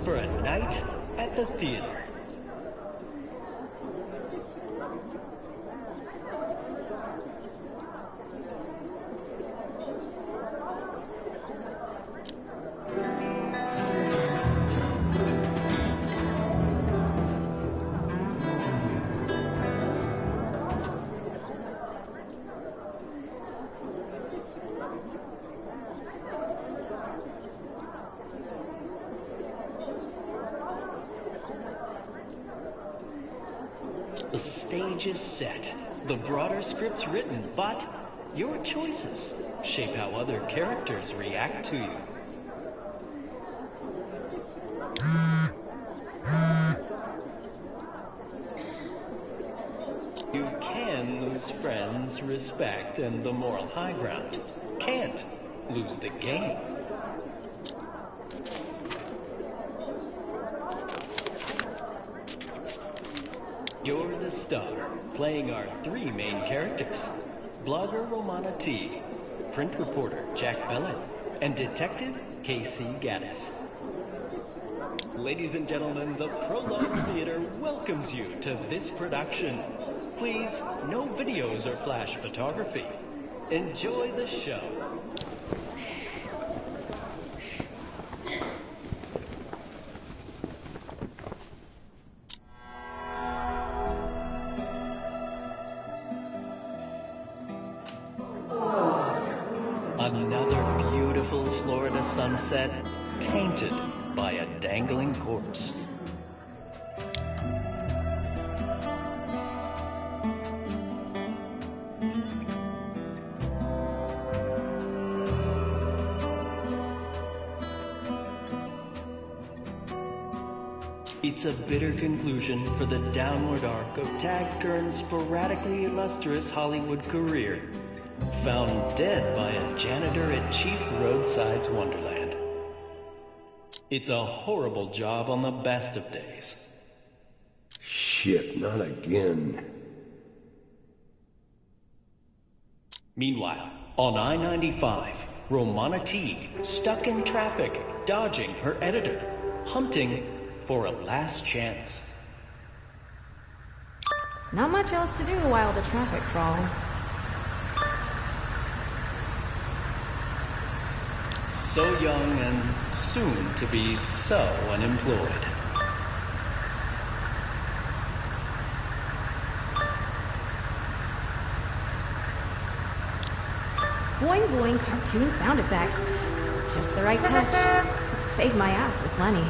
for a night at the theater. The stage is set, the broader script's written, but your choices shape how other characters react to you. You can lose friends, respect, and the moral high ground. Can't lose the game. You're the star, playing our three main characters. Blogger Romana T, print reporter Jack Bellin, and detective Casey Gaddis. Ladies and gentlemen, the Prologue Theater welcomes you to this production. Please, no videos or flash photography. Enjoy the show. Another beautiful Florida sunset, tainted by a dangling corpse. It's a bitter conclusion for the downward arc of Tag Kern's sporadically illustrious Hollywood career. Found dead by a janitor at Chief Roadside's Wonderland. It's a horrible job on the best of days. Shit, not again. Meanwhile, on I-95, Romana T, stuck in traffic, dodging her editor, hunting for a last chance. Not much else to do while the traffic crawls. So young and soon to be so unemployed. Boing boing cartoon sound effects. Just the right touch. It saved my ass with Lenny.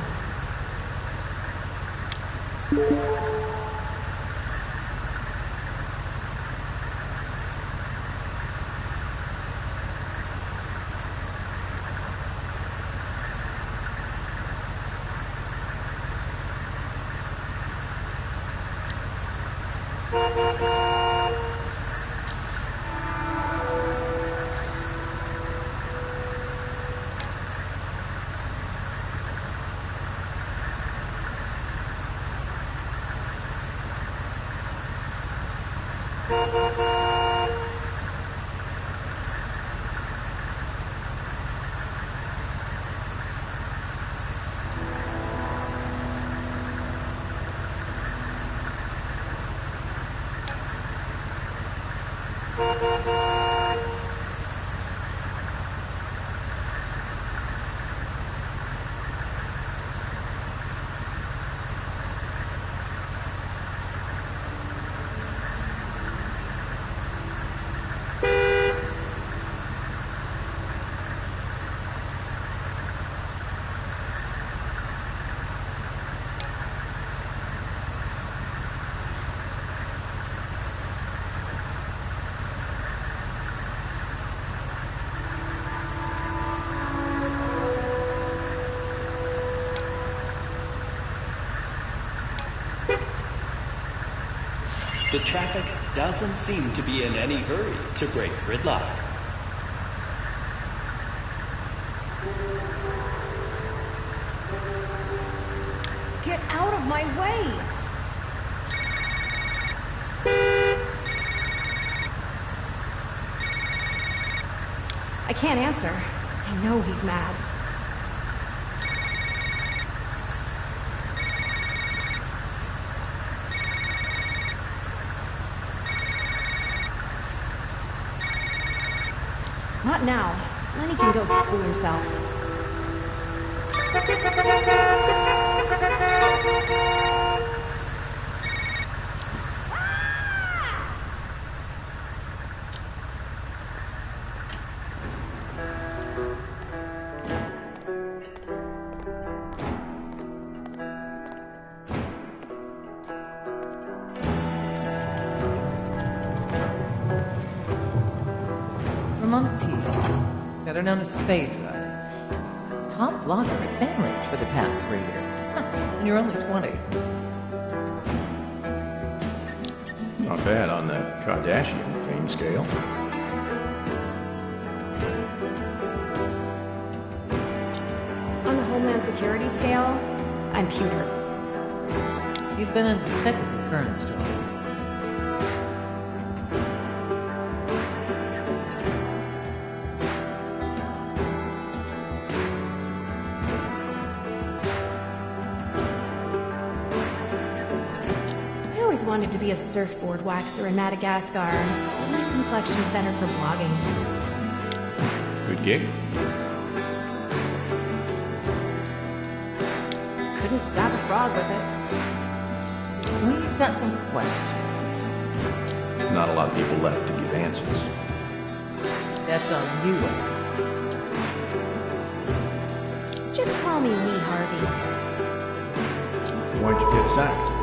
The traffic doesn't seem to be in any hurry to break gridlock. Get out of my way! I can't answer. I know he's mad. not now. Lenny can go screw himself. Better known as Phaedra. Top blogger at FanRage for the past 3 years. And you're only 20. Not bad on that Kardashian fame scale. On the Homeland Security scale, I'm pewter. You've been in the thick of the current story. Wanted to be a surfboard waxer in Madagascar. My complexion's better for blogging. Good gig. Couldn't stop a frog with it. We've got some questions. Not a lot of people left to give answers. That's on you. Just call me Lee Harvey. Why'd you get sacked?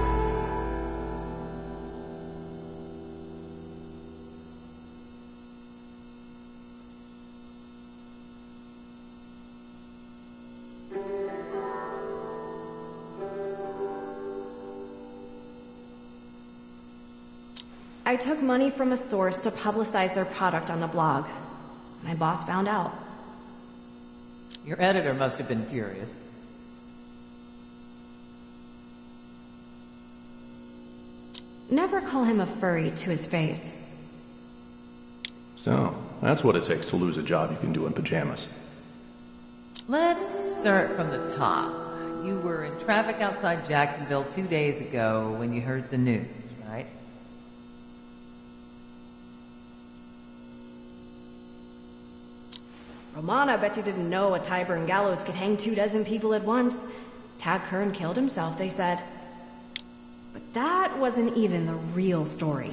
I took money from a source to publicize their product on the blog. My boss found out. Your editor must have been furious. Never call him a furry to his face. So, that's what it takes to lose a job you can do in pajamas. Let's start from the top. You were in traffic outside Jacksonville 2 days ago when you heard the news, right? Romana, bet you didn't know a Tyburn gallows could hang 24 people at once. Tad Curran killed himself, they said. But that wasn't even the real story.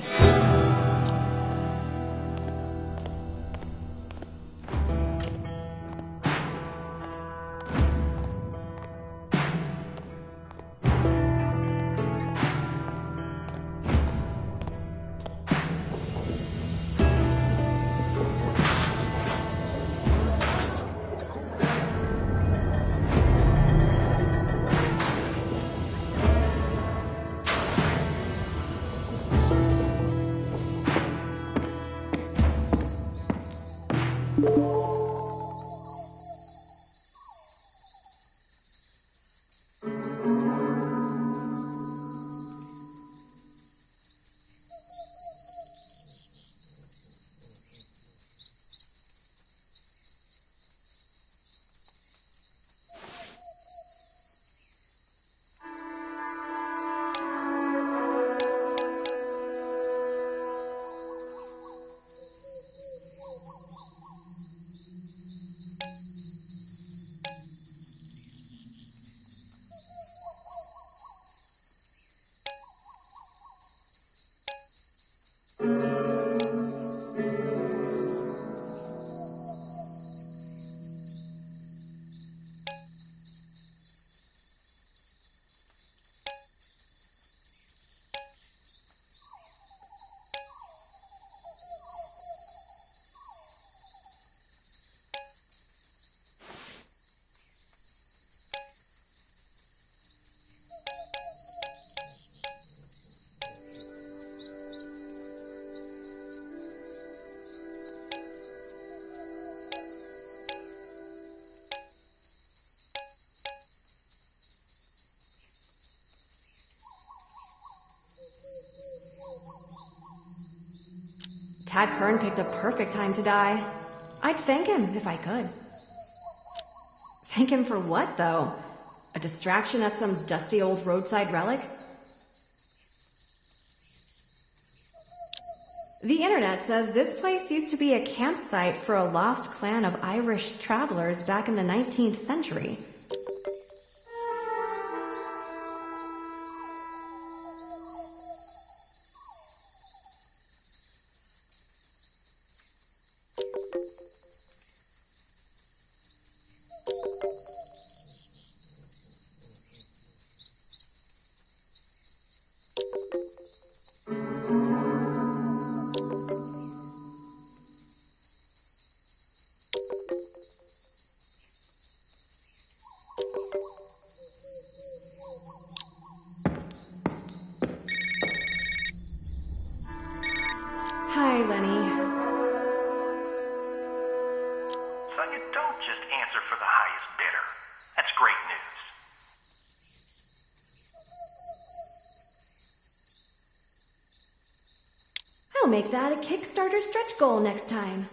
Tad Curran picked a perfect time to die. I'd thank him if I could. Thank him for what, though? A distraction at some dusty old roadside relic? The internet says this place used to be a campsite for a lost clan of Irish travelers back in the 19th century. Hi, Lenny. So you don't just answer for the highest bidder. That's great news. I'll make that a Kickstarter stretch goal next time.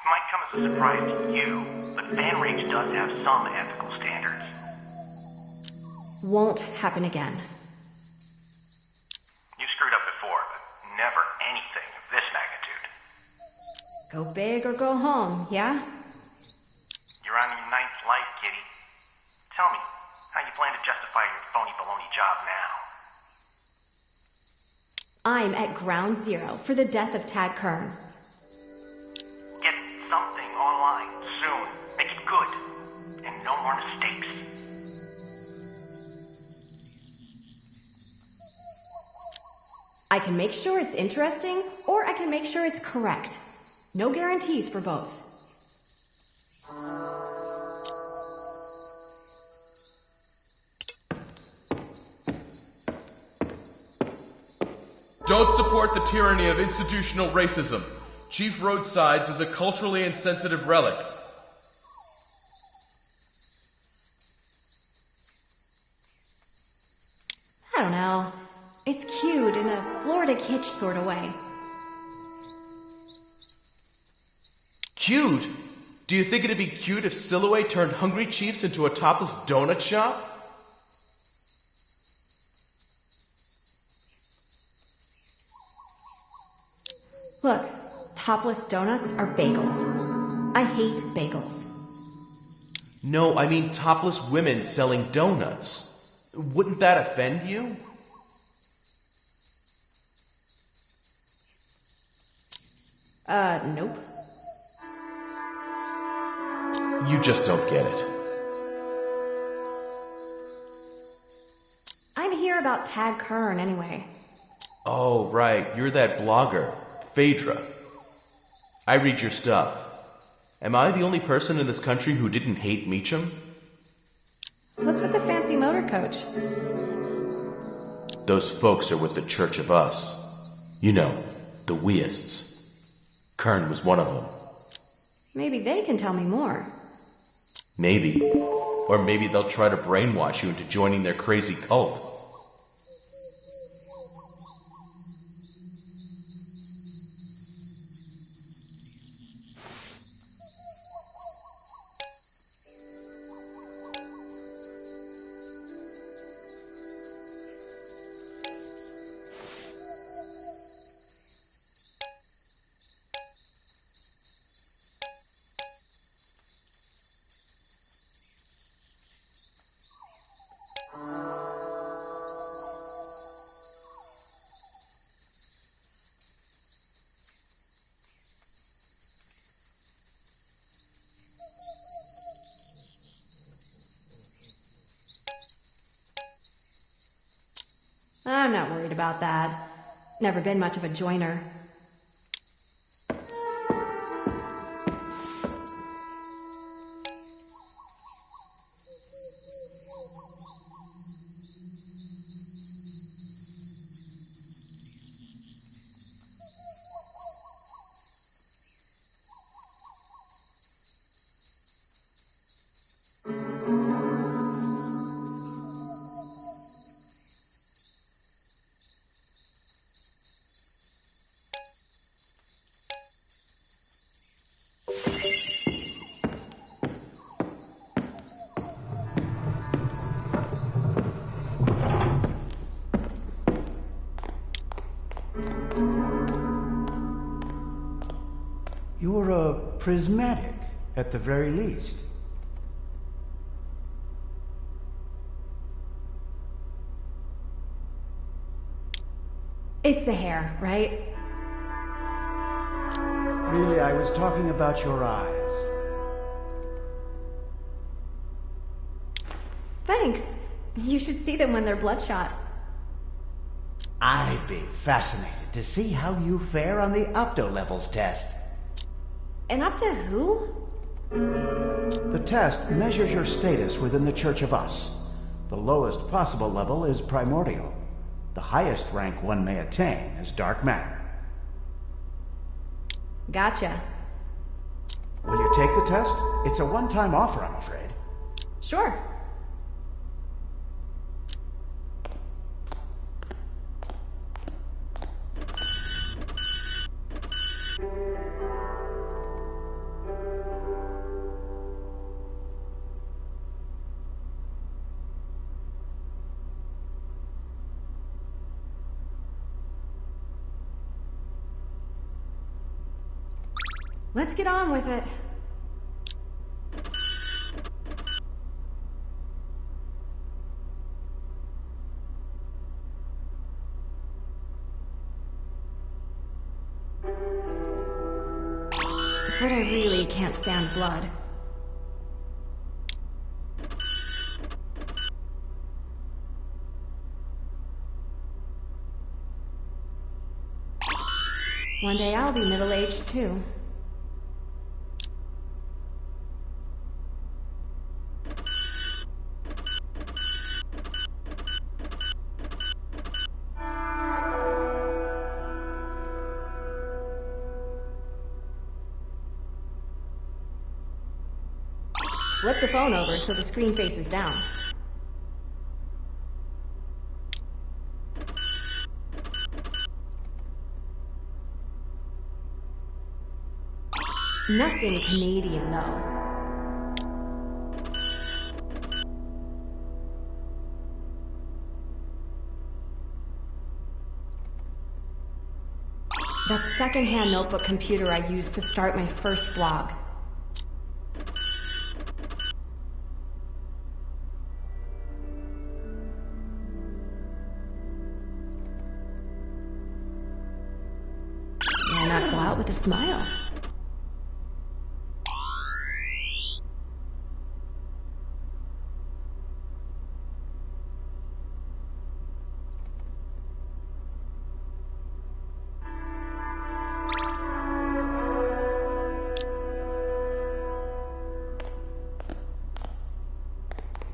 Might come as a surprise to you, but fan rage does have some ethical standards. Won't happen again. You screwed up before, but never anything of this magnitude. Go big or go home, yeah? You're on your ninth life, kitty. Tell me, how you plan to justify your phony baloney job now? I'm at ground zero for the death of Tad Kern. Get something online soon. Make it good. And no more mistakes. I can make sure it's interesting, or I can make sure it's correct. No guarantees for both. Don't support the tyranny of institutional racism. Chief Roadsides is a culturally insensitive relic. I don't know. It's cute in a Florida kitsch sort of way. Cute? Do you think it'd be cute if Silhouette turned Hungry Chiefs into a topless donut shop? Look, topless donuts are bagels. I hate bagels. No, I mean topless women selling donuts. Wouldn't that offend you? Nope. You just don't get it. I'm here about Tad Kern anyway. Oh, right. You're that blogger, Phaedra. I read your stuff. Am I the only person in this country who didn't hate Meacham? What's with the fancy motor coach? Those folks are with the Church of Us. You know, the weists. Kern was one of them. Maybe they can tell me more. Maybe. Or maybe they'll try to brainwash you into joining their crazy cult. I'm not worried about that. Never been much of a joiner. You're a prismatic, at the very least. It's the hair, right? Really, I was talking about your eyes. Thanks. You should see them when they're bloodshot. I'd be fascinated to see how you fare on the opto levels test. And up to who? The test measures your status within the Church of Us. The lowest possible level is primordial. The highest rank one may attain is dark matter. Gotcha. Will you take the test? It's a one-time offer, I'm afraid. Sure. Let's get on with it. But I really can't stand blood. One day I'll be middle-aged too. Flip the phone over so the screen faces down. Nothing Canadian, though. That secondhand notebook computer I used to start my first blog. Why not go out with a smile?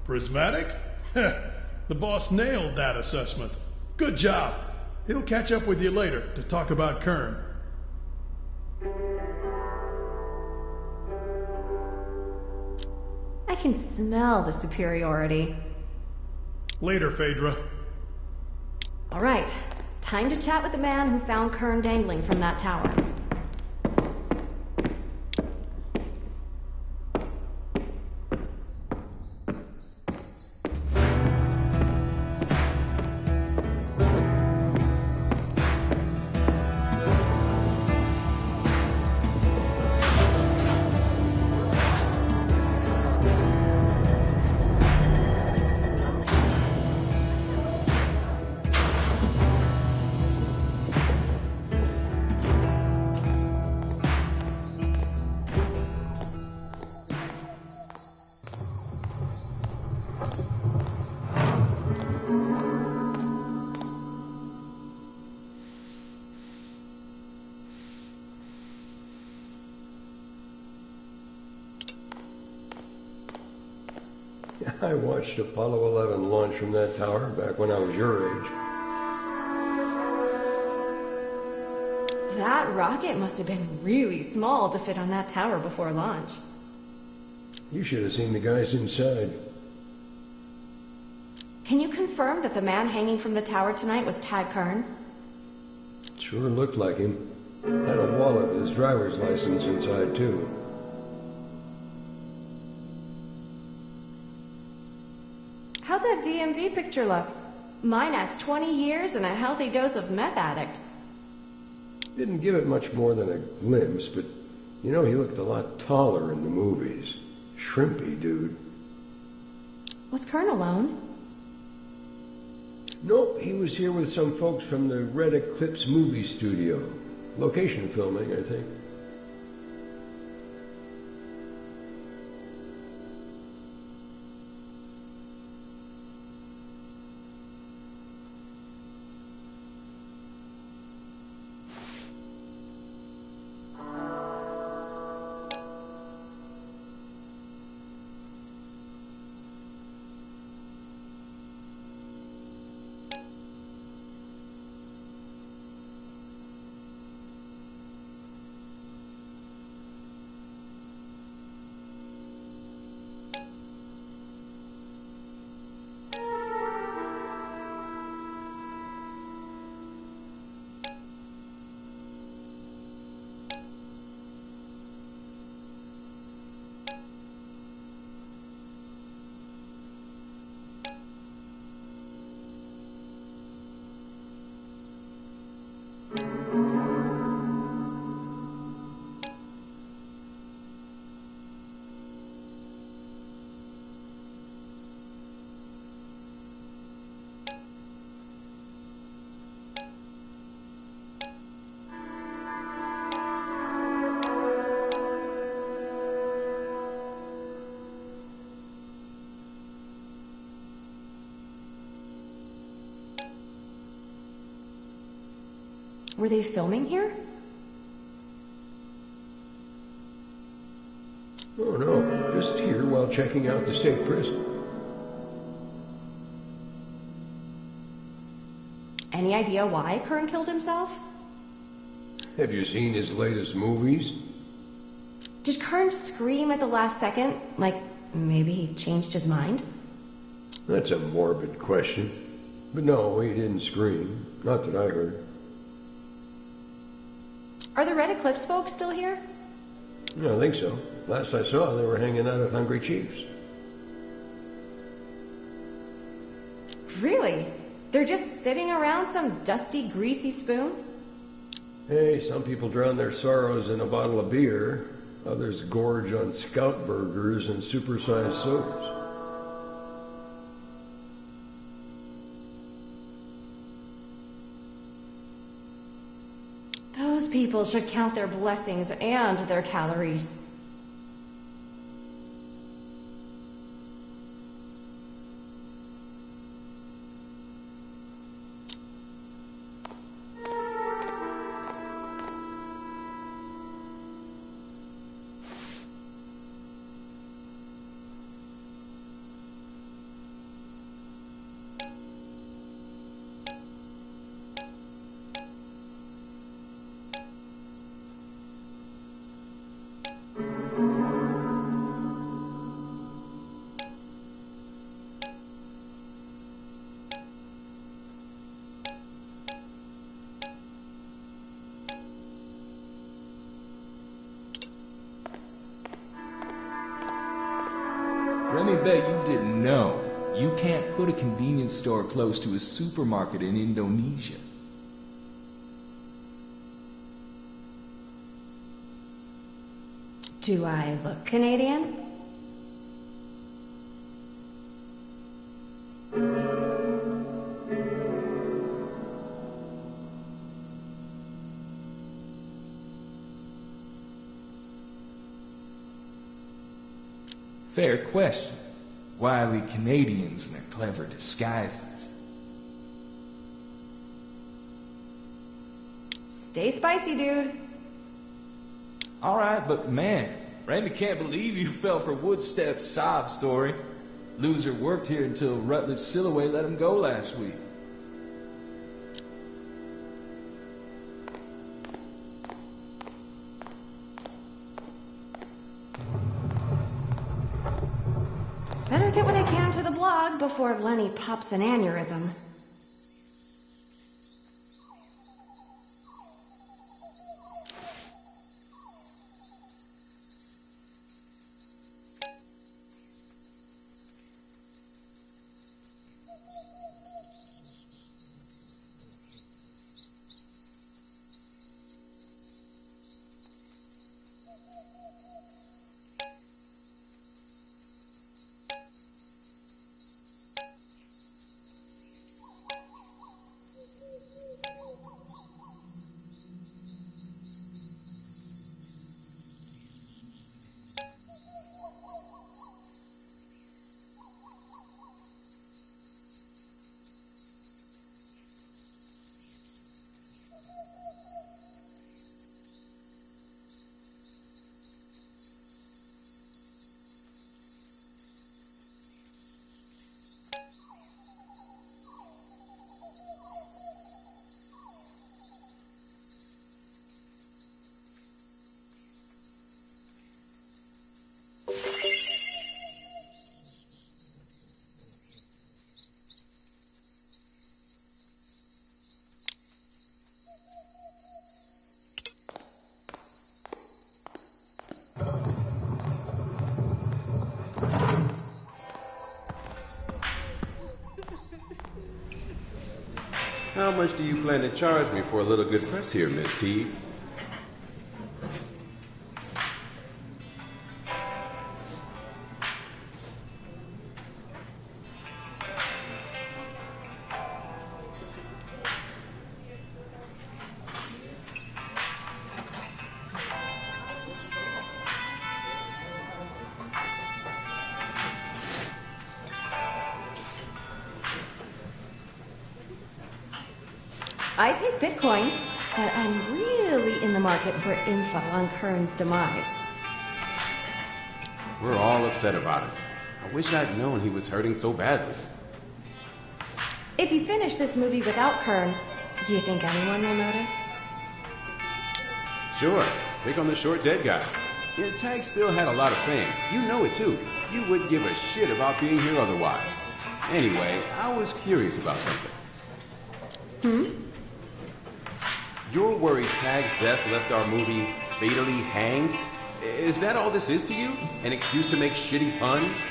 Prismatic? The boss nailed that assessment. Good job. He'll catch up with you later to talk about Kern. I can smell the superiority. Later, Phaedra. All right, time to chat with the man who found Kern dangling from that tower. I watched Apollo 11 launch from that tower back when I was your age. That rocket must have been really small to fit on that tower before launch. You should have seen the guys inside. Can you confirm that the man hanging from the tower tonight was Tad Kern? Sure looked like him. Had a wallet with his driver's license inside, too. How'd that DMV picture look? Mine adds 20 years and a healthy dose of meth addict. Didn't give it much more than a glimpse, but You know, he looked a lot taller in the movies. Shrimpy dude. Was Kern alone? Nope, he was here with some folks from the Red Eclipse movie studio. Location filming, I think. Were they filming here? Oh no, just here while checking out the state prison. Any idea why Kern killed himself? Have you seen his latest movies? Did Kern scream at the last second? Like, maybe he changed his mind? That's a morbid question. But no, he didn't scream. Not that I heard. Are the Red Eclipse folks still here? I think so. Last I saw, they were hanging out at Hungry Chief's. Really? They're just sitting around some dusty, greasy spoon? Hey, some people drown their sorrows in a bottle of beer. Others gorge on Scout burgers and supersized sodas. Those people should count their blessings and their calories. Let me bet you didn't know. You can't put a convenience store close to a supermarket in Indonesia. Do I look Canadian? Fair question. Wily Canadians in their clever disguises. Stay spicy, dude. Alright, but man, Randy can't believe you fell for Woodstep's sob story. Loser worked here until Rutledge Silloway let him go last week. Better get what I can to the blog before Lenny pops an aneurysm. How much do you plan to charge me for a little good press here, Miss T? I take Bitcoin, but I'm really in the market for info on Kern's demise. We're all upset about it. I wish I'd known he was hurting so badly. If you finish this movie without Kern, do you think anyone will notice? Sure, big on the short dead guy. Yeah, Tag still had a lot of fans. You know it too. You wouldn't give a shit about being here otherwise. Anyway, I was curious about something. You're worried Tag's death left our movie fatally hanged? Is that all this is to you? An excuse to make shitty puns?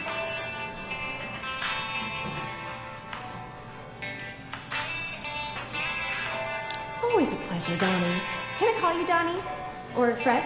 Always a pleasure, Donnie. Can I call you Donnie? Or Fred?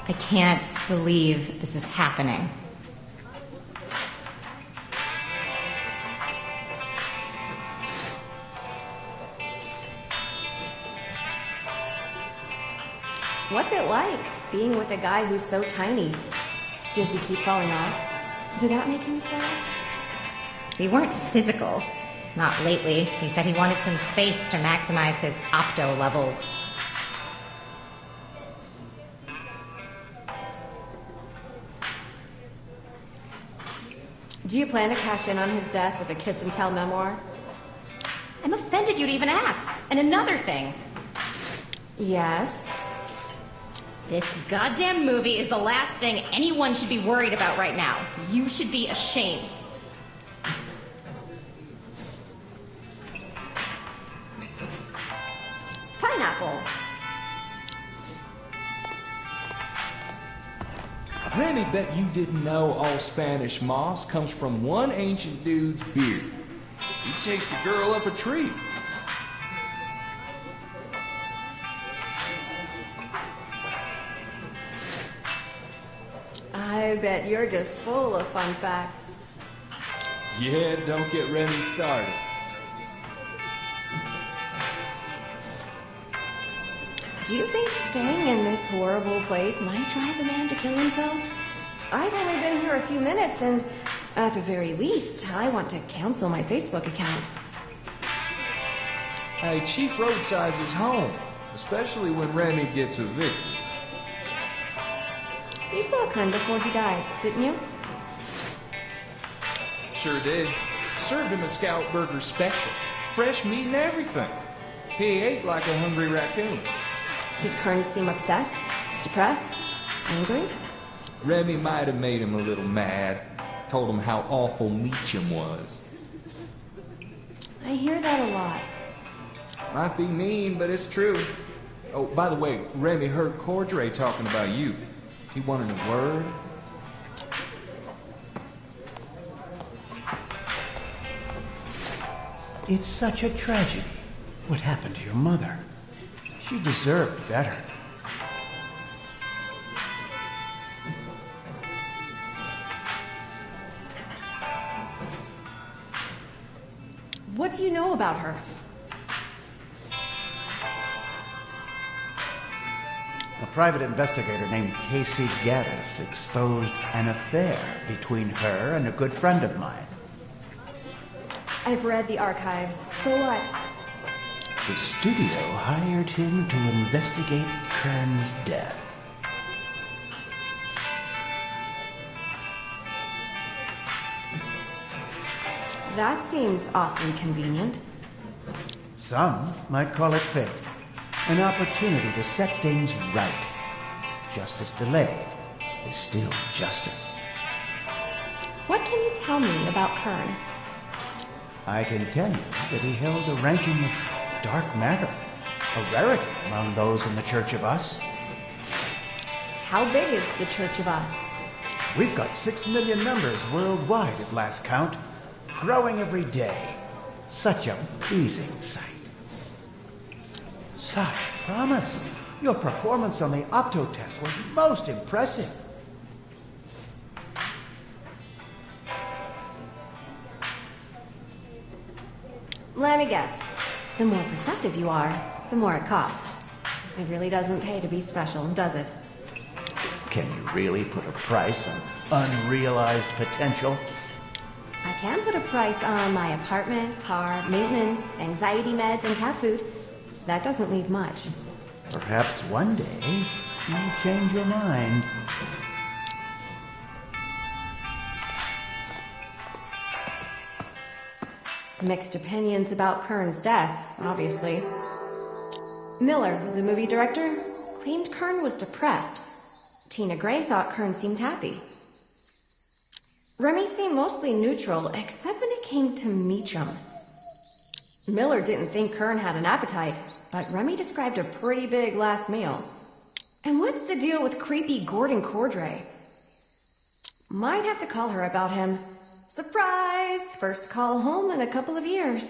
I can't believe this is happening. What's it like, being with a guy who's so tiny? Does he keep falling off? Did that make him sad? We weren't physical. Not lately. He said he wanted some space to maximize his opto levels. Do you plan to cash in on his death with a kiss and tell memoir? I'm offended you'd even ask. And another thing. Yes? This goddamn movie is the last thing anyone should be worried about right now. You should be ashamed. Pineapple. Remy bet you didn't know all Spanish moss comes from one ancient dude's beard. He chased a girl up a tree. I bet you're just full of fun facts. Yeah, don't get Remy started. Do you think staying in this horrible place might drive a man to kill himself? I've only been here a few minutes, and at the very least, I want to cancel my Facebook account. Hey, Chief Roadside's his home, especially when Remy gets evicted. You saw Kern before he died, didn't you? Sure did. Served him a Scout Burger special. Fresh meat and everything. He ate like a hungry raccoon. Did Kern seem upset? Depressed? Angry? Remy might have made him a little mad. Told him how awful Meacham was. I hear that a lot. Might be mean, but it's true. Oh, by the way, Remy heard Cordray talking about you. He wanted a word. It's such a tragedy. What happened to your mother? She deserved better. What do you know about her? A private investigator named Casey Gaddis exposed an affair between her and a good friend of mine. I've read the archives. So what? The studio hired him to investigate Kern's death. That seems awfully convenient. Some might call it fate. An opportunity to set things right. Justice delayed is still justice. What can you tell me about Kern? I can tell you that he held a ranking of dark matter, a rarity among those in the Church of Us. How big is the Church of Us? We've got 6 million members worldwide at last count, growing every day. Such a pleasing sight. Such promise. Your performance on the Opto test was most impressive. Let me guess. The more perceptive you are, the more it costs. It really doesn't pay to be special, does it? Can you really put a price on unrealized potential? I can put a price on my apartment, car, maintenance, anxiety meds, and cat food. That doesn't leave much. Perhaps one day you'll change your mind. Mixed opinions about Kern's death, obviously. Miller, the movie director, claimed Kern was depressed. Tina Gray thought Kern seemed happy. Remy seemed mostly neutral, except when it came to Meacham. Miller didn't think Kern had an appetite, but Remy described a pretty big last meal. And what's the deal with creepy Gordon Cordray? Might have to call her about him. Surprise! First call home in a couple of years.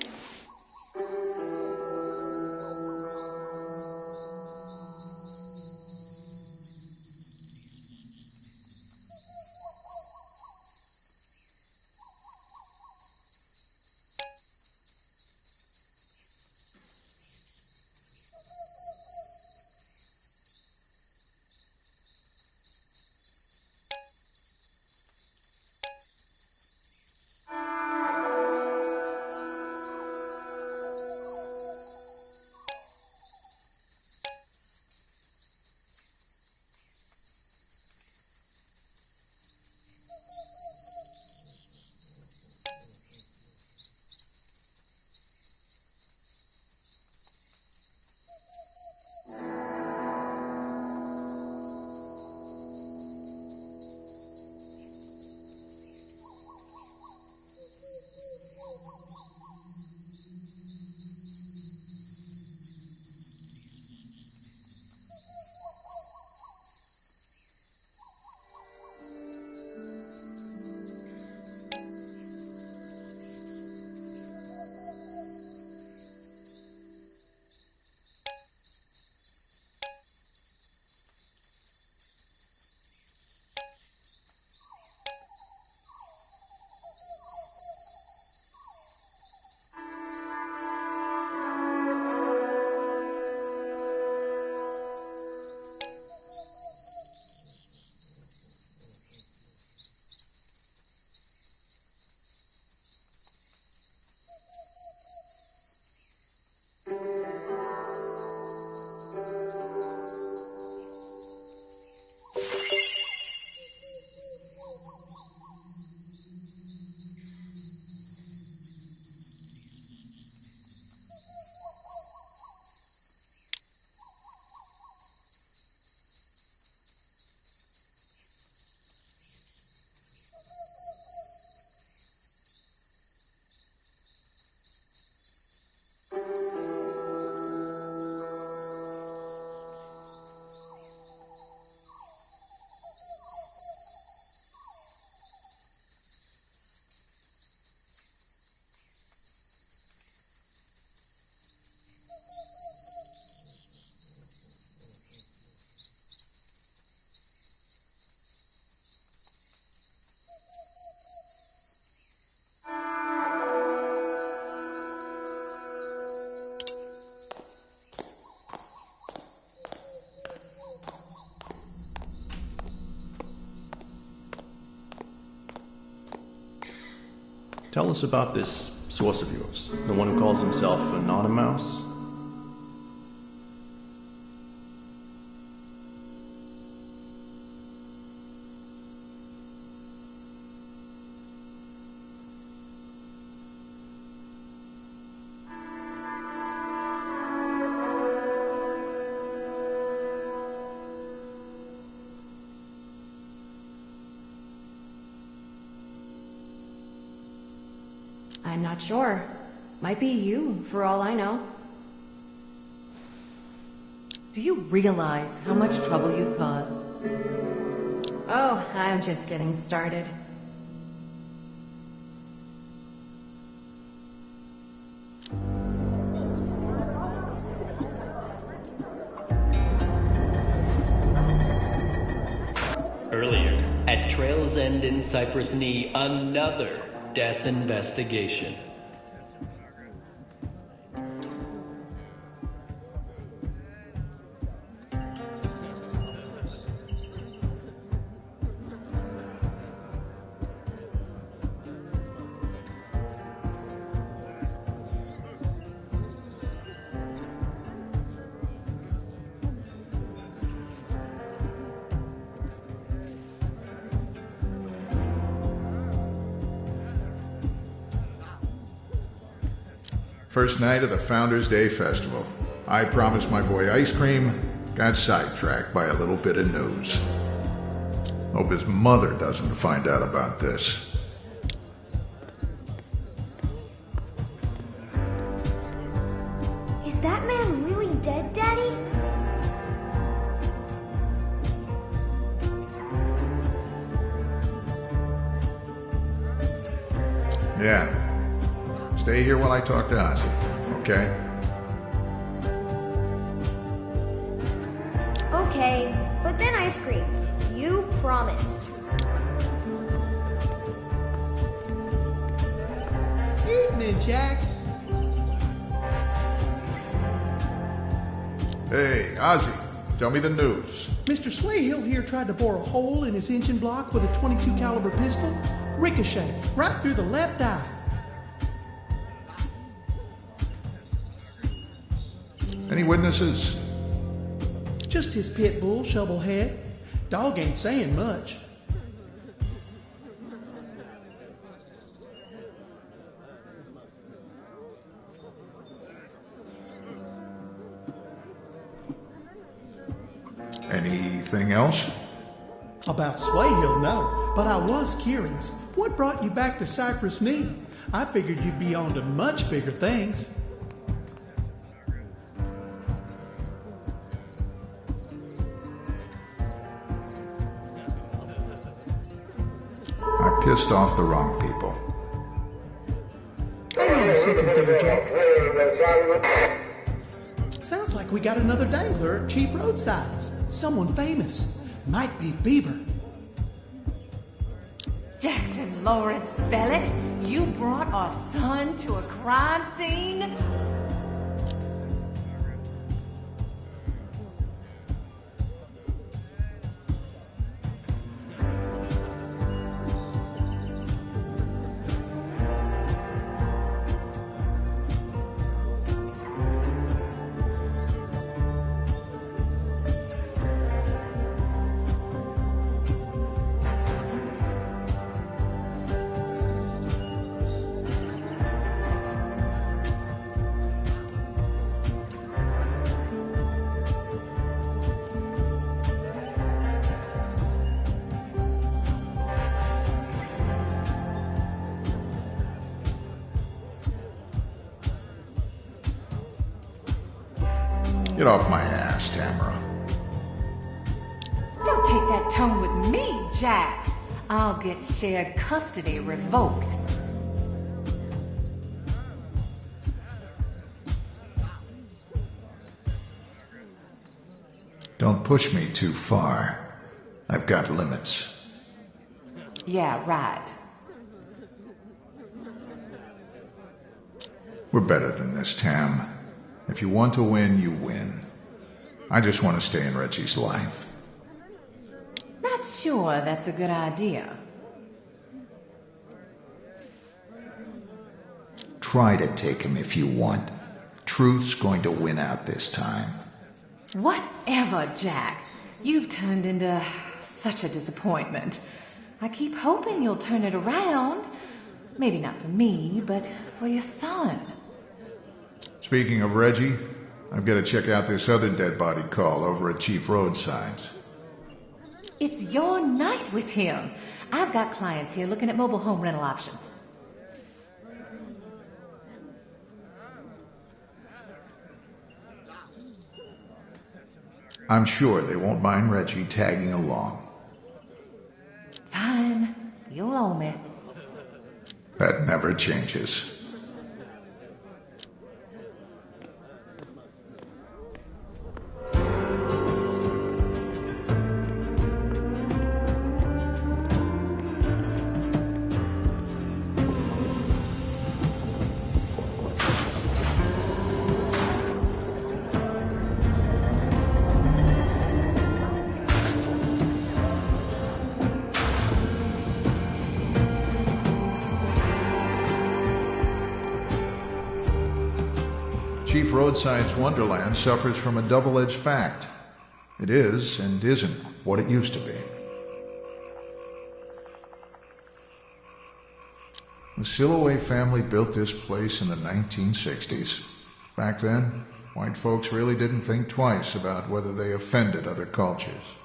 Tell us about this source of yours, the one who calls himself Anonymous. I'm not sure. Might be you, for all I know. Do you realize how much trouble you've caused? Oh, I'm just getting started. Earlier, at Trail's End in Cypress Knee, another death investigation. First night of the Founders Day Festival. I promised my boy ice cream, got sidetracked by a little bit of news. Hope his mother doesn't find out about this. Is that man really dead, Daddy? Yeah. Stay here while I talk to Ozzy, okay? Okay, but then ice cream. You promised. Evening, Jack. Hey, Ozzy, tell me the news. Mr. Swayhill here tried to bore a hole in his engine block with a .22 caliber pistol. Ricochet, right through the left eye. Any witnesses? Just his pit bull, Shovelhead. Dog ain't saying much. Anything else? About Swayhill, no. But I was curious. What brought you back to Cypress Knee? I figured you'd be on to much bigger things. I pissed off the wrong people. Hang on a second there, Jack. Sounds like we got another dangler at Chief Roadsides. Someone famous. Might be Bieber. Jackson Lawrence Bellet, you brought our son to a crime scene? Get off my ass, Tamara. Don't take that tone with me, Jack. I'll get shared custody revoked. Don't push me too far. I've got limits. Yeah, right. We're better than this, Tam. If you want to win, you win. I just want to stay in Reggie's life. Not sure that's a good idea. Try to take him if you want. Truth's going to win out this time. Whatever, Jack. You've turned into such a disappointment. I keep hoping you'll turn it around. Maybe not for me, but for your son. Speaking of Reggie, I've got to check out this other dead body call over at Chief Roadsides. It's your night with him. I've got clients here looking at mobile home rental options. I'm sure they won't mind Reggie tagging along. Fine. You'll owe me. That never changes. Chief Roadside's Wonderland suffers from a double-edged fact. It is and isn't what it used to be. The Silloway family built this place in the 1960s. Back then, white folks really didn't think twice about whether they offended other cultures.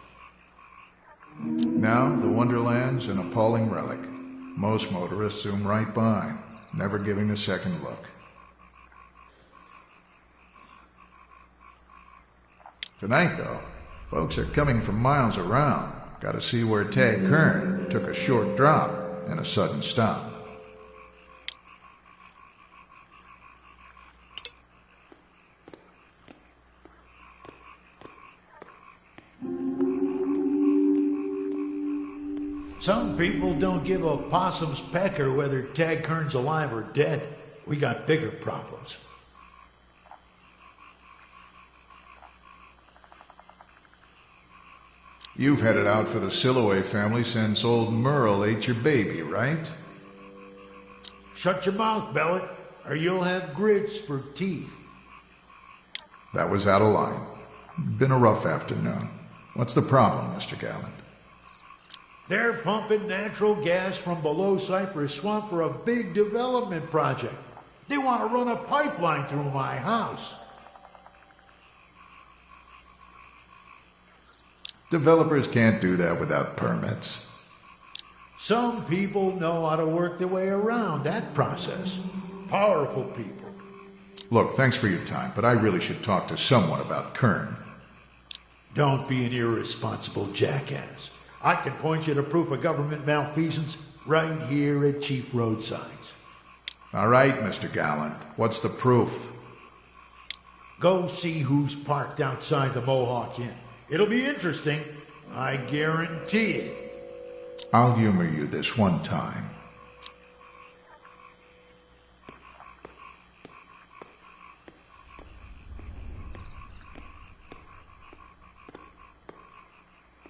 Now, the Wonderland's an appalling relic. Most motorists zoom right by, never giving a second look. Tonight, though, folks are coming from miles around. Got to see where Tad Kern took a short drop and a sudden stop. Some people don't give a possum's pecker whether Tad Kern's alive or dead. We got bigger problems. You've headed out for the Silloway family since old Merle ate your baby, right? Shut your mouth, Bellet, or you'll have grits for teeth. That was out of line. Been a rough afternoon. What's the problem, Mr. Gallant? They're pumping natural gas from below Cypress Swamp for a big development project. They want to run a pipeline through my house. Developers can't do that without permits. Some people know how to work their way around that process. Powerful people. Look, thanks for your time, but I really should talk to someone about Kern. Don't be an irresponsible jackass. I can point you to proof of government malfeasance right here at Chief Roadsides. All right, Mr. Gallant. What's the proof? Go see who's parked outside the Mohawk Inn. It'll be interesting. I guarantee it. I'll humor you this one time.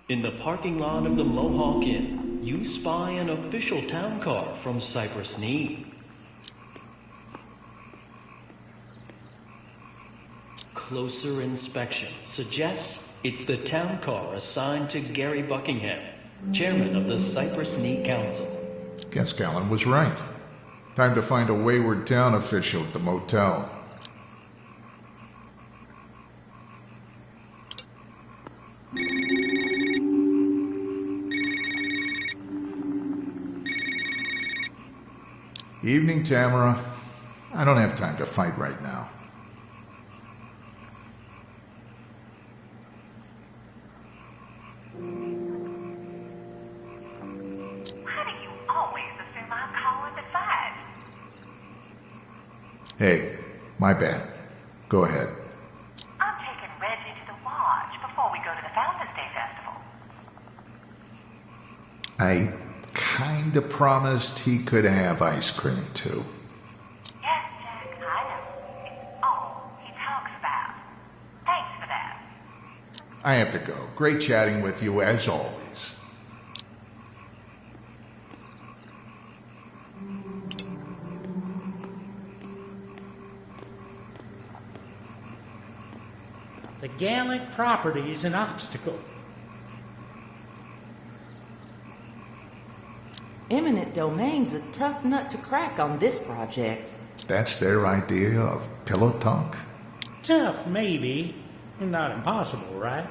In the parking lot of the Mohawk Inn, you spy an official town car from Cypress Knee. Closer inspection suggests it's the town car assigned to Gary Buckingham, chairman of the Cypress Knee Council. Guess Gallant was right. Time to find a wayward town official at the motel. Evening, Tamara. I don't have time to fight right now. Hey, my bad. Go ahead. I'm taking Reggie to the lodge before we go to the Founders Day Festival. I kinda promised he could have ice cream, too. Yes, Jack, I know. It's all he talks about. Thanks for that. I have to go. Great chatting with you, as always. gallant property's an obstacle. Eminent domain's a tough nut to crack on this project. That's their idea of pillow talk? Tough, maybe. Not impossible, right?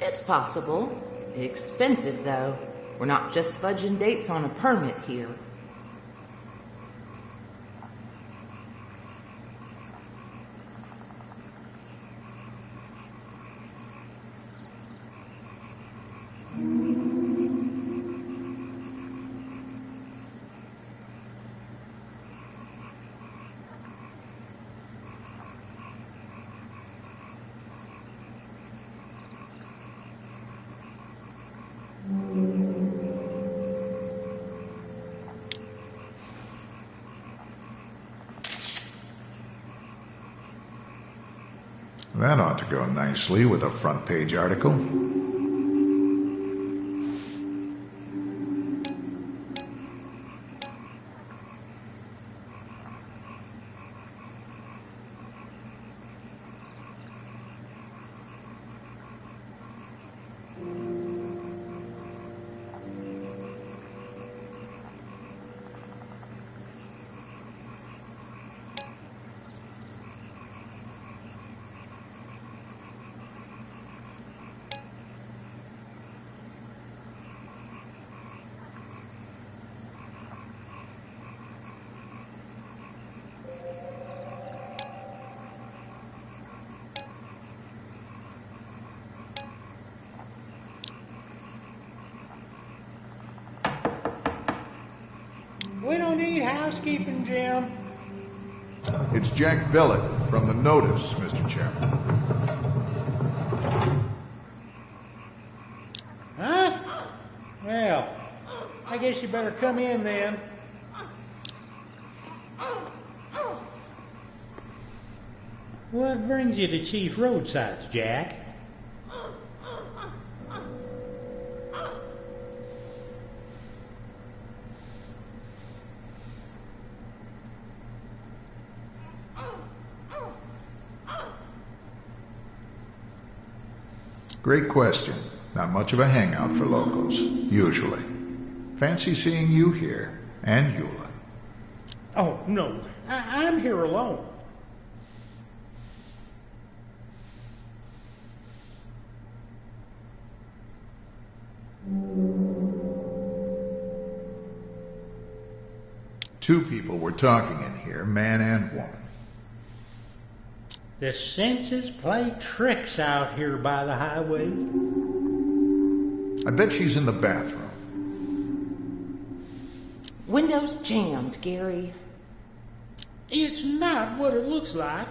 It's possible. Expensive, though. We're not just fudging dates on a permit here. That ought to go nicely with a front page article. We don't need housekeeping, Jim. It's Jack Bellet from the Notice, Mr. Chairman. Huh? Well, I guess you better come in then. What brings you to Chief Roadsides, Jack? Great question. Not much of a hangout for locals, usually. Fancy seeing you here, and Eula. Oh, no. I'm here alone. Two people were talking in here, man and woman. The senses play tricks out here by the highway. I bet she's in the bathroom. Windows jammed, Gary. It's not what it looks like.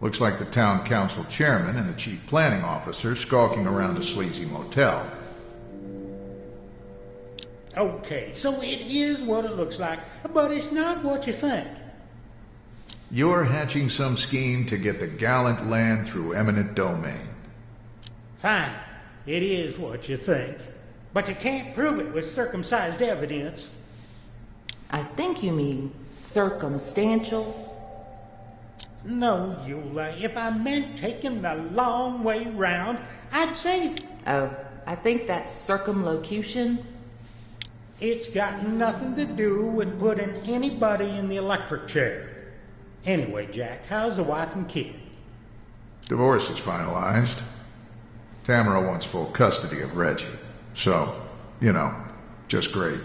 Looks like the town council chairman and the chief planning officer skulking around a sleazy motel. Okay, so it is what it looks like, but it's not what you think. You're hatching some scheme to get the gallant land through eminent domain. Fine, it is what you think. But you can't prove it with circumcised evidence. I think you mean circumstantial. No, Eula, if I meant taking the long way round, I'd say... Oh, I think that's circumlocution. It's got nothing to do with putting anybody in the electric chair. Anyway, Jack, how's the wife and kid? Divorce is finalized. Tamara wants full custody of Reggie. So, just great.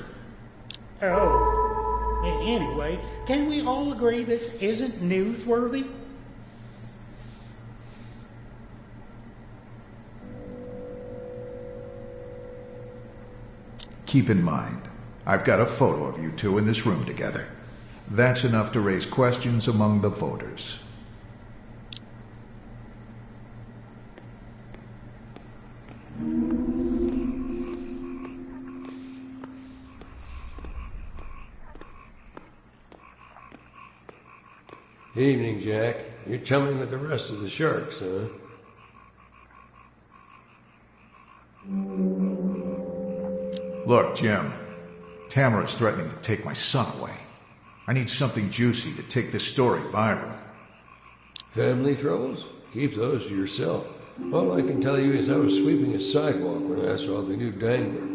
Oh. Anyway, can we all agree this isn't newsworthy? Keep in mind, I've got a photo of you two in this room together. That's enough to raise questions among the voters. Evening, Jack. You're chumming with the rest of the sharks, huh? Look, Jim. Tamara's threatening to take my son away. I need something juicy to take this story viral. Family troubles? Keep those to yourself. All I can tell you is I was sweeping a sidewalk when I saw the new dangler.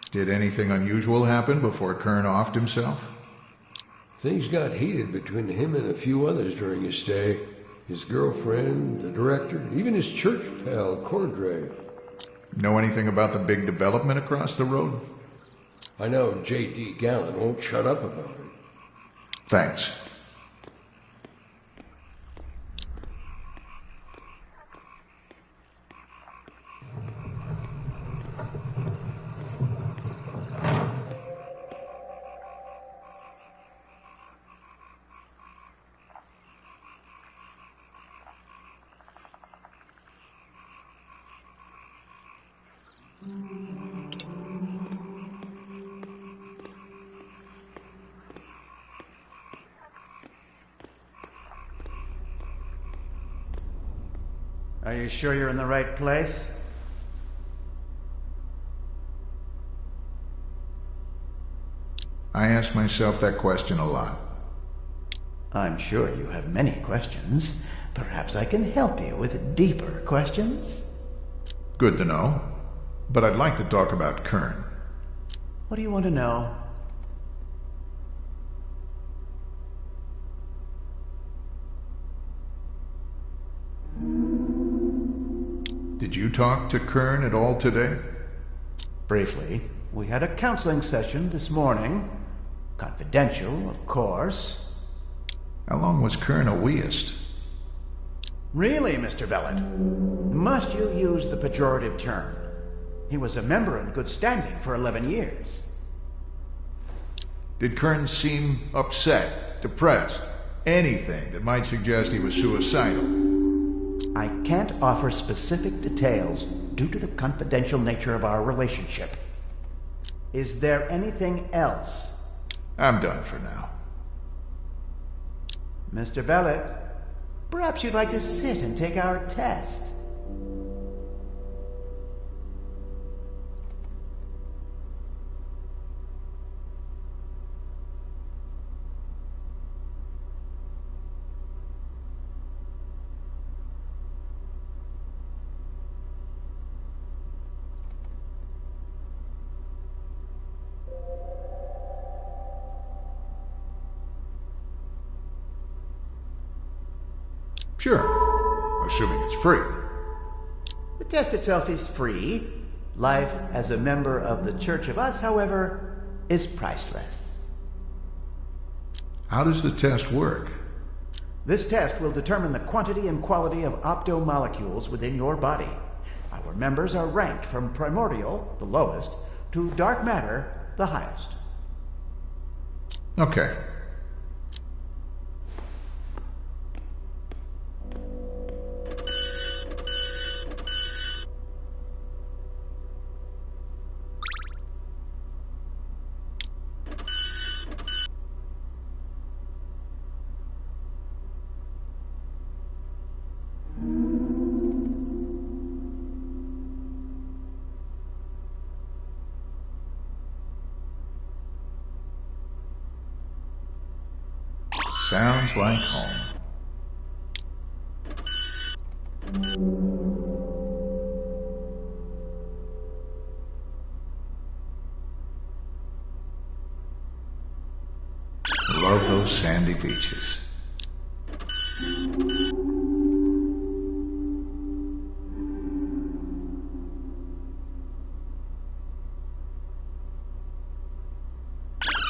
Did anything unusual happen before Kern offed himself? Things got heated between him and a few others during his stay. His girlfriend, the director, even his church pal, Cordray. Know anything about the big development across the road? I know J.D. Gallen won't shut up about it. Thanks. Are you sure you're in the right place? I ask myself that question a lot. I'm sure you have many questions. Perhaps I can help you with deeper questions? Good to know. But I'd like to talk about Kern. What do you want to know? Did you talk to Kern at all today? Briefly. We had a counseling session this morning. Confidential, of course. How long was Kern a weist? Really, Mr. Bellet? Must you use the pejorative term? He was a member in good standing for 11 years. Did Kern seem upset, depressed, anything that might suggest he was suicidal? I can't offer specific details due to the confidential nature of our relationship. Is there anything else? I'm done for now. Mr. Bellet, perhaps you'd like to sit and take our test. Sure, assuming it's free. The test itself is free. Life as a member of the Church of Us, however, is priceless. How does the test work? This test will determine the quantity and quality of optomolecules within your body. Our members are ranked from primordial, the lowest, to dark matter, the highest. Okay. Sounds like home. Love those sandy beaches.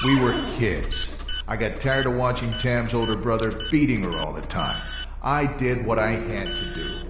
We were kids. I got tired of watching Tam's older brother beating her all the time. I did what I had to do.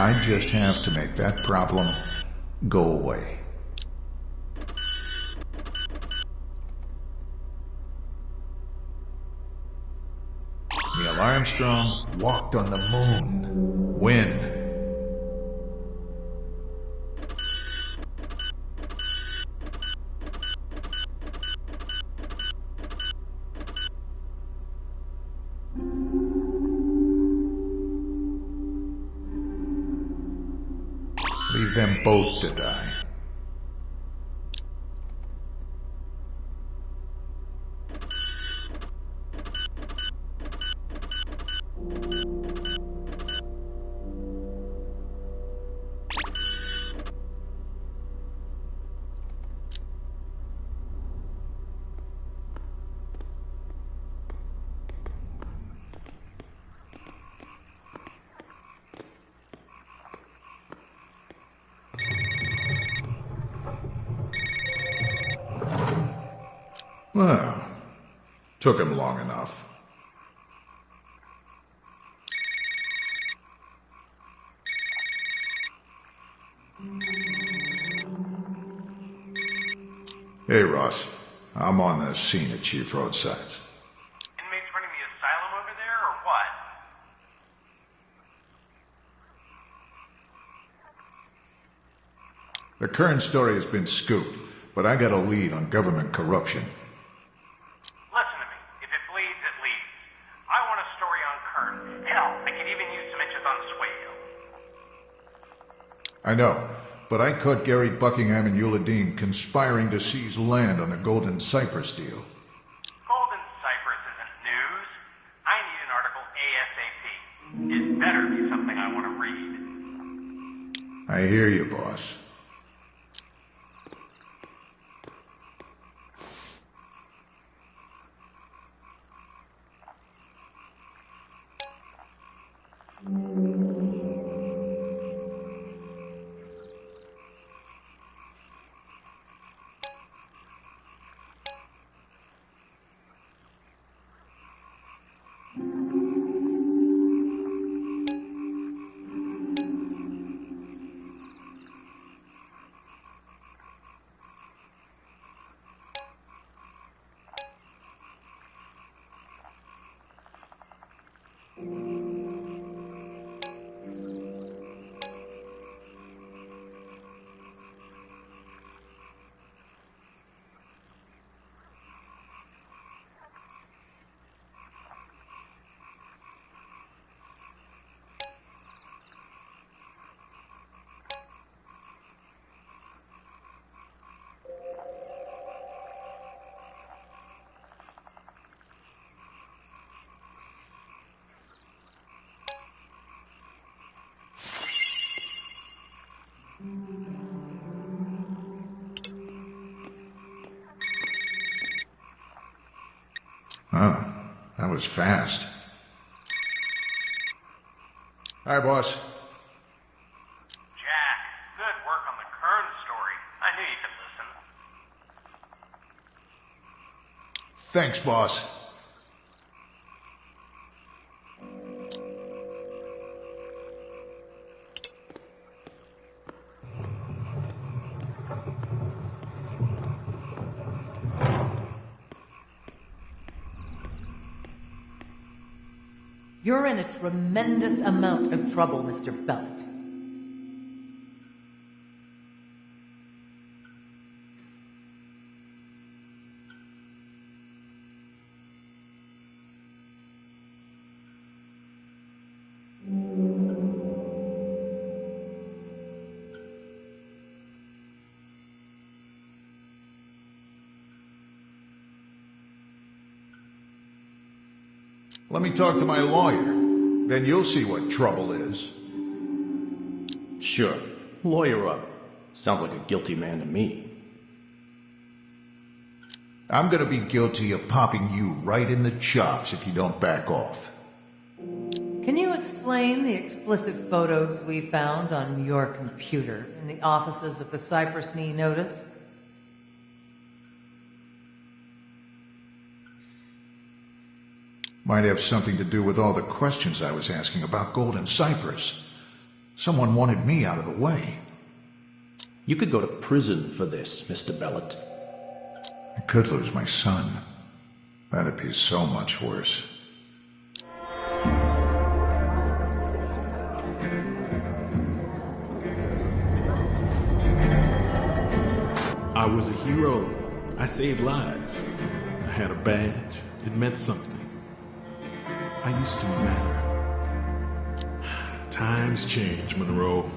I just have to make that problem go away. Neil Armstrong walked on the moon. When? Leave them both to die. Well, took him long enough. Hey, Ross. I'm on the scene at Chief Roadsides. Inmates running the asylum over there, or what? The Kern story has been scooped, but I got a lead on government corruption. Listen to me. If it bleeds, it leads. I want a story on Kern. Hell, I could even use some inches on Swale. I know, but I caught Gary Buckingham and Euladine conspiring to seize land on the Golden Cypress deal. Golden Cypress isn't news. I need an article ASAP. It better be something I want to read. I hear you, boss. Oh, that was fast. Hi, boss. Jack, good work on the Kern story. I knew you could listen. Thanks, boss. You're in a tremendous amount of trouble, Mr. Belt. Let me talk to my lawyer. Then you'll see what trouble is. Sure. Lawyer up. Sounds like a guilty man to me. I'm gonna be guilty of popping you right in the chops if you don't back off. Can you explain the explicit photos we found on your computer in the offices of the Cypress Knee Notice? Might have something to do with all the questions I was asking about Golden Cypress. Someone wanted me out of the way. You could go to prison for this, Mr. Bellet. I could lose my son. That'd be so much worse. I was a hero. I saved lives. I had a badge. It meant something. I used to matter. Times change, Monroe.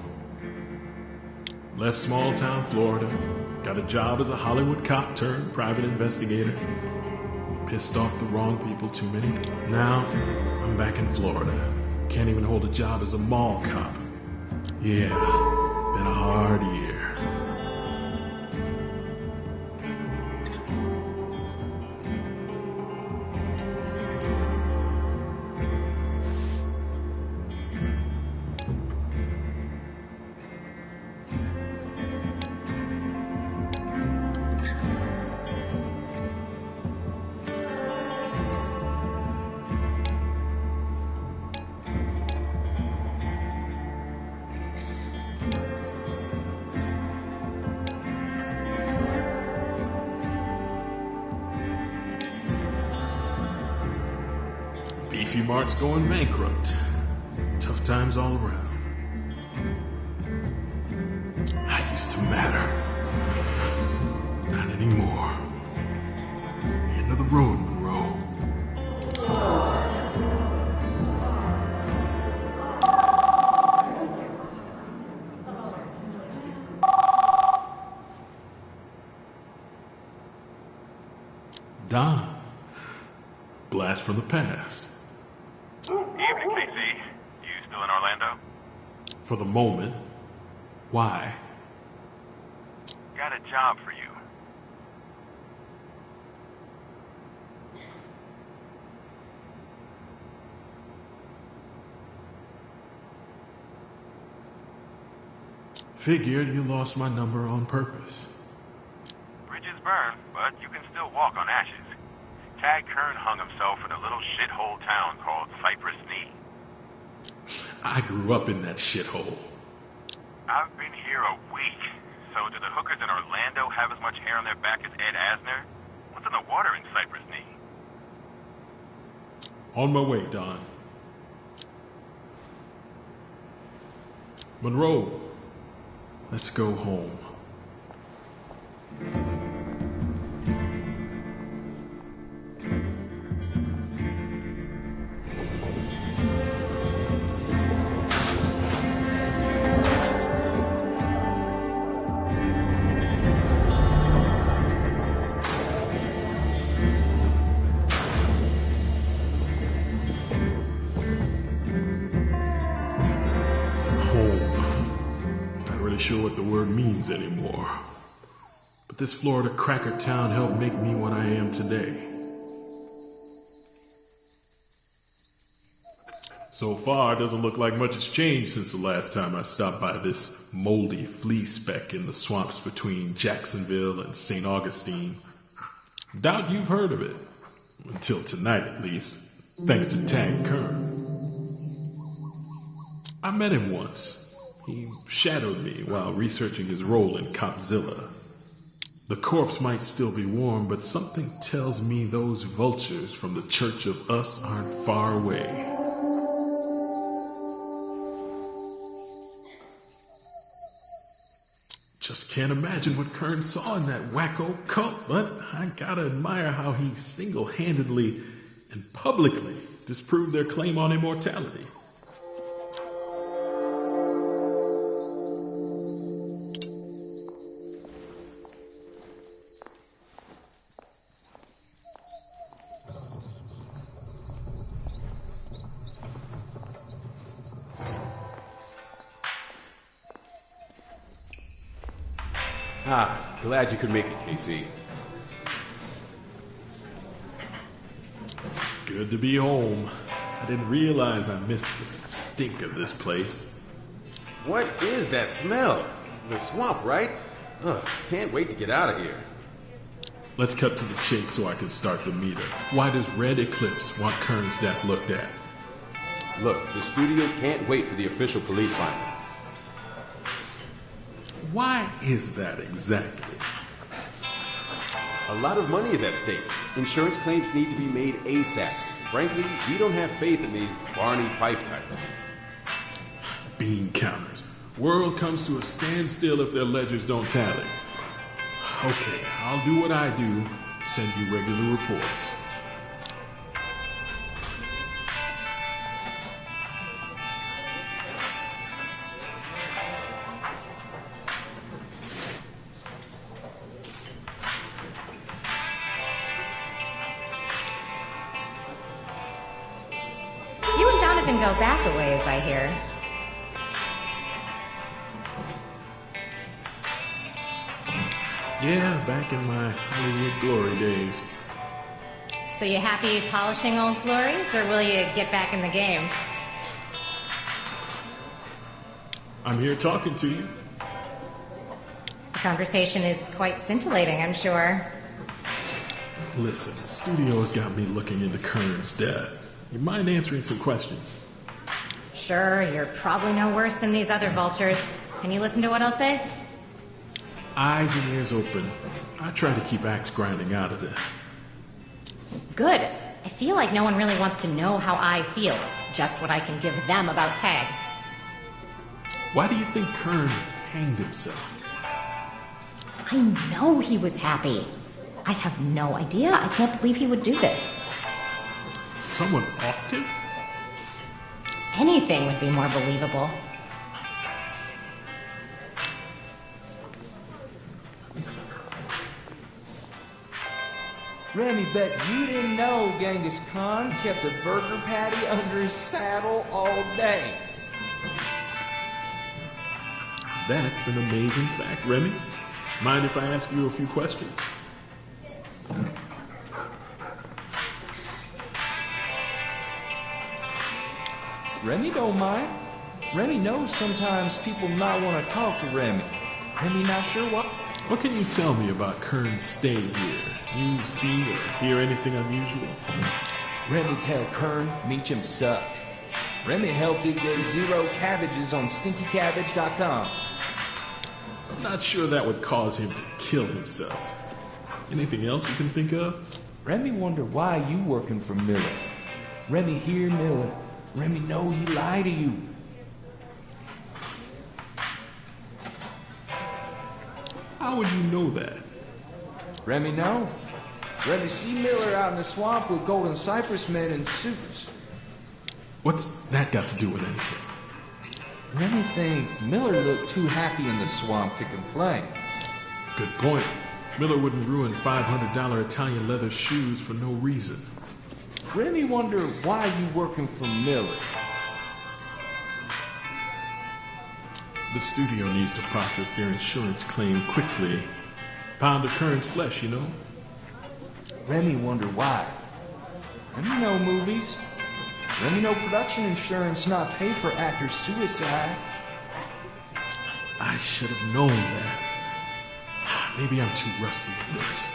Left small town Florida. Got a job as a Hollywood cop turned private investigator. Pissed off the wrong people too many. Now, I'm back in Florida. Can't even hold a job as a mall cop. Yeah, been a hard year. Beefy Mart's going bankrupt. Tough times all around. I used to matter. Not anymore. End of the road, Monroe. Don. Blast from the past. Evening, KC. You still in Orlando? For the moment. Why? Got a job for you. Figured you lost my number on purpose. Bridges burn, but you can still walk on ashes. Tag Kern hung himself in a little shithole town called Cypress Knee. I grew up in that shithole. I've been here a week. So do the hookers in Orlando have as much hair on their back as Ed Asner? What's in the water in Cypress Knee? On my way, Don. Monroe, let's go home. Sure what the word means anymore. But this Florida cracker town helped make me what I am today. So far, it doesn't look like much has changed since the last time I stopped by this moldy flea speck in the swamps between Jacksonville and St. Augustine. Doubt you've heard of it. Until tonight, at least. Thanks to Tag Kern. I met him once. He shadowed me while researching his role in Copzilla. The corpse might still be warm, but something tells me those vultures from the Church of Us aren't far away. Just can't imagine what Kern saw in that wacko cult, but I gotta admire how he single-handedly and publicly disproved their claim on immortality. Ah, glad you could make it, KC. It's good to be home. I didn't realize I missed the stink of this place. What is that smell? The swamp, right? Ugh, can't wait to get out of here. Let's cut to the chase so I can start the meter. Why does Red Eclipse want Kern's death looked at? Look, the studio can't wait for the official police findings. Why is that exactly? A lot of money is at stake. Insurance claims need to be made ASAP. Frankly, we don't have faith in these Barney Fife types. Bean counters. World comes to a standstill if their ledgers don't tally. Okay, I'll do what I do. Send you regular reports. You and Donovan go back a ways, I hear. Yeah, back in my Hollywood glory days. So you happy polishing old glories, or will you get back in the game? I'm here talking to you. The conversation is quite scintillating, I'm sure. Listen, the studio's got me looking into Kern's death. You mind answering some questions? Sure, you're probably no worse than these other vultures. Can you listen to what I'll say? Eyes and ears open. I try to keep axe grinding out of this. Good. I feel like no one really wants to know how I feel. Just what I can give them about Tag. Why do you think Kern hanged himself? I know he was happy. I have no idea. I can't believe he would do this. Someone offed him? Anything would be more believable. Remy, bet you didn't know Genghis Khan kept a burger patty under his saddle all day. That's an amazing fact, Remy. Mind if I ask you a few questions? Remy don't mind. Remy knows sometimes people not want to talk to Remy. Remy not sure what. What can you tell me about Kern's stay here? You see or hear anything unusual? Remy tell Kern Meacham sucked. Remy helped him get 0 cabbages on stinkycabbage.com. I'm not sure that would cause him to kill himself. Anything else you can think of? Remy wonder why you working for Miller. Remy hear Miller. Remy know he lied to you. How would you know that? Remy know. Remy see Miller out in the swamp with golden cypress men in suits. What's that got to do with anything? Remy think Miller looked too happy in the swamp to complain. Good point. Miller wouldn't ruin $500 Italian leather shoes for no reason. Remy wonder why you working for Miller. The studio needs to process their insurance claim quickly. Pound of Kern's flesh, you know? Remy wonder why. Remy know movies. Remy know production insurance not pay for actors' suicide. I should have known that. Maybe I'm too rusty at this.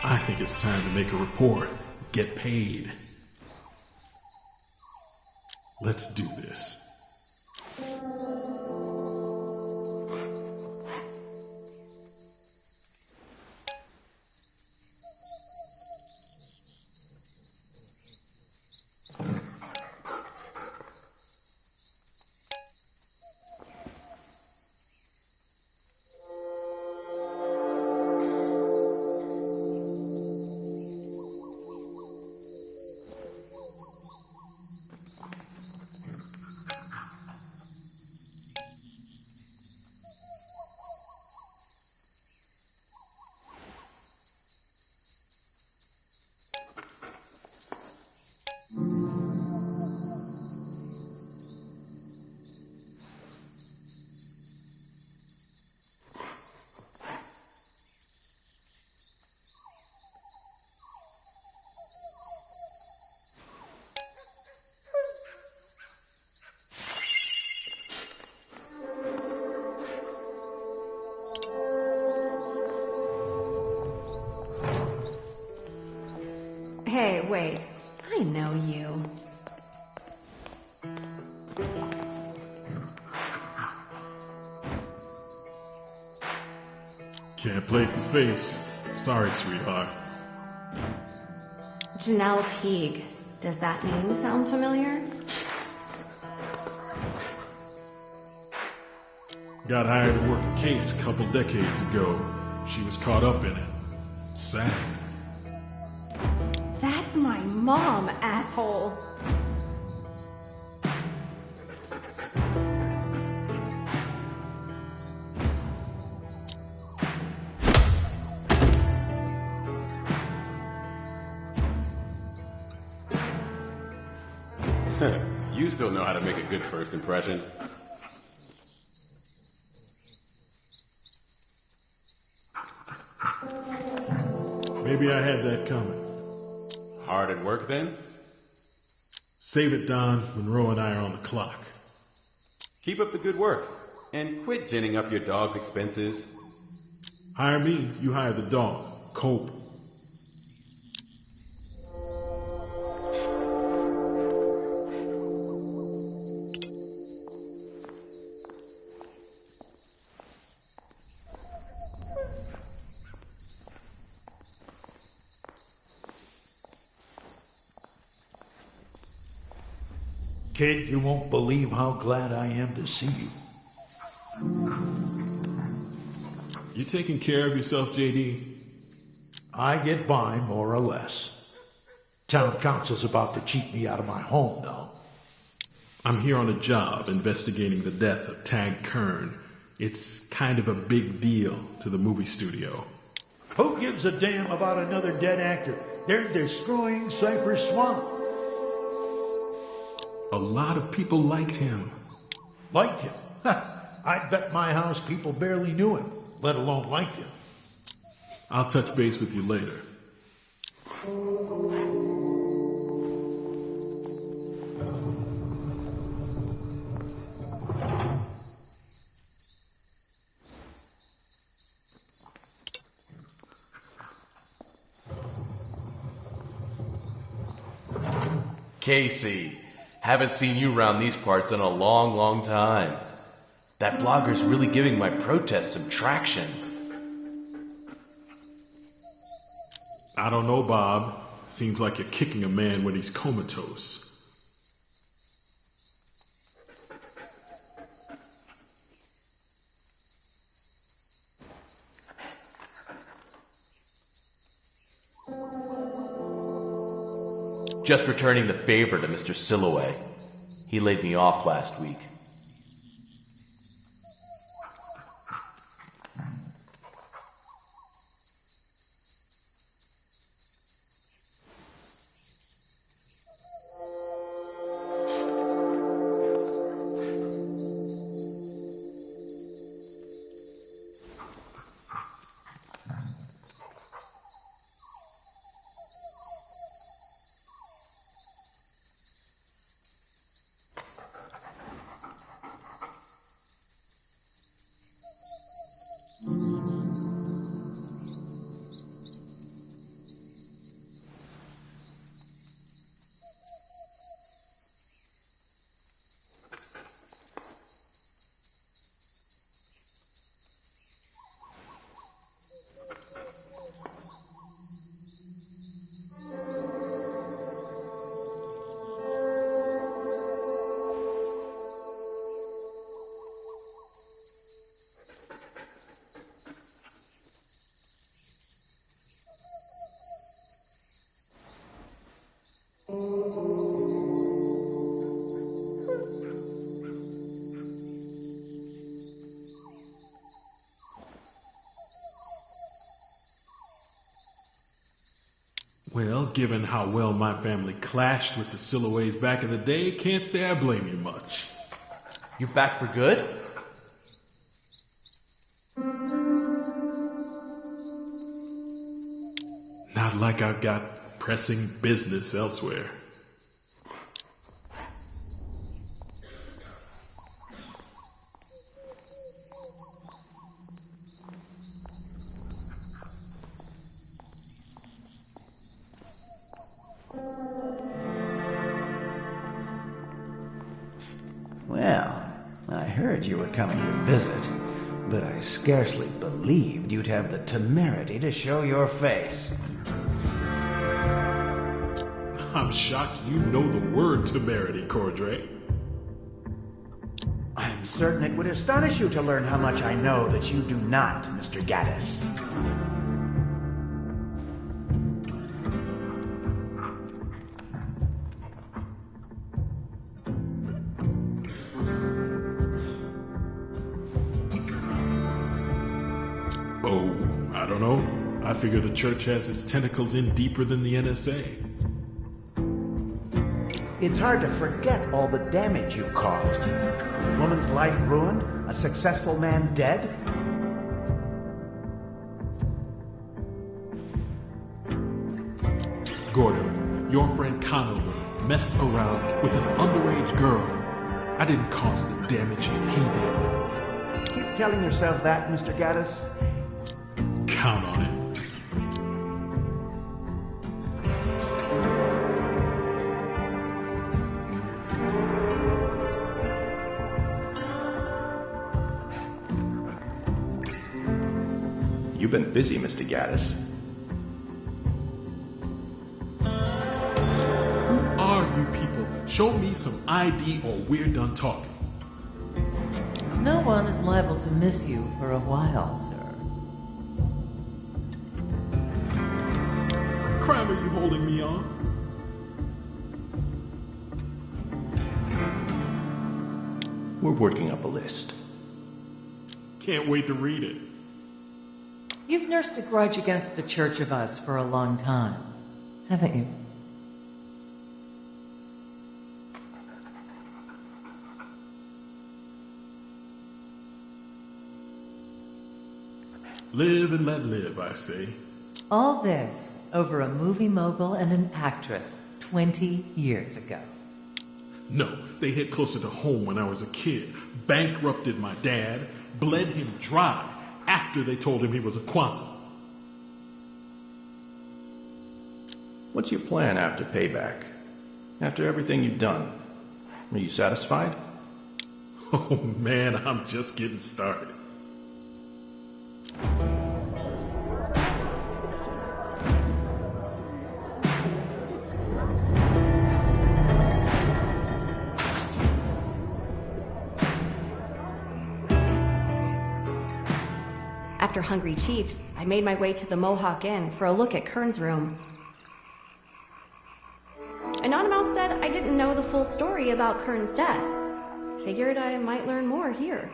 I think it's time to make a report. Get paid. Let's do this. Hey, wait. I know you. Can't place the face. Sorry, sweetheart. Janelle Teague. Does that name sound familiar? Got hired to work a case a couple decades ago. She was caught up in it. Sad. That's my mom, asshole. You still know how to make a good first impression. Maybe I had that coming. Hard at work then? Save it, Don. Monroe and I are on the clock. Keep up the good work. And quit ginning up your dog's expenses. Hire me, you hire the dog. Cope. Kid, you won't believe how glad I am to see you. You taking care of yourself, JD? I get by, more or less. Town council's about to cheat me out of my home, though. I'm here on a job investigating the death of Tag Kern. It's kind of a big deal to the movie studio. Who gives a damn about another dead actor? They're destroying Cypress Swamp. A lot of people liked him. Liked him? I bet my house people barely knew him, let alone liked him. I'll touch base with you later. Casey, haven't seen you around these parts in a long, long time. That blogger's really giving my protest some traction. I don't know, Bob. Seems like you're kicking a man when he's comatose. Just returning the favor to Mr. Silloway. He laid me off last week. Well, given how well my family clashed with the Silloways back in the day, can't say I blame you much. You back for good? Not like I've got pressing business elsewhere. heard you were coming to visit, but I scarcely believed you'd have the temerity to show your face. I'm shocked you know the word temerity, Cordray. I'm certain it would astonish you to learn how much I know that you do not, Mr. Gaddis. Oh, I don't know. I figure the church has its tentacles in deeper than the NSA. It's hard to forget all the damage you caused. A woman's life ruined, a successful man dead. Gordo, your friend Conover messed around with an underage girl. I didn't cause the damage, he did. Keep telling yourself that, Mr. Gaddis. Count on it. You've been busy, Mr. Gaddis. Who are you people? Show me some ID or we're done talking. No one is liable to miss you for a while, sir. What crime are you holding me on? We're working up a list. Can't wait to read it. You've nursed a grudge against the Church of Us for a long time, haven't you? Live and let live, I say. All this over a movie mogul and an actress 20 years ago. No, they hit closer to home when I was a kid, bankrupted my dad, bled him dry after they told him he was a quantum. What's your plan after payback? After everything you've done? Are you satisfied? Oh man, I'm just getting started. After Hungry Chiefs, I made my way to the Mohawk Inn for a look at Kern's room. Anonymous said I didn't know the full story about Kern's death. Figured I might learn more here.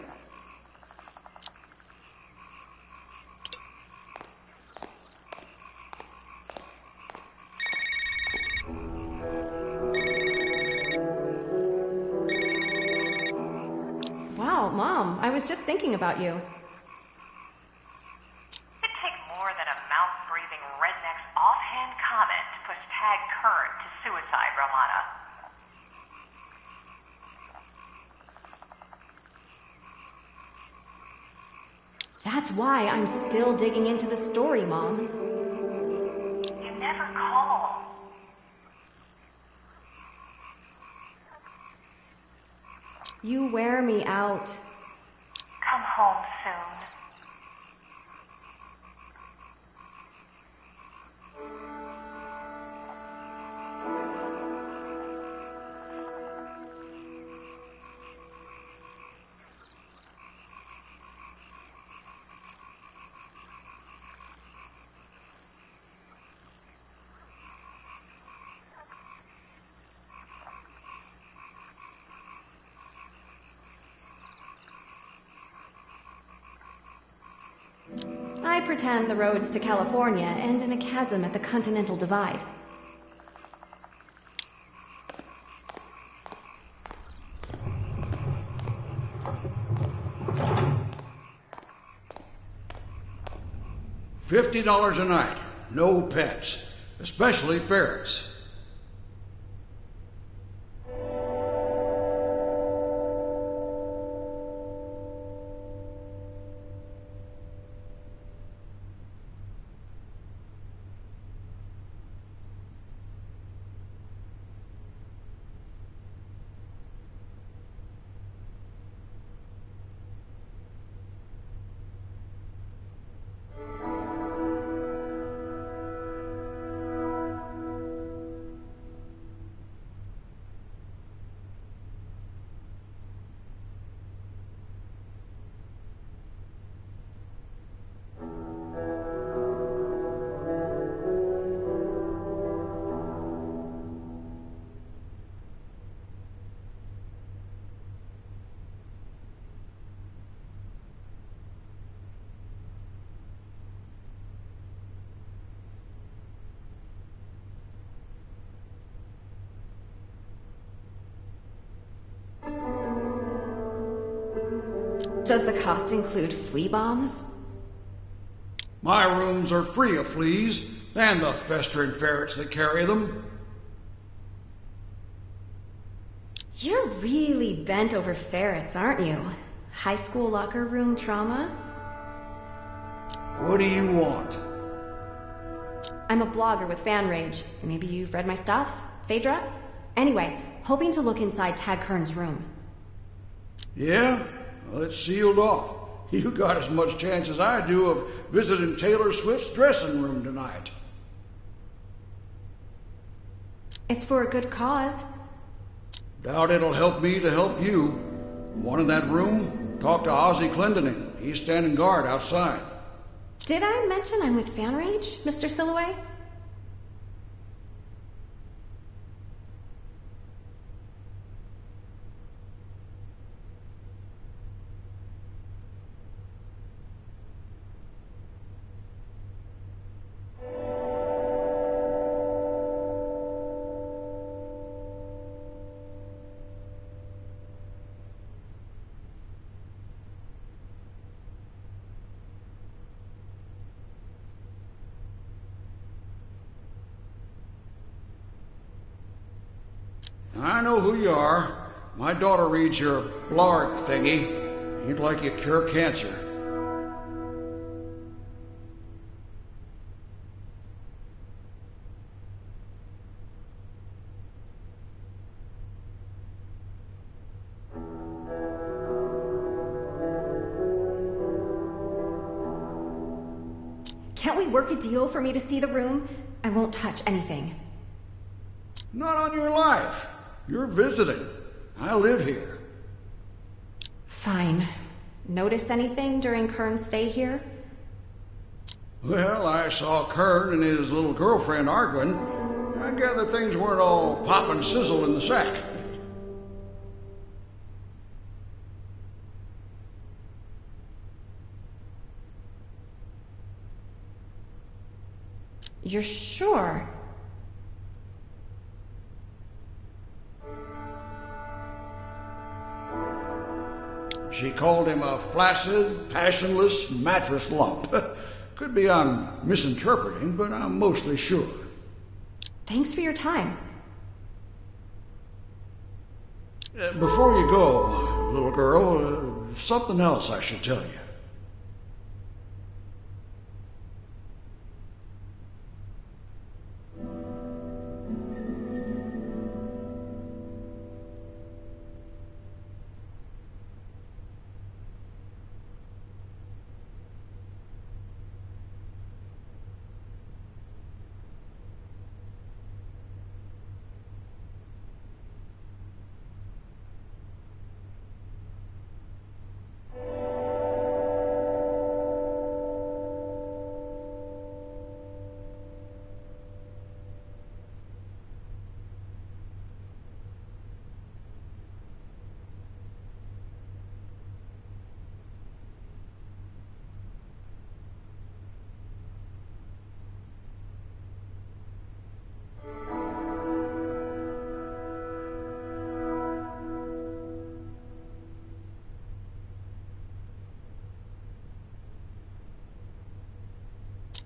Wow, Mom, I was just thinking about you. It'd take more than a mouth-breathing redneck's offhand comment to push Tag Current to suicide, Romana. That's why I'm still digging into the story, Mom. You never call. You wear me out. Come home soon. I pretend the roads to California end in a chasm at the Continental Divide. $50 a night, no pets, especially ferrets. Does the cost include flea bombs? My rooms are free of fleas and the festering ferrets that carry them. You're really bent over ferrets, aren't you? High school locker room trauma? What do you want? I'm a blogger with fan rage. Maybe you've read my stuff? Phaedra? Anyway, hoping to look inside Tad Kern's room. Yeah? Well, it's sealed off. You got as much chance as I do of visiting Taylor Swift's dressing room tonight. It's for a good cause. Doubt it'll help me to help you. One in that room? Talk to Ozzy Clendening. He's standing guard outside. Did I mention I'm with fan rage, Mr. Silloway? I know who you are. My daughter reads your blarg thingy. Ain't like you cure cancer. Can't we work a deal for me to see the room? I won't touch anything. Not on your life. You're visiting. I live here. Fine. Notice anything during Kern's stay here? Well, I saw Kern and his little girlfriend arguing. I gather things weren't all pop and sizzle in the sack. You're sure? She called him a flaccid, passionless mattress lump. Could be I'm misinterpreting, but I'm mostly sure. Thanks for your time. Before you go, little girl, something else I should tell you.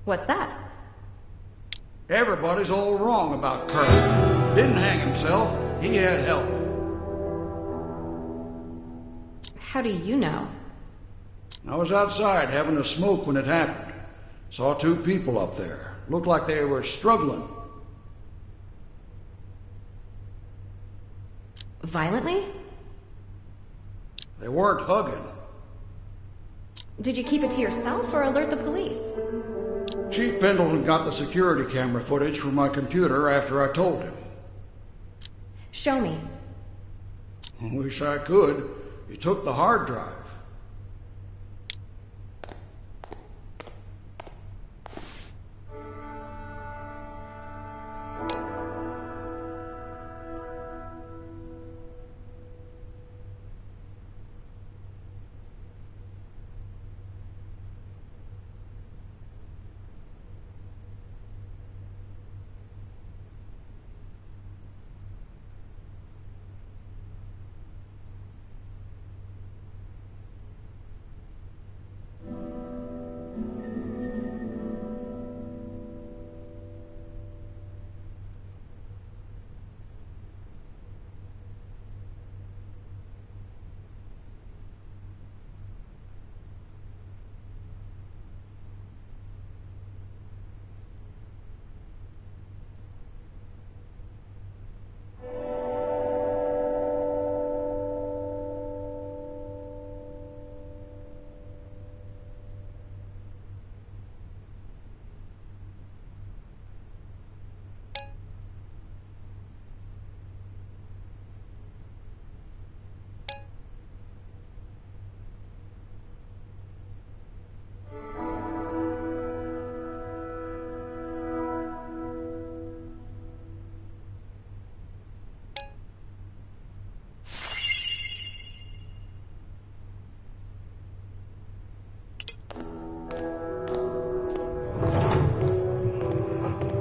What's that? Everybody's all wrong about Kern. Didn't hang himself. He had help. How do you know? I was outside having a smoke when it happened. Saw two people up there. Looked like they were struggling. Violently? They weren't hugging. Did you keep it to yourself or alert the police? Chief Pendleton got the security camera footage from my computer after I told him. Show me. Wish I could. He took the hard drive.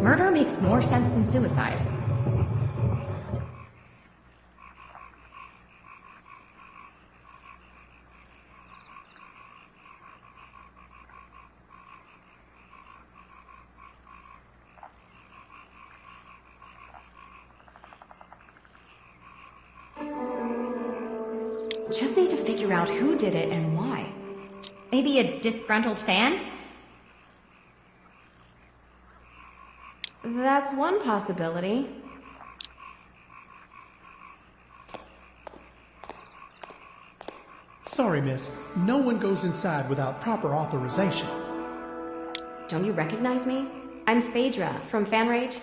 Murder makes more sense than suicide. Just need to figure out who did it and why. Maybe a disgruntled fan? That's one possibility. Sorry, miss. No one goes inside without proper authorization. Don't you recognize me? I'm Phaedra from Fan Rage.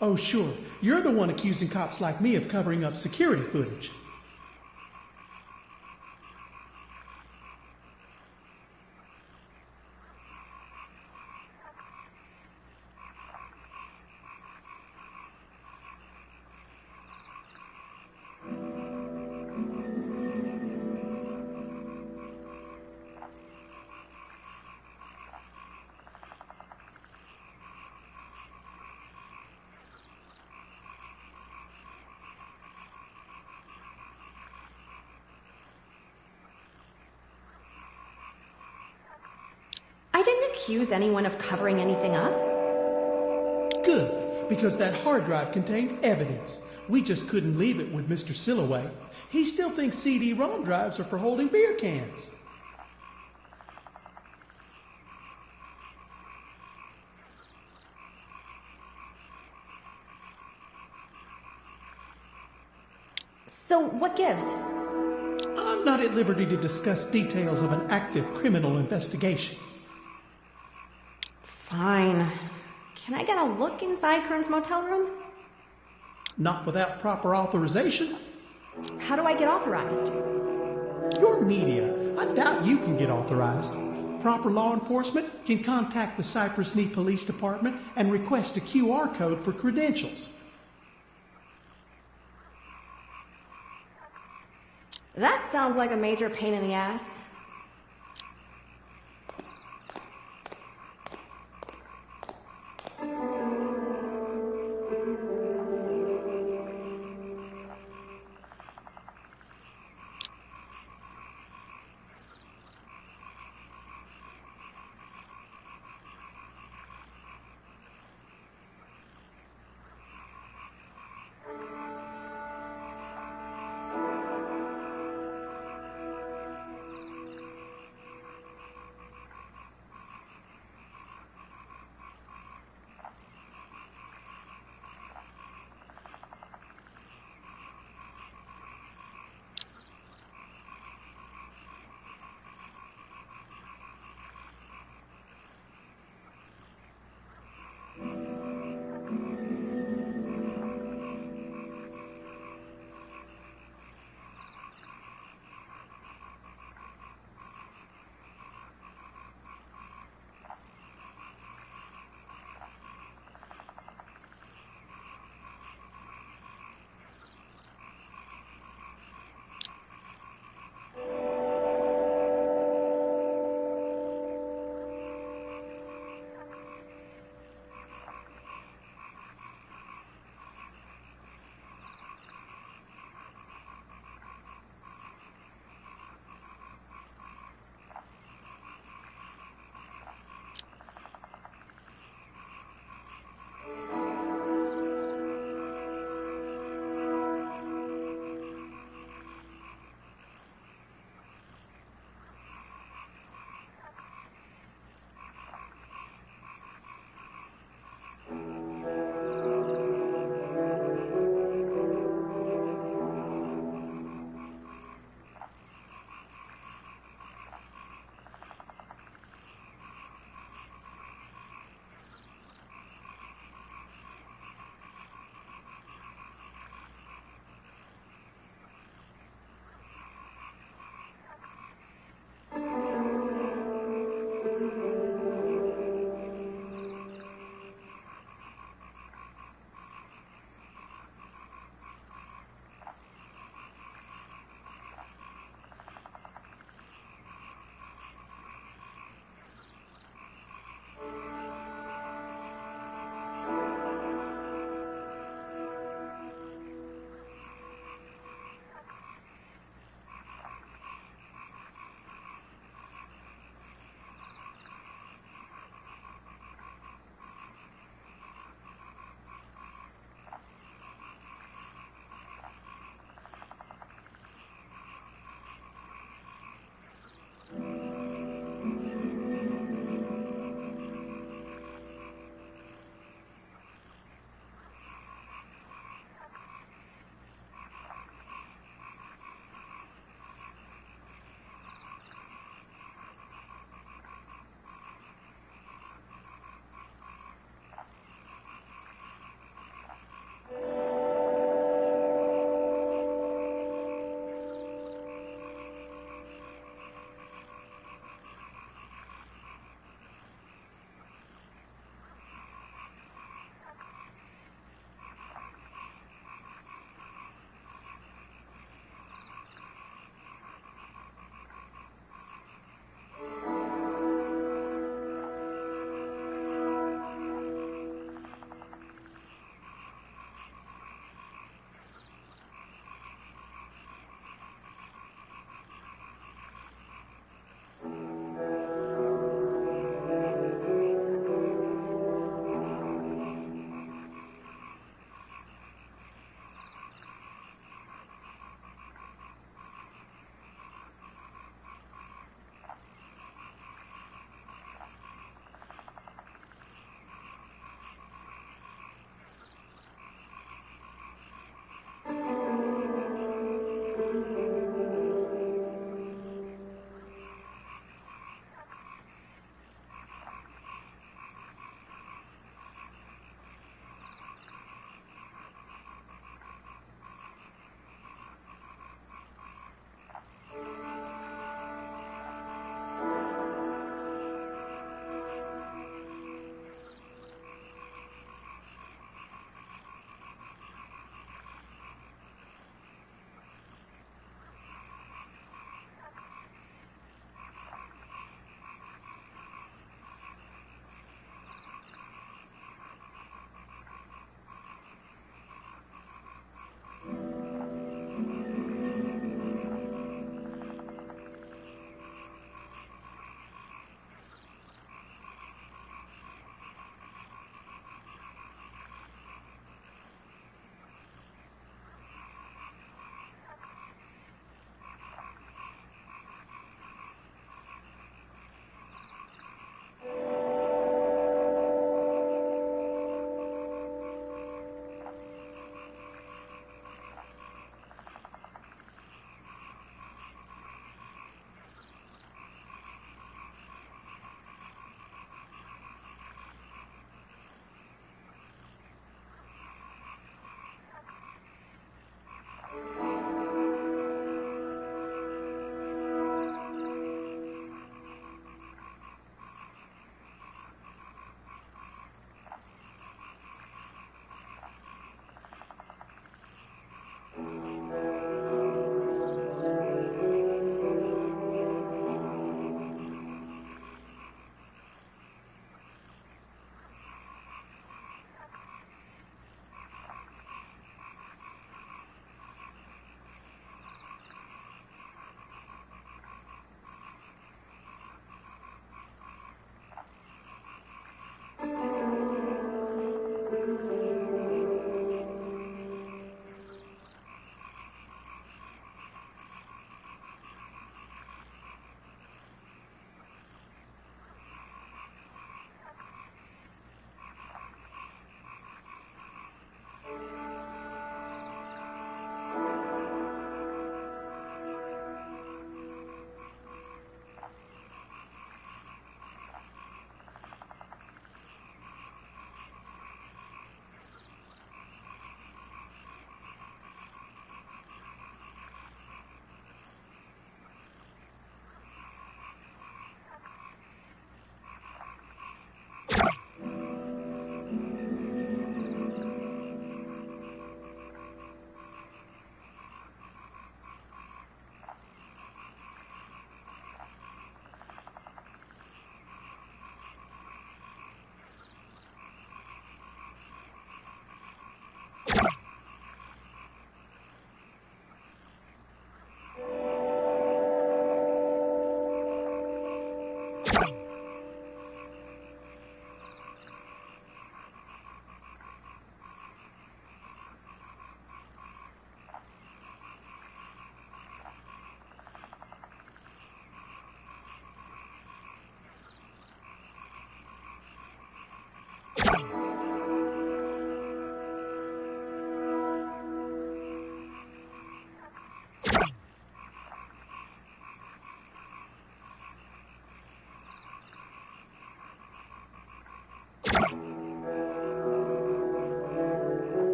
Oh, sure. You're the one accusing cops like me of covering up security footage. I didn't accuse anyone of covering anything up. Good, because that hard drive contained evidence. We just couldn't leave it with Mr. Silloway. He still thinks CD-ROM drives are for holding beer cans. So what gives? I'm not at liberty to discuss details of an active criminal investigation. Fine. Can I get a look inside Kern's motel room? Not without proper authorization. How do I get authorized? You're media. I doubt you can get authorized. Proper law enforcement can contact the Cypress Knee Police Department and request a QR code for credentials. That sounds like a major pain in the ass.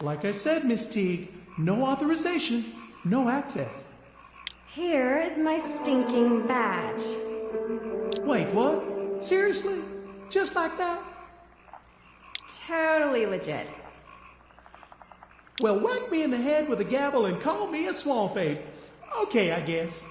Like I said, Miss Teague, no authorization, no access. Here is my stinking badge. Wait, what? Seriously? Just like that? Totally legit. Well, whack me in the head with a gavel and call me a swamp ape. Okay, I guess.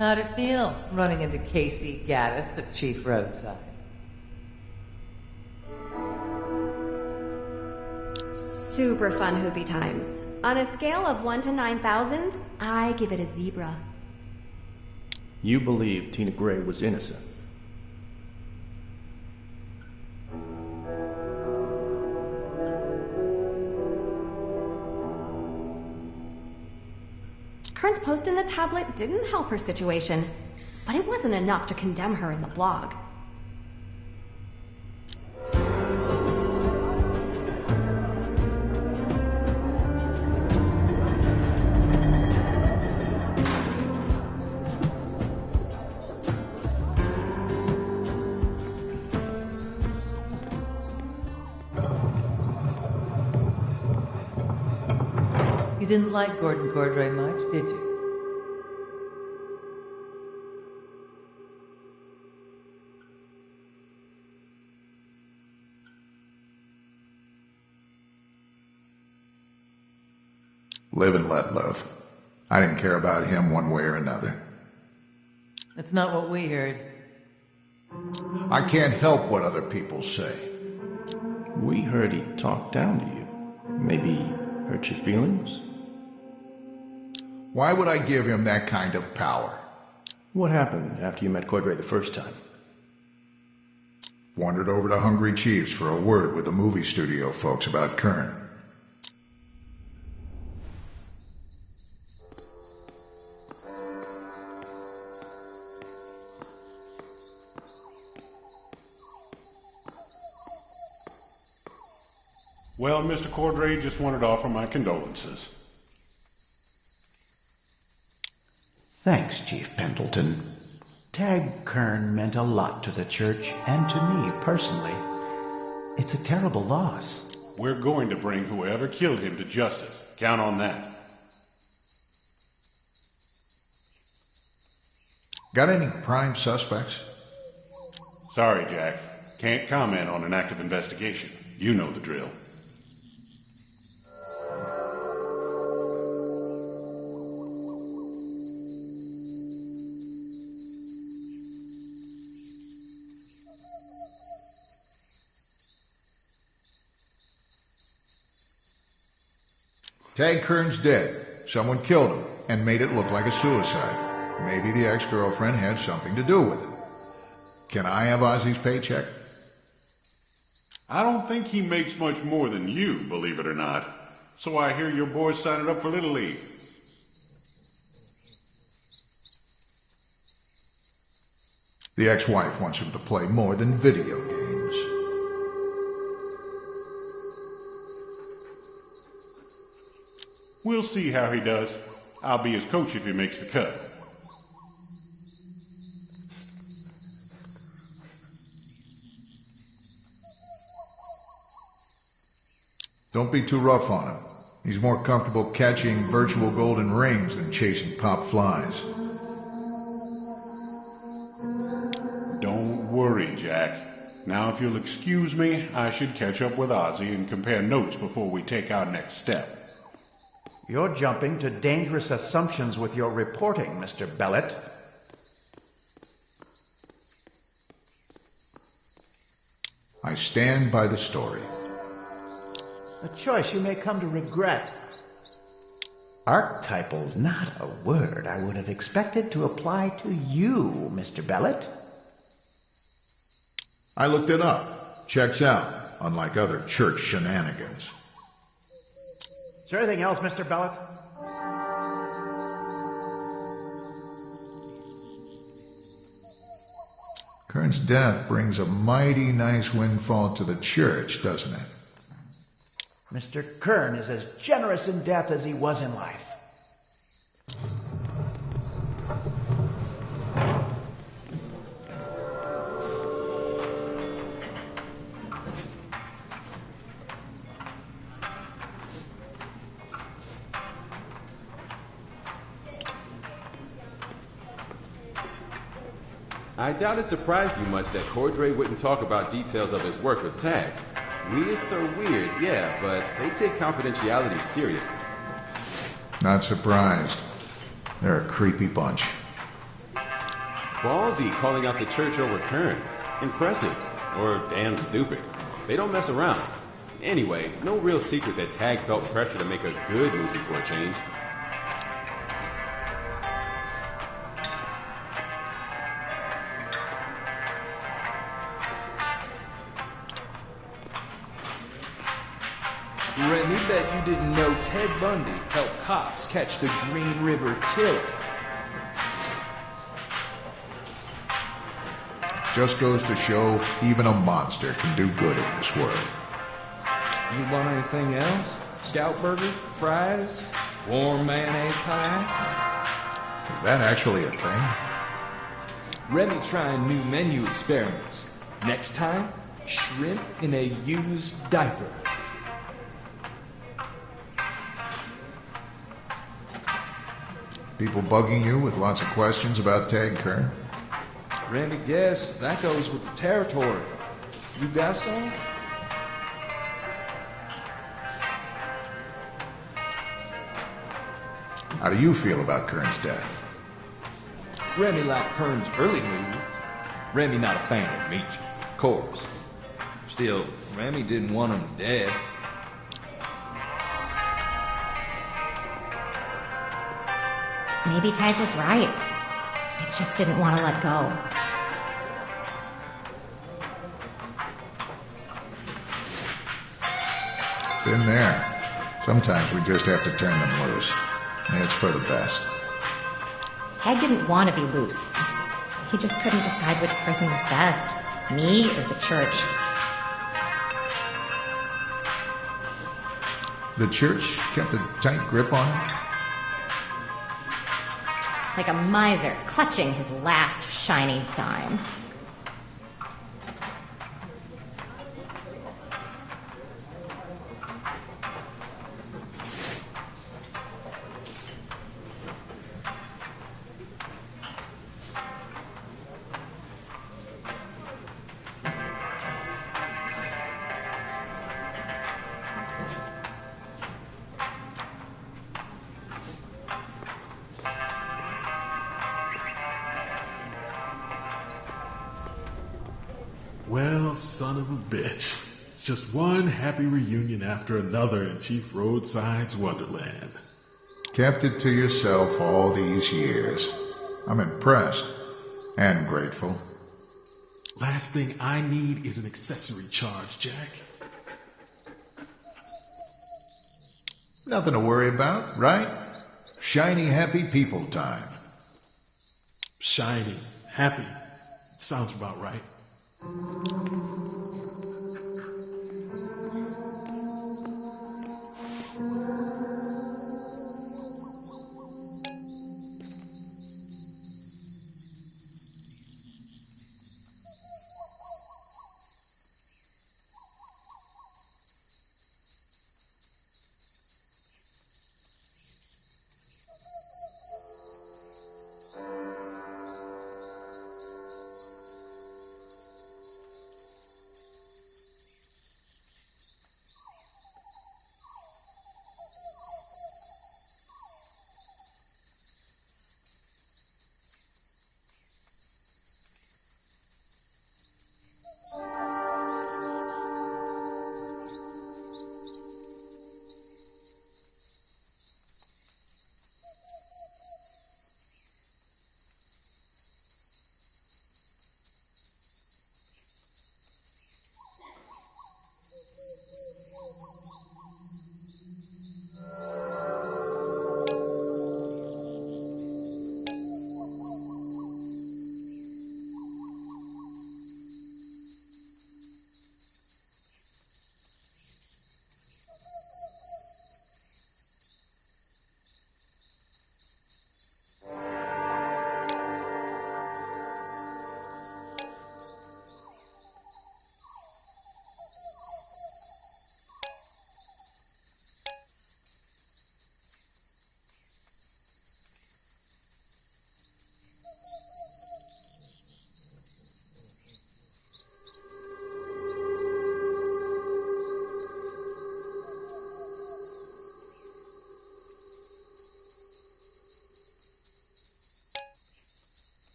How'd it feel, running into Casey Gaddis at Chief Roadside? Super fun hoopy times. On a scale of 1 to 9,000, I give it a zebra. You believe Tina Gray was innocent? Kern's post in the tablet didn't help her situation, but it wasn't enough to condemn her in the blog. You didn't like Gordon Cordray much, did you? Live and let live. I didn't care about him one way or another. That's not what we heard. I can't help what other people say. We heard he talked down to you. Maybe hurt your feelings? Why would I give him that kind of power? What happened after you met Cordray the first time? Wandered over to Hungry Chief's for a word with the movie studio folks about Kern. Well, Mr. Cordray, just wanted to offer my condolences. Thanks, Chief Pendleton. Tag Kern meant a lot to the church and to me personally. It's a terrible loss. We're going to bring whoever killed him to justice. Count on that. Got any prime suspects? Sorry, Jack. Can't comment on an active investigation. You know the drill. Tag Kern's dead. Someone killed him and made it look like a suicide. Maybe the ex-girlfriend had something to do with it. Can I have Ozzy's paycheck? I don't think he makes much more than you, believe it or not. So I hear your boy's signing up for Little League. The ex-wife wants him to play more than video games. We'll see how he does. I'll be his coach if he makes the cut. Don't be too rough on him. He's more comfortable catching virtual golden rings than chasing pop flies. Don't worry, Jack. Now, if you'll excuse me, I should catch up with Ozzy and compare notes before we take our next step. You're jumping to dangerous assumptions with your reporting, Mr. Bellet. I stand by the story. A choice you may come to regret. Archetypal's not a word I would have expected to apply to you, Mr. Bellet. I looked it up. Checks out, unlike other church shenanigans. Is there anything else, Mr. Bellet? Kern's death brings a mighty nice windfall to the church, doesn't it? Mr. Kern is as generous in death as he was in life. I doubt it surprised you much that Cordray wouldn't talk about details of his work with Tag. Weists are weird, yeah, but they take confidentiality seriously. Not surprised. They're a creepy bunch. Ballsy calling out the church over Kern. Impressive. Or damn stupid. They don't mess around. Anyway, no real secret that Tag felt pressure to make a good movie for a change. Remy, bet you didn't know Ted Bundy helped cops catch the Green River Killer. Just goes to show even a monster can do good in this world. You want anything else? Scout burger? Fries? Warm mayonnaise pie? Is that actually a thing? Remy trying new menu experiments. Next time, shrimp in a used diaper. People bugging you with lots of questions about Tag Kern? Randy, guess that goes with the territory. You got some? How do you feel about Kern's death? Remy liked Kern's early move. Remy not a fan of Meech, of course. Still, Remy didn't want him dead. Maybe Tag was right. I just didn't want to let go. Been there. Sometimes we just have to turn them loose. And it's for the best. Tag didn't want to be loose. He just couldn't decide which prison was best, me or the church. The church kept a tight grip on him? Like a miser clutching his last shiny dime. Well, son of a bitch. It's just one happy reunion after another in Chief Roadside's Wonderland. Kept it to yourself all these years. I'm impressed and grateful. Last thing I need is an accessory charge, Jack. Nothing to worry about, right? Shiny, happy people time. Shiny, happy. Sounds about right.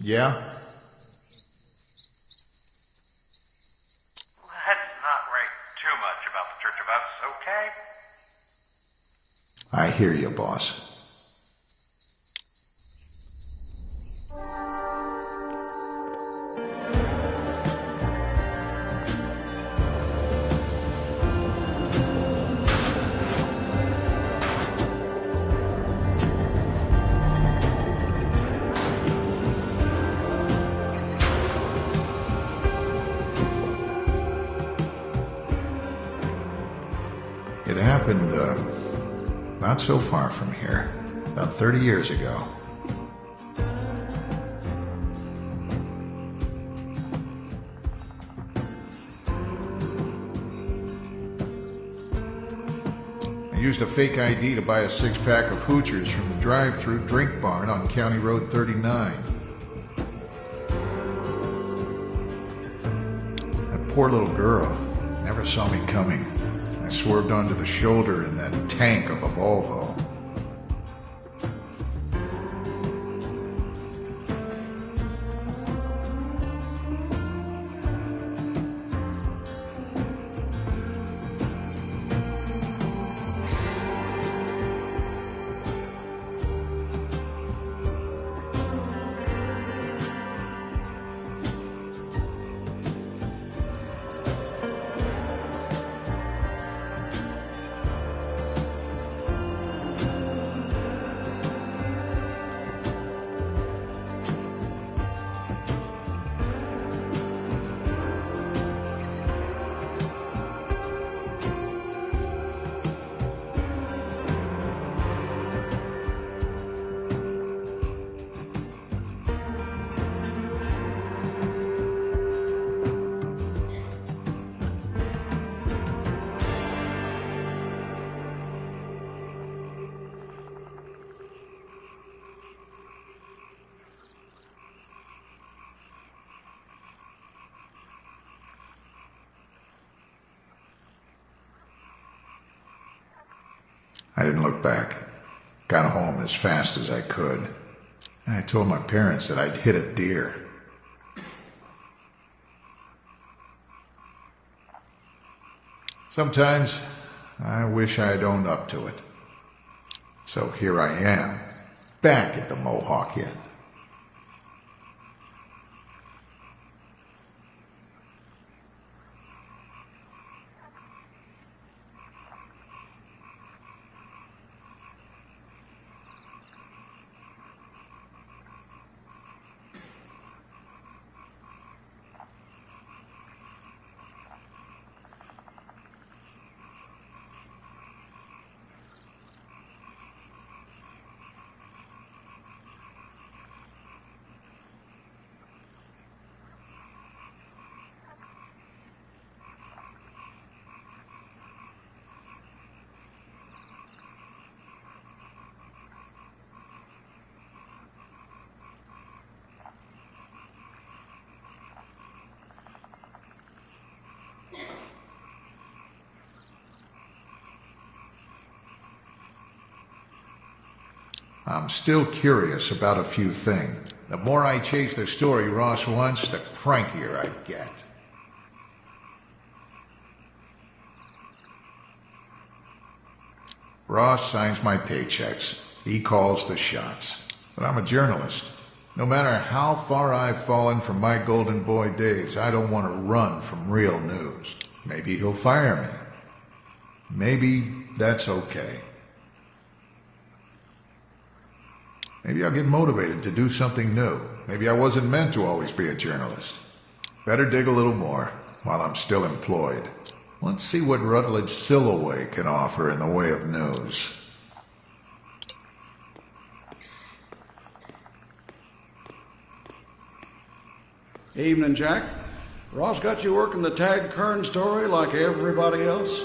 Yeah? Let's not write too much about the Church of Us, okay? I hear you, boss. It happened, not so far from here, about 30 years ago. I used a fake ID to buy a six-pack of Hoochers from the drive-thru drink barn on County Road 39. That poor little girl never saw me coming. I swerved onto the shoulder in that tank of a Volvo. I didn't look back. Got home as fast as I could. And I told my parents that I'd hit a deer. Sometimes I wish I'd owned up to it. So here I am, back at the Mohawk Inn. I'm still curious about a few things. The more I chase the story Ross wants, the crankier I get. Ross signs my paychecks. He calls the shots. But I'm a journalist. No matter how far I've fallen from my golden boy days, I don't want to run from real news. Maybe he'll fire me. Maybe that's okay. Maybe I'll get motivated to do something new. Maybe I wasn't meant to always be a journalist. Better dig a little more while I'm still employed. Let's see what Rutledge Silloway can offer in the way of news. Evening, Jack. Ross got you working the Tag Kern story like everybody else?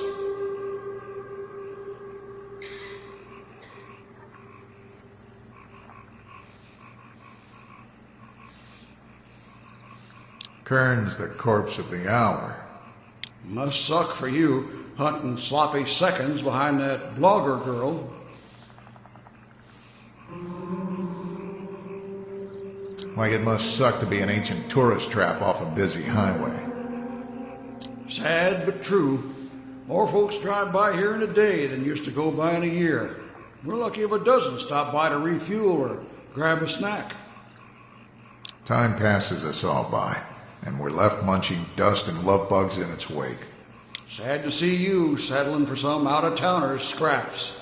Kern's the corpse of the hour. Must suck for you, hunting sloppy seconds behind that blogger girl. Like it must suck to be an ancient tourist trap off a busy highway. Sad but true. More folks drive by here in a day than used to go by in a year. We're lucky if a dozen stop by to refuel or grab a snack. Time passes us all by, and we're left munching dust and love bugs in its wake. Sad to see you settling for some out-of-towners' scraps.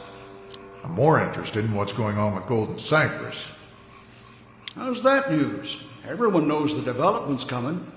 I'm more interested in what's going on with Golden Cypress. How's that news? Everyone knows the development's coming.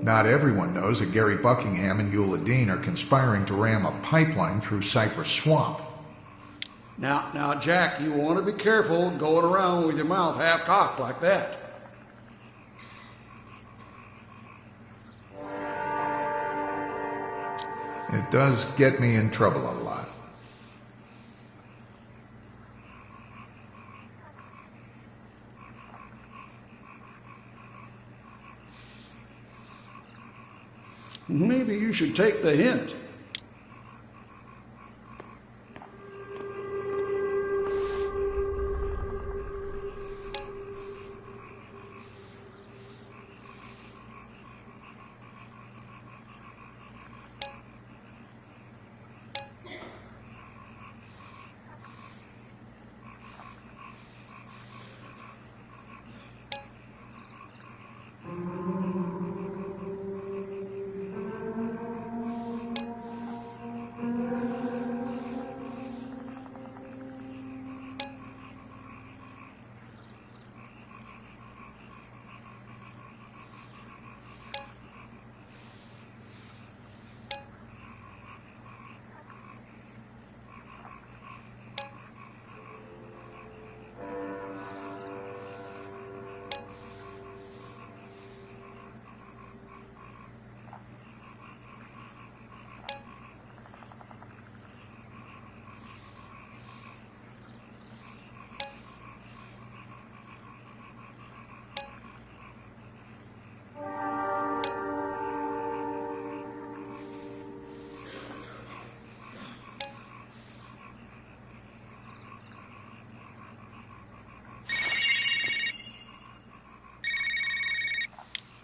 Not everyone knows that Gary Buckingham and Eula Dean are conspiring to ram a pipeline through Cypress Swamp. Now, Jack, you want to be careful going around with your mouth half-cocked like that. It does get me in trouble a lot. Maybe you should take the hint.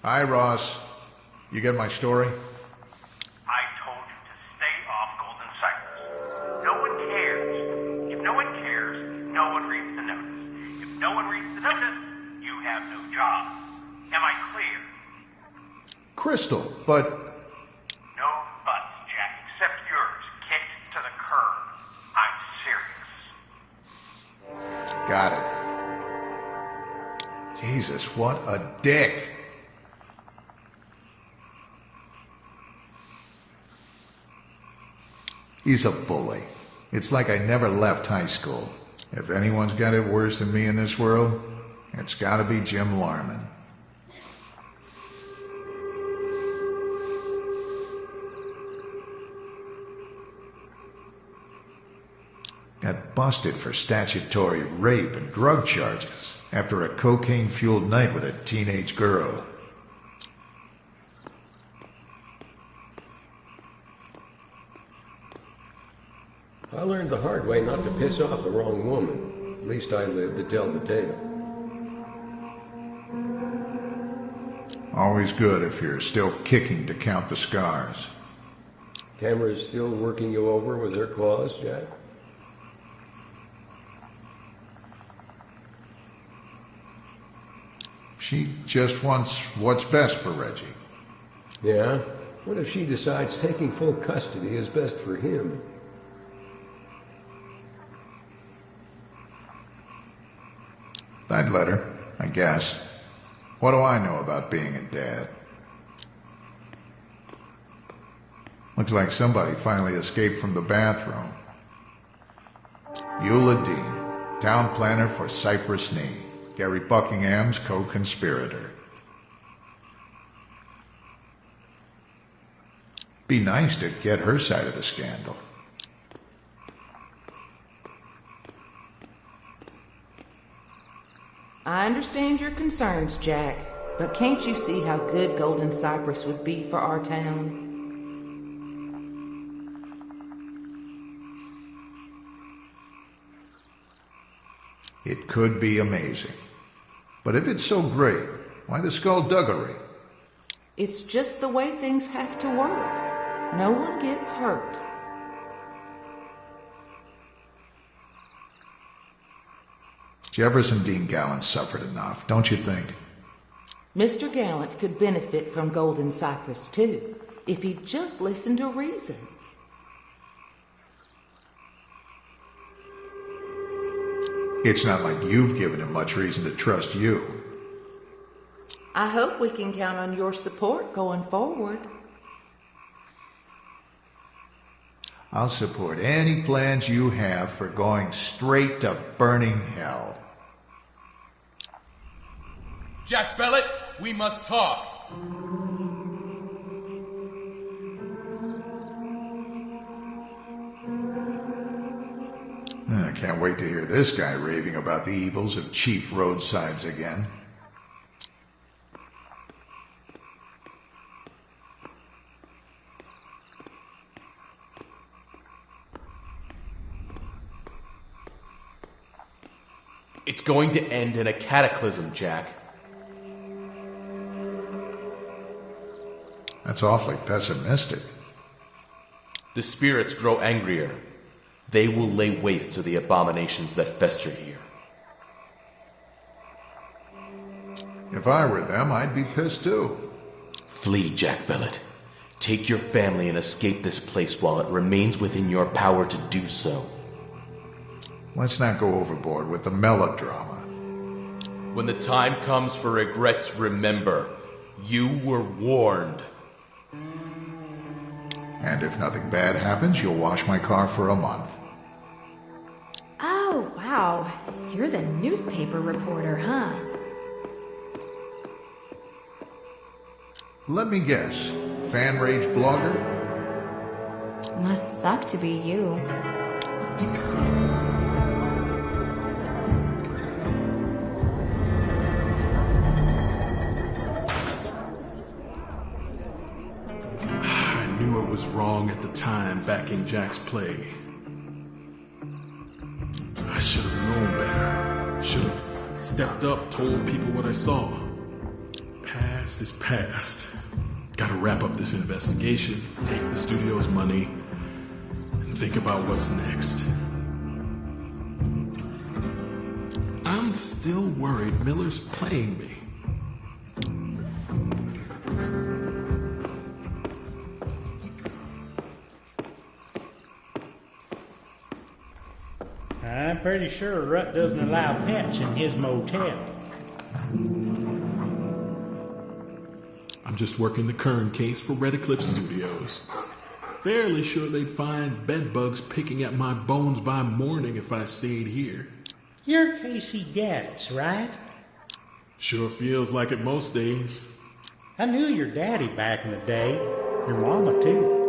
Hi, Ross. You get my story? I told you to stay off Golden Cypress. No one cares. If no one cares, no one reads the notice. If no one reads the notice, you have no job. Am I clear? Crystal, but... No buts, Jack, except yours, kicked to the curb. I'm serious. Got it. Jesus, what a dick. He's a bully. It's like I never left high school. If anyone's got it worse than me in this world, it's gotta be Jim Larman. Got busted for statutory rape and drug charges after a cocaine-fueled night with a teenage girl. I learned the hard way not to piss off the wrong woman. At least I lived to tell the tale. Always good if you're still kicking to count the scars. Tamara's still working you over with her claws, Jack? She just wants what's best for Reggie. Yeah? What if she decides taking full custody is best for him? I'd let her, I guess. What do I know about being a dad? Looks like somebody finally escaped from the bathroom. Eula Dean, town planner for Cypress Knee. Gary Buckingham's co-conspirator. Be nice to get her side of the scandal. I understand your concerns, Jack, but can't you see how good Golden Cypress would be for our town? It could be amazing. But if it's so great, why the skullduggery? It's just the way things have to work. No one gets hurt. Jefferson Dean Gallant suffered enough, don't you think? Mr. Gallant could benefit from Golden Cypress, too, if he'd just listen to reason. It's not like you've given him much reason to trust you. I hope we can count on your support going forward. I'll support any plans you have for going straight to burning hell. Jack Bellet, we must talk. I can't wait to hear this guy raving about the evils of cheap roadsides again. It's going to end in a cataclysm, Jack. That's awfully pessimistic. The spirits grow angrier. They will lay waste to the abominations that fester here. If I were them, I'd be pissed too. Flee, Jack Bellet. Take your family and escape this place while it remains within your power to do so. Let's not go overboard with the melodrama. When the time comes for regrets, remember, you were warned. And if nothing bad happens, you'll wash my car for a month. Oh, wow. You're the newspaper reporter, huh? Let me guess. Fan rage blogger? Must suck to be you. Wrong at the time backing Jack's play. I should have known better. Should have stepped up, told people what I saw. Past is past. Gotta wrap up this investigation, take the studio's money, and think about what's next. I'm still worried Miller's playing me. I'm pretty sure Rut doesn't allow pets in his motel. I'm just working the Kern case for Red Eclipse Studios. Fairly sure they'd find bedbugs picking at my bones by morning if I stayed here. You're Casey Gaddis, right? Sure feels like it most days. I knew your daddy back in the day. Your mama, too.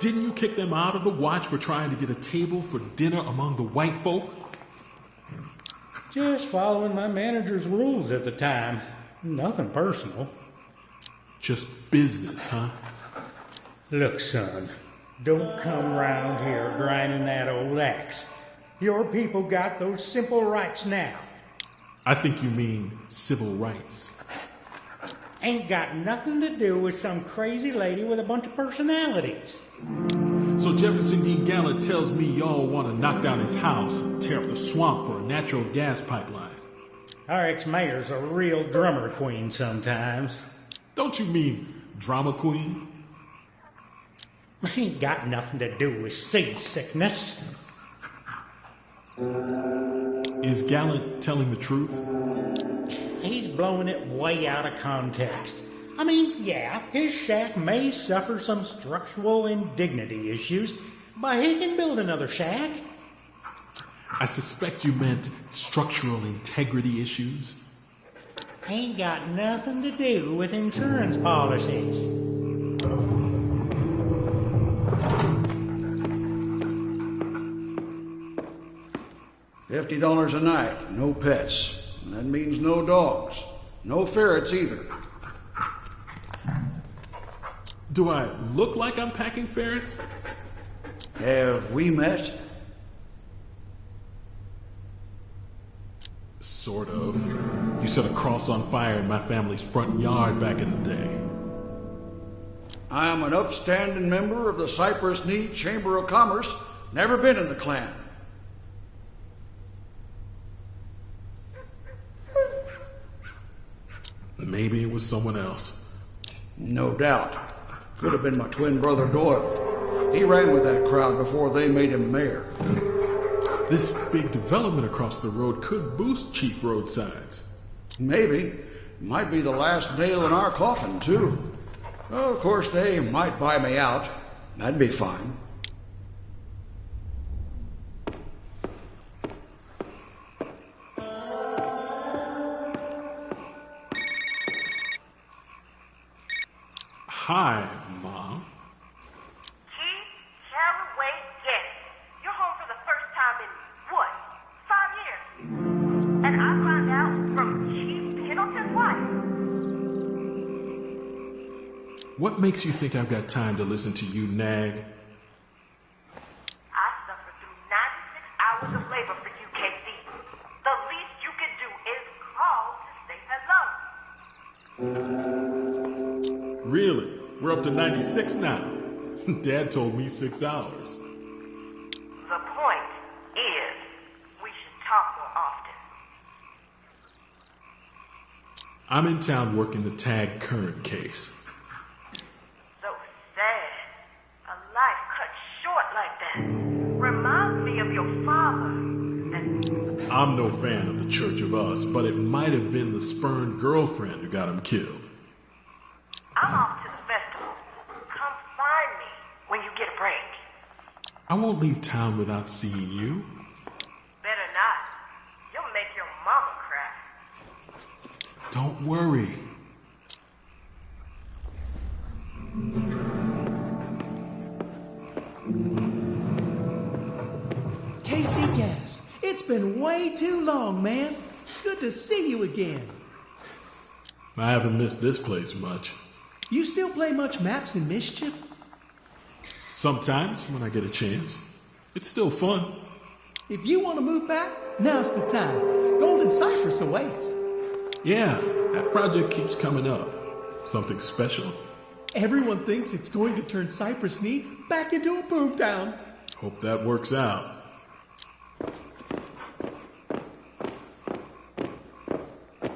Didn't you kick them out of the watch for trying to get a table for dinner among the white folk? Just following my manager's rules at the time. Nothing personal. Just business, huh? Look, son, don't come round here grinding that old axe. Your people got those simple rights now. I think you mean civil rights. Ain't got nothing to do with some crazy lady with a bunch of personalities. So Jefferson D. Gallant tells me y'all want to knock down his house and tear up the swamp for a natural gas pipeline. Our ex-mayor's a real drummer queen sometimes. Don't you mean drama queen? Ain't got nothing to do with seasickness. Is Gallant telling the truth? He's blowing it way out of context. I mean, yeah, his shack may suffer some structural indignity issues, but he can build another shack. I suspect you meant structural integrity issues. Ain't got nothing to do with insurance policies. $50 a night, no pets. And that means no dogs. No ferrets either. Do I look like I'm packing ferrets? Have we met? Sort of. You set a cross on fire in my family's front yard back in the day. I am an upstanding member of the Cypress Knee Chamber of Commerce. Never been in the Klan. Maybe it was someone else. No doubt. Could have been my twin brother Doyle. He ran with that crowd before they made him mayor. This big development across the road could boost Chief Roadsides. Maybe. Might be the last nail in our coffin, too. Of course, they might buy me out. That'd be fine. Hi, Mom. Chief Calloway Getty. You're home for the first time in, what, 5 years? And I found out from Chief Pendleton's wife. What makes you think I've got time to listen to you nag? I suffered through 96 hours of labor for you, KC. The least you could do is call to say hello. Really? We're up to 96 now. Dad told me 6 hours. The point is, we should talk more often. I'm in town working the Tag Curran case. So sad. A life cut short like that. Reminds me of your father. And I'm no fan of the Church of Us, but it might have been the spurned girlfriend who got him killed. I'm off to the festival. Come find me when you get a break. I won't leave town without seeing you. Better not. You'll make your mama cry. Don't worry. Casey Gass, it's been way too long, man. Good to see you again. I haven't missed this place much. You still play much Maps and Mischief? Sometimes, when I get a chance. It's still fun. If you want to move back, now's the time. Golden Cypress awaits. Yeah, that project keeps coming up. Something special? Everyone thinks it's going to turn Cypress Knee back into a boomtown. Hope that works out.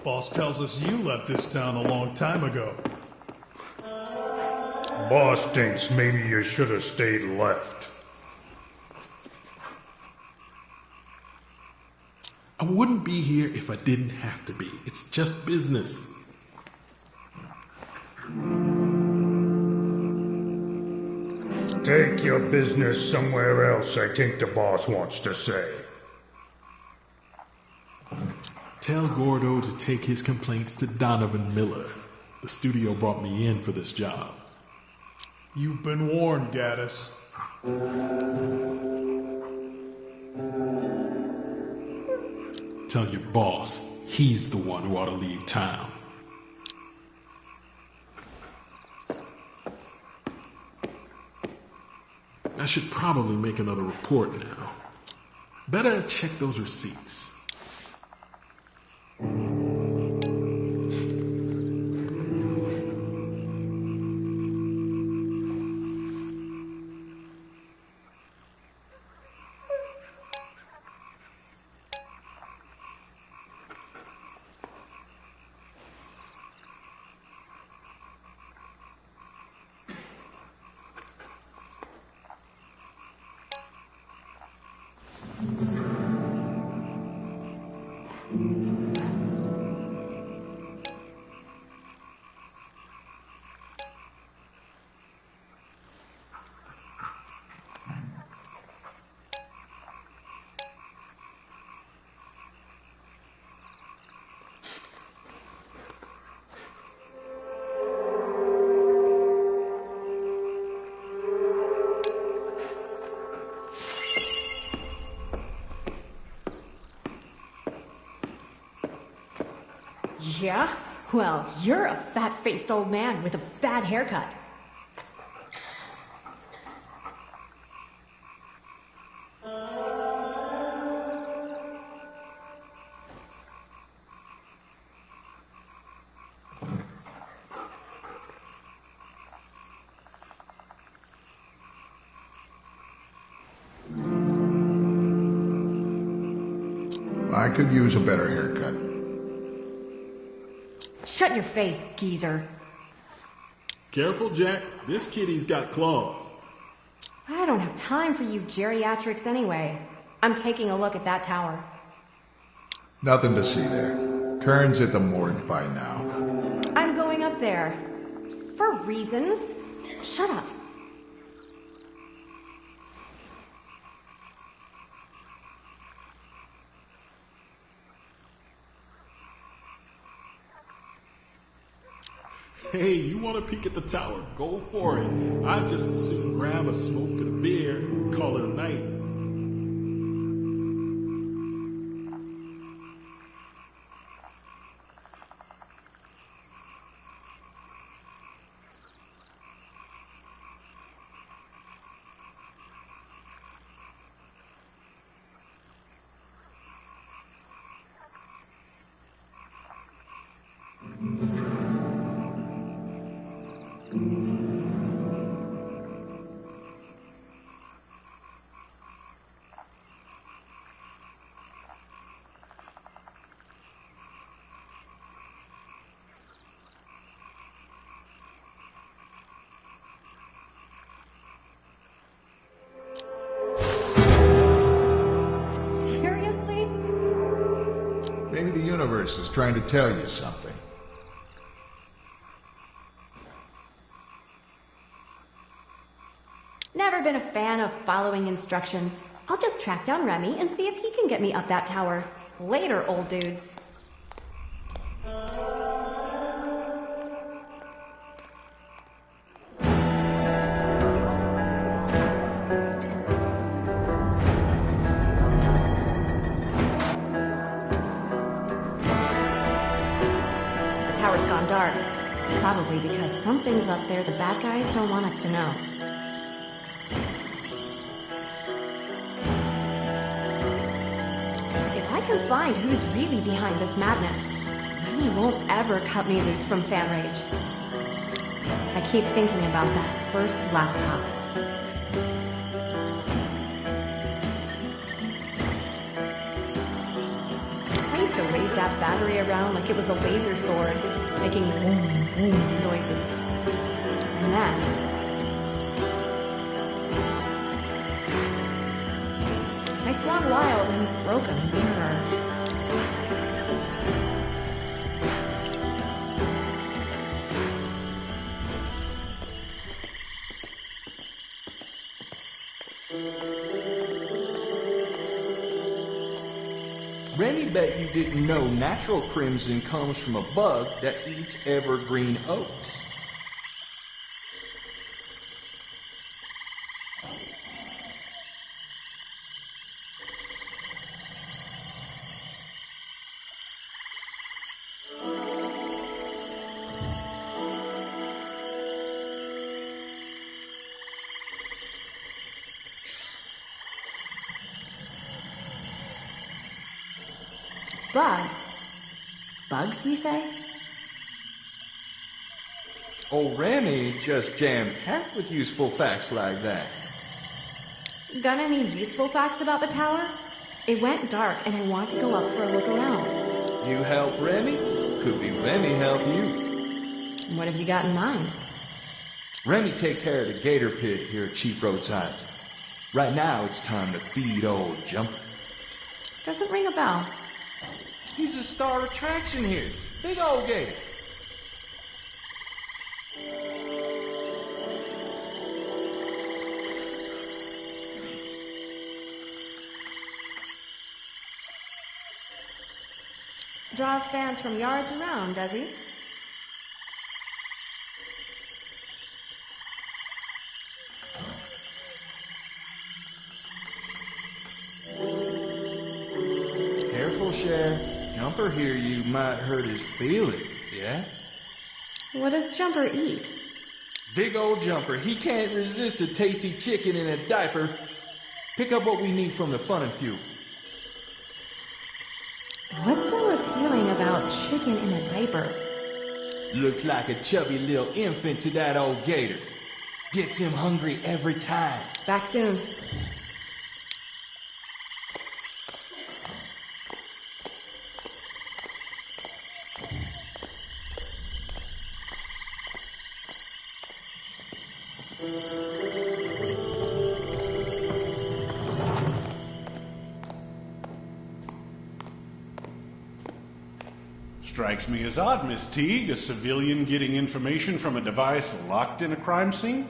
Boss tells us you left this town a long time ago. Boss thinks maybe you should have stayed left. I wouldn't be here if I didn't have to be. It's just business. Take your business somewhere else, I think the boss wants to say. Tell Gordo to take his complaints to Donovan Miller. The studio brought me in for this job. You've been warned, Gaddis. Tell your boss he's the one who ought to leave town. I should probably make another report now. Better check those receipts. Yeah? Well, you're a fat-faced old man with a bad haircut. I could use a better haircut. Shut your face, geezer. Careful, Jack. This kitty's got claws. I don't have time for you geriatrics anyway. I'm taking a look at that tower. Nothing to see there. Kern's at the morgue by now. I'm going up there. For reasons. Shut up. Hey, you want to peek at the tower? Go for it. I'd just as soon grab a smoke and a beer and call it a night. Maybe the universe is trying to tell you something. Never been a fan of following instructions. I'll just track down Remy and see if he can get me up that tower. Later, old dudes. The tower's gone dark. Probably because something's up there the bad guys don't want us to know. If I can find who's really behind this madness, Remy won't ever cut me loose from fan rage. I keep thinking about that first laptop. I used to wave that battery around like it was a laser sword, making boom, boom noises. And then I swung wild and broke a mirror. Remy bet you didn't know natural crimson comes from a bug that eats evergreen oaks. Bugs? Bugs, you say? Oh, Remy just jam-packed with useful facts like that. Got any useful facts about the tower? It went dark and I want to go up for a look around. You help Remy? Could be Remy help you. What have you got in mind? Remy take care of the gator pit here at Chief Roadsides. Right now it's time to feed old Jumper. Doesn't ring a bell. He's a star attraction here. Big old gator. Draws fans from yards around, does he? Careful, Cher. Jumper hear you might hurt his feelings, yeah? What does Jumper eat? Big old Jumper. He can't resist a tasty chicken in a diaper. Pick up what we need from the fun and fuel. What's so appealing about chicken in a diaper? Looks like a chubby little infant to that old gator. Gets him hungry every time. Back soon. Strikes me as odd, Miss Teague, a civilian getting information from a device locked in a crime scene.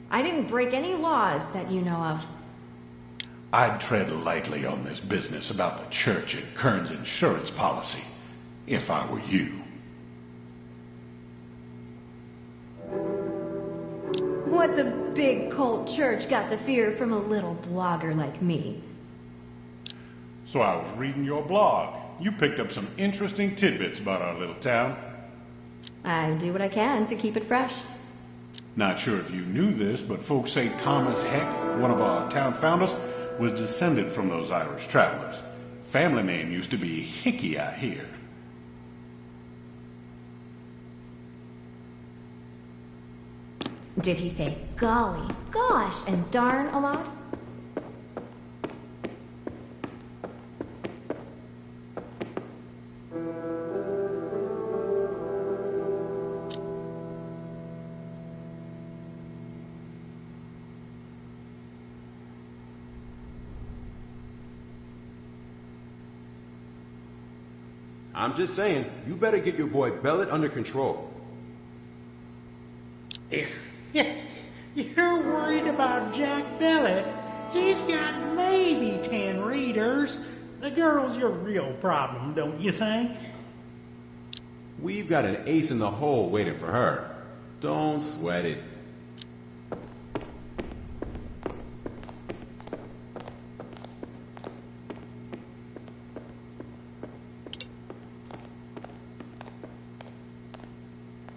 I didn't break any laws that you know of. I'd tread lightly on this business about the church and Kern's insurance policy, if I were you. What's a big cult church got to fear from a little blogger like me? So I was reading your blog. You picked up some interesting tidbits about our little town. I do what I can to keep it fresh. Not sure if you knew this, but folks say Thomas Heck, one of our town founders, was descended from those Irish travelers. Family name used to be Hickey, I hear. Did he say golly, gosh, and darn a lot? I'm just saying, you better get your boy Bellet under control. You're worried about Jack Bellet? He's got maybe 10 readers. The girl's your real problem, don't you think? We've got an ace in the hole waiting for her. Don't sweat it.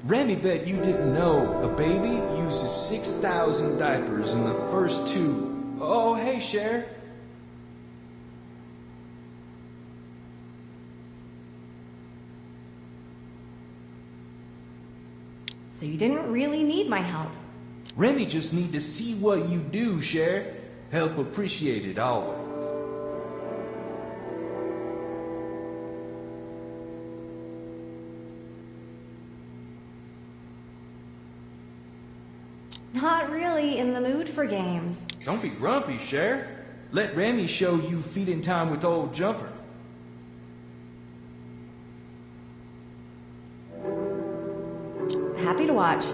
Remy bet you didn't know a baby uses 6,000 diapers in the first 2. Oh, hey, Cher. So you didn't really need my help. Remy just need to see what you do, Cher. Help appreciate it always. Not really in the mood for games. Don't be grumpy, Cher. Let Remy show you feeding time with old Jumper. Happy to watch.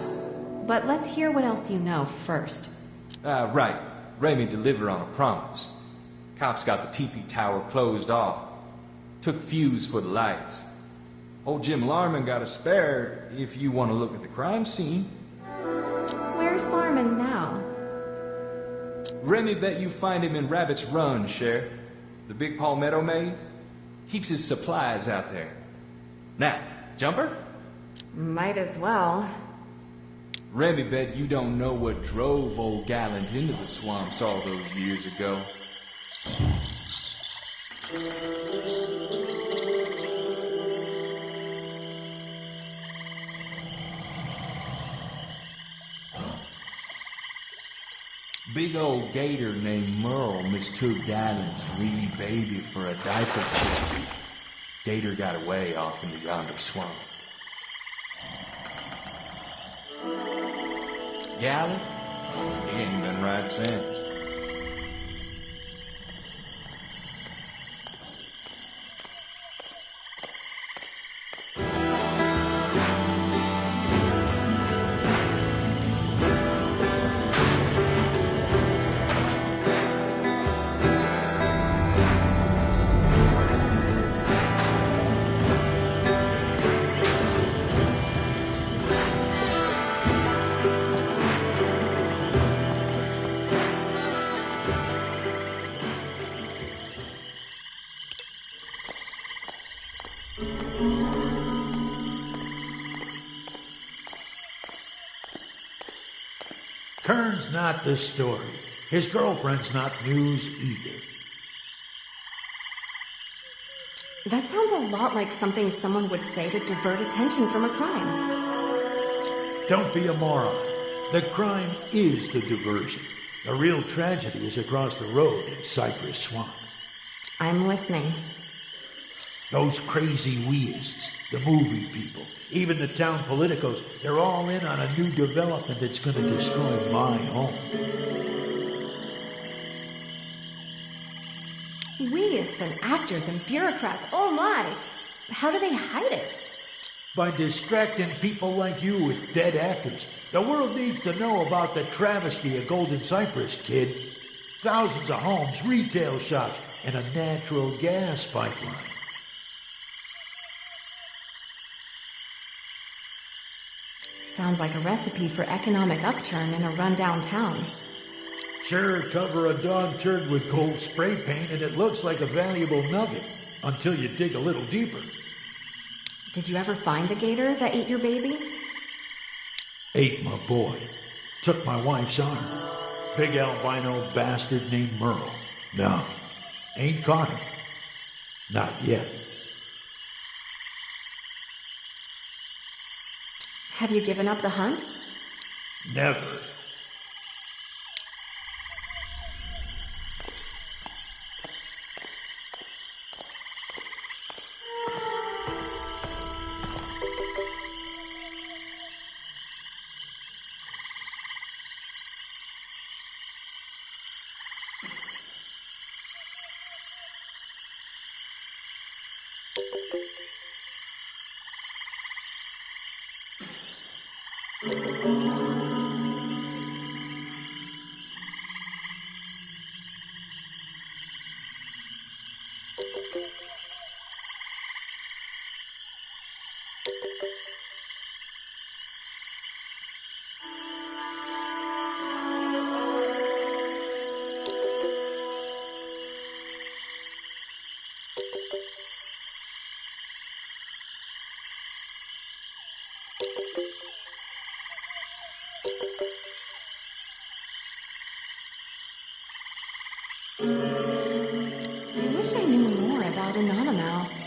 But let's hear what else you know first. Right. Remy deliver on a promise. Cops got the teepee tower closed off. Took fuse for the lights. Old Jim Larman got a spare if you want to look at the crime scene. Where's Larman now? Remy bet you find him in Rabbit's Run, Sheriff. The big palmetto maze. Keeps his supplies out there. Now, Jumper? Might as well. Remy bet you don't know what drove old Gallant into the swamps all those years ago. Big old gator named Merle mistook Gallant's wee baby for a diaper kid. Gator got away off into yonder swamp. Gallant? He ain't been right since. Kern's not the story. His girlfriend's not news either. That sounds a lot like something someone would say to divert attention from a crime. Don't be a moron. The crime is the diversion. The real tragedy is across the road in Cypress Swamp. I'm listening. Those crazy weists, the movie people, even the town politicos, they're all in on a new development that's going to destroy my home. Weists and actors and bureaucrats, oh my! How do they hide it? By distracting people like you with dead actors. The world needs to know about the travesty of Golden Cypress, kid. Thousands of homes, retail shops, and a natural gas pipeline. Sounds like a recipe for economic upturn in a rundown town. Sure, cover a dog turd with gold spray paint and it looks like a valuable nugget, until you dig a little deeper. Did you ever find the gator that ate your baby? Ate my boy. Took my wife's arm. Big albino bastard named Merle. No, ain't caught him. Not yet. Have you given up the hunt? Never. I wish I knew more about Anonymouse.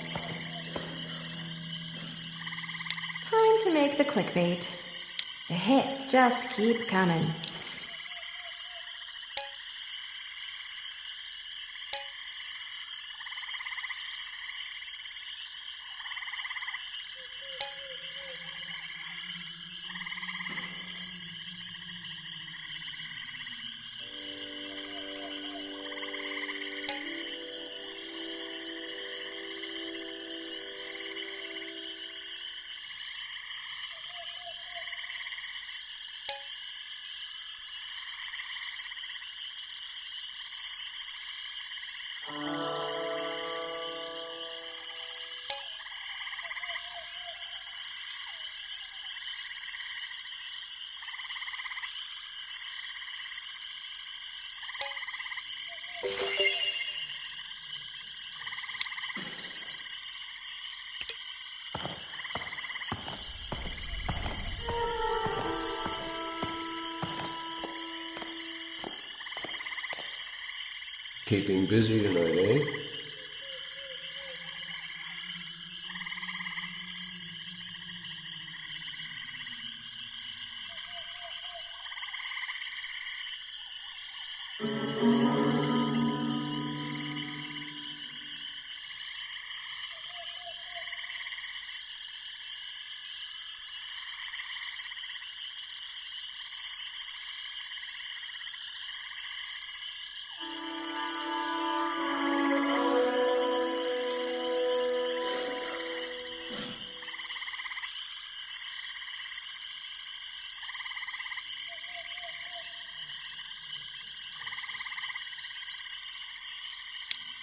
Time to make the clickbait. The hits just keep coming. Keeping busy tonight, eh?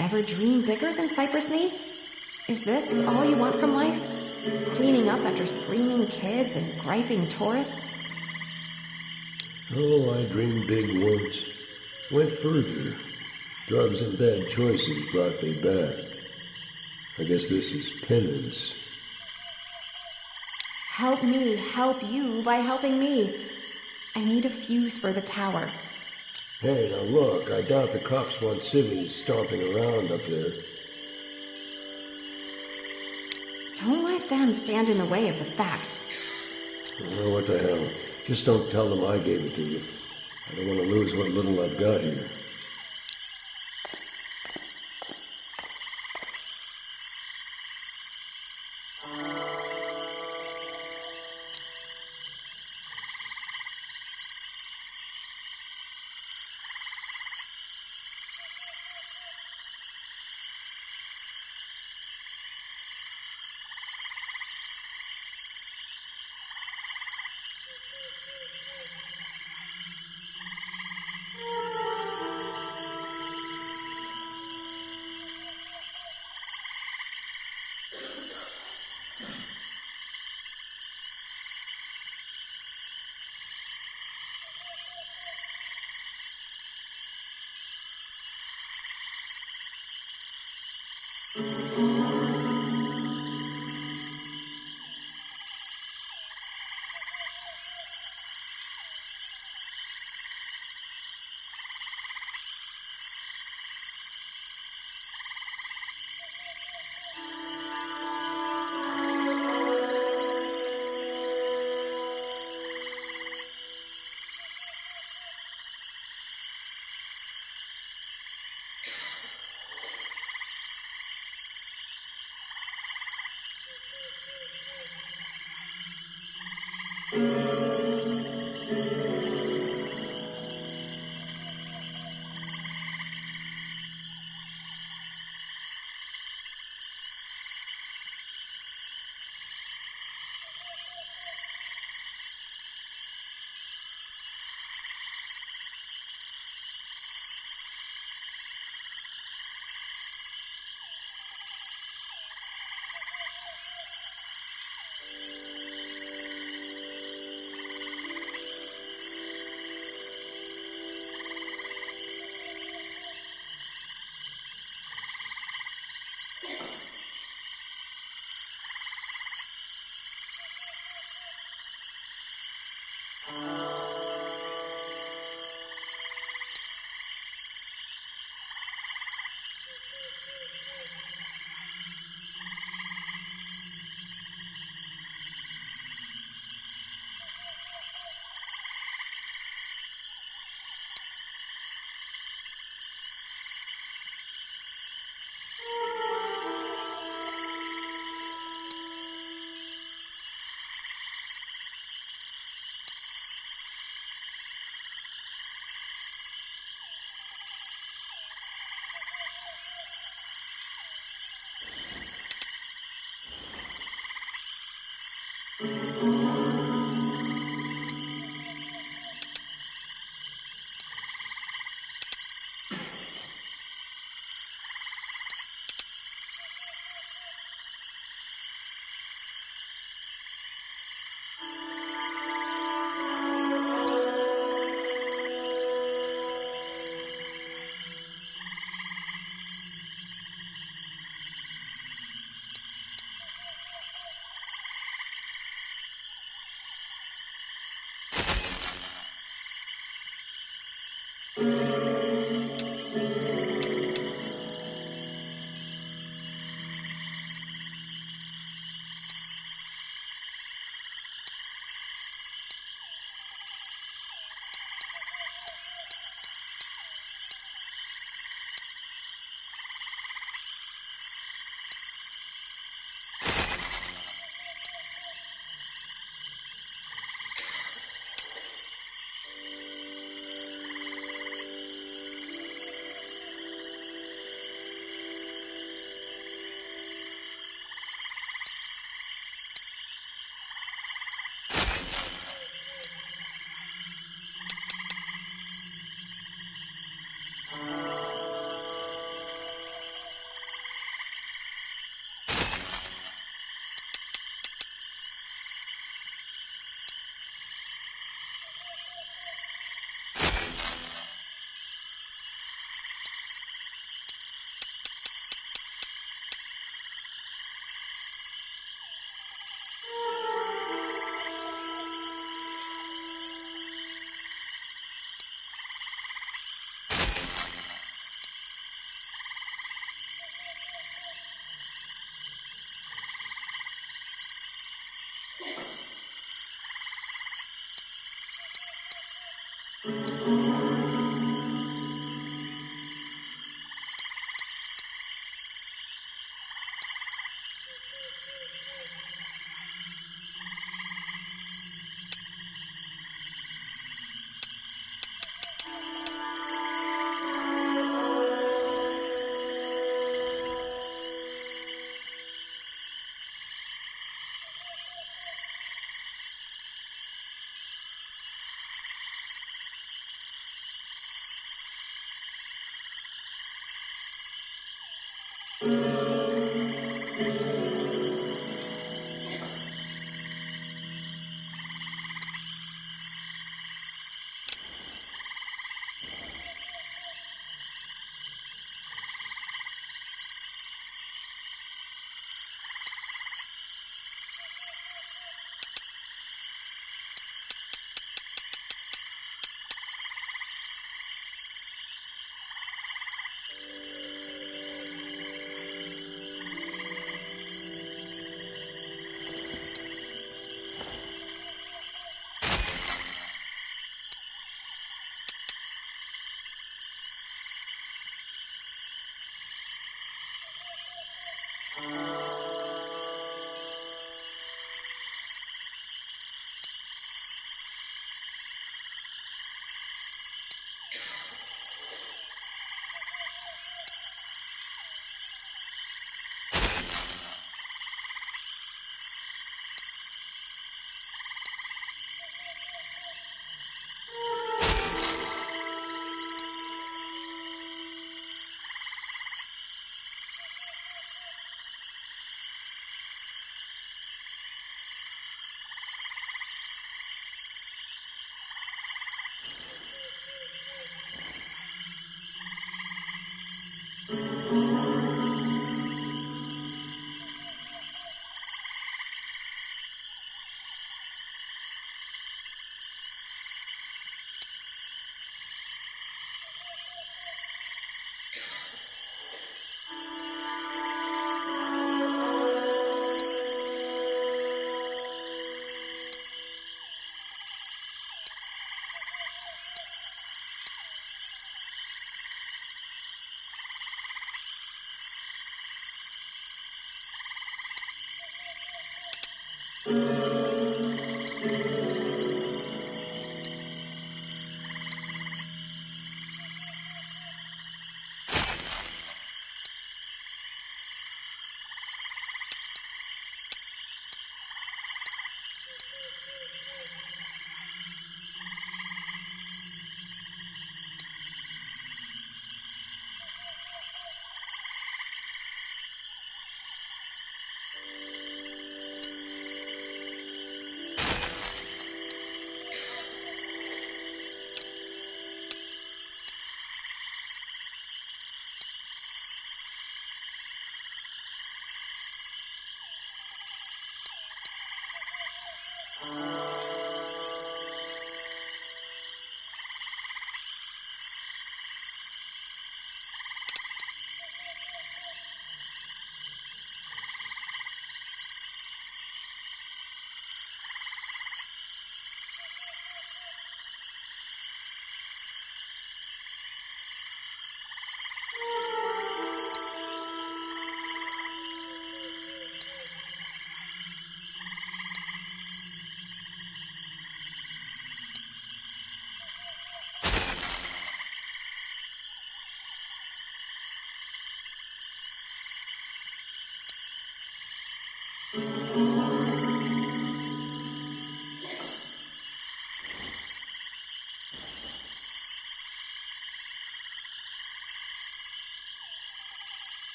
Ever dream bigger than Cypress Knee? Is this all you want from life? Cleaning up after screaming kids and griping tourists? Oh, I dreamed big once. Went further. Drugs and bad choices brought me back. I guess this is penance. Help me help you by helping me. I need a fuse for the tower. Hey, now look, I doubt the cops want civvies stomping around up there. Don't let them stand in the way of the facts. Oh, what the hell? Just don't tell them I gave it to you. I don't want to lose what little I've got here.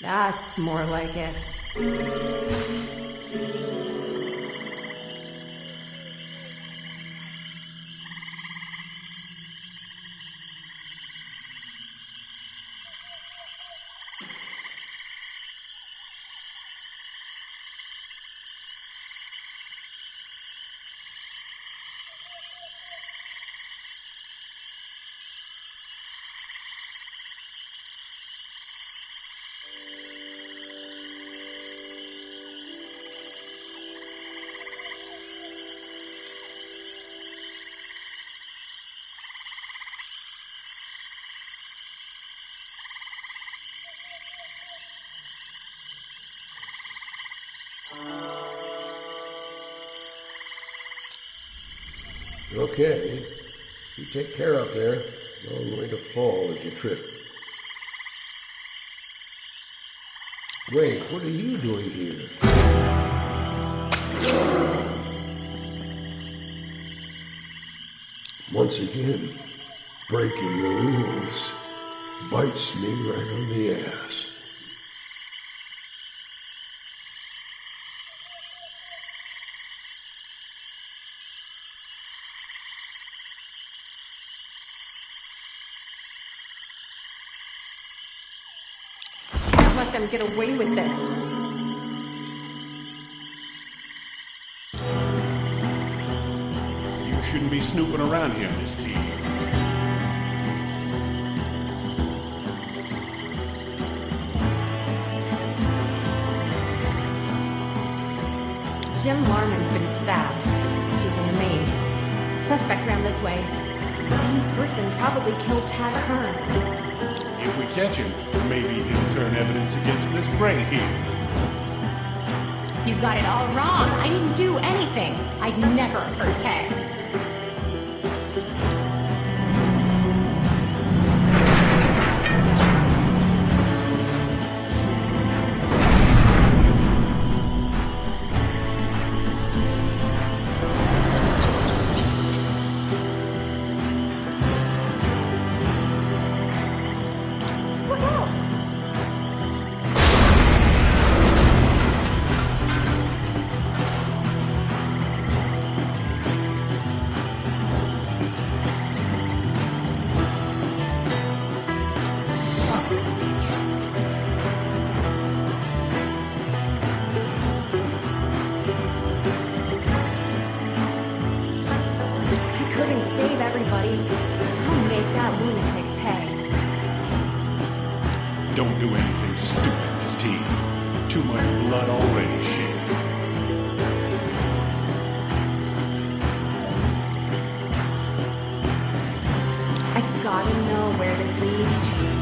That's more like it. Okay. You take care up there. Long way to fall as you trip. Wait, what are you doing here? Once again, breaking the rules bites me right on the ass. Can't let them get away with this. You shouldn't be snooping around here, Miss T. Jim Larman's been stabbed. He's in the maze. Suspect ran this way. The same person probably killed Tad Kern. If we catch him, maybe he'll turn evidence against Miss Gray here. You've got it all wrong. I didn't do anything. I'd never hurt Ted. Don't do anything stupid, Miss T. Too much blood already shed. I gotta know where this leads, Chief.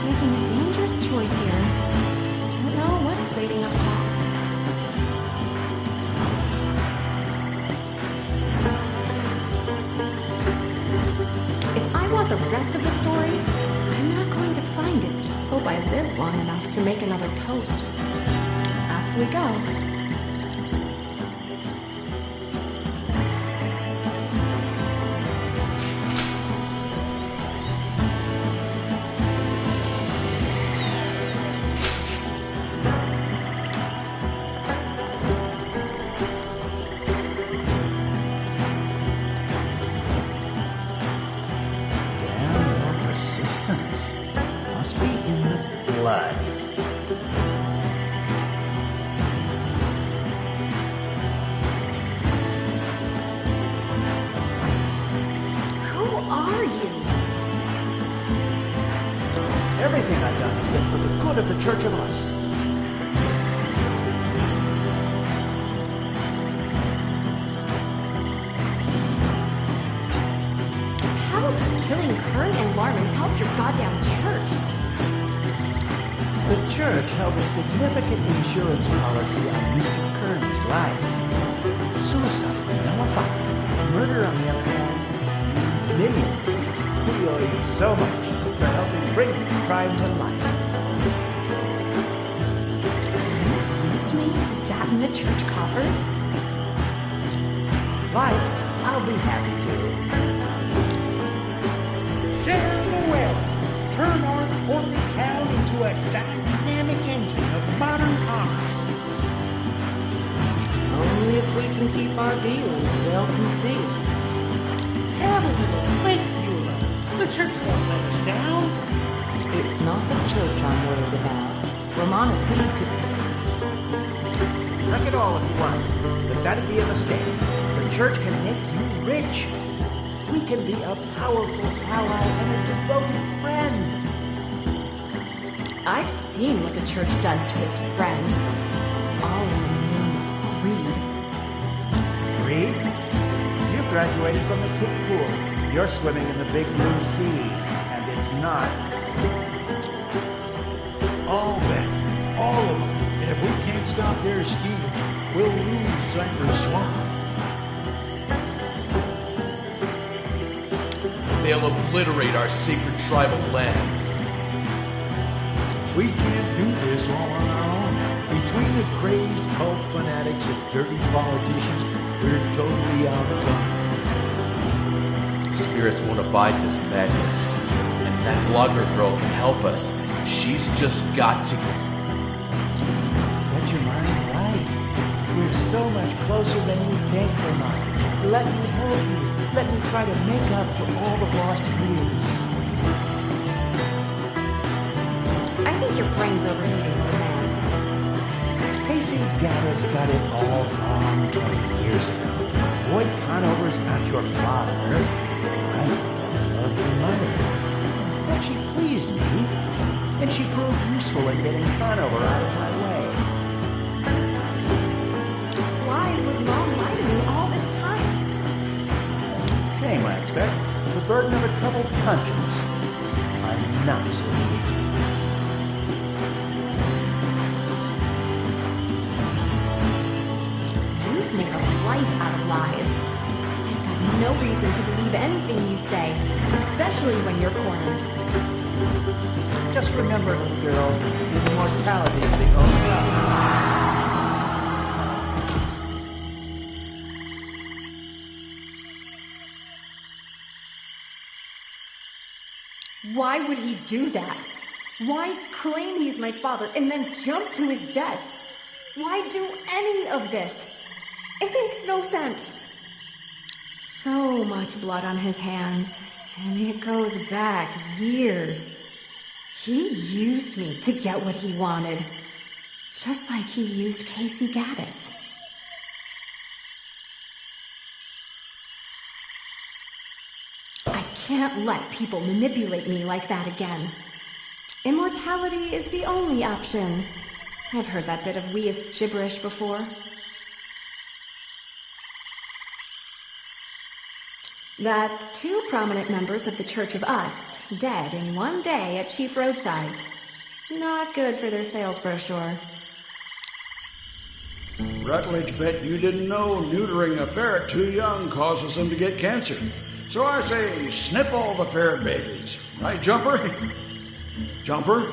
Making a dangerous choice here. Don't know what's waiting up top. If I want the rest of the story, I'm not going to find it. Hope I live long enough to make another post. Up we go. Everything I've done has been for the good of the Church of us. How does killing Kern and Larman help your goddamn church? The church held a significant insurance policy on Mr. Kern's life. Suicide was nullified. Murder, on the other hand, means millions. We owe you so much for helping bring this crime to light. Use me to fatten the church coffers? Life, I'll be happy to. Share the wealth. Turn our important town into a dynamic engine of modern commerce. Only if we can keep our dealings well concealed. Have a little faith, Beulah. The church won't let us down. It's not the church I'm worried about. Romana T could... Wreck it all if you want, but that'd be a mistake. The church can make you rich. We can be a powerful ally and a devoted friend. I've seen what the church does to its friends. All in the name of greed. Greed? You graduated from the kick pool. You're swimming in the big blue sea, and it's not. All men, all of them. And if we can't stop their scheme, we'll lose Cypress Swamp. they'll obliterate our sacred tribal lands. We can't do this all on our own. Between the crazed cult fanatics and dirty politicians, we're totally outgunned. Spirits won't abide this madness. And that blogger girl can help us. She's just got to... Get your mind right. We're so much closer than you think, Vermont. Let me help you. Let me try to make up for all the lost years. I think your brain's overheating, old man. Casey Gaddis got it all wrong 20 years ago. Boyd Conover's not your father. I love your mother. But she pleased me, and she proved useful in getting Conover out of my way. Why would Mom lie to me all this time? Shame, I expect. The burden of a troubled conscience. I'm not so easy. You've made a life out of lies. I've got no reason to believe anything you say, especially when you're cornered. Just remember, little girl, immortality is the only option. Why would he do that? Why claim he's my father and then jump to his death? Why do any of this? It makes no sense. So much blood on his hands, and it goes back years. He used me to get what he wanted, just like he used Casey Gaddis. I can't let people manipulate me like that again. Immortality is the only option. I've heard that bit of weist gibberish before. That's 2 prominent members of the Church of Us, dead in one day at Chief Roadsides. Not good for their sales brochure. Rutledge bet you didn't know neutering a ferret too young causes them to get cancer. So I say, snip all the ferret babies. Right, Jumper? Jumper?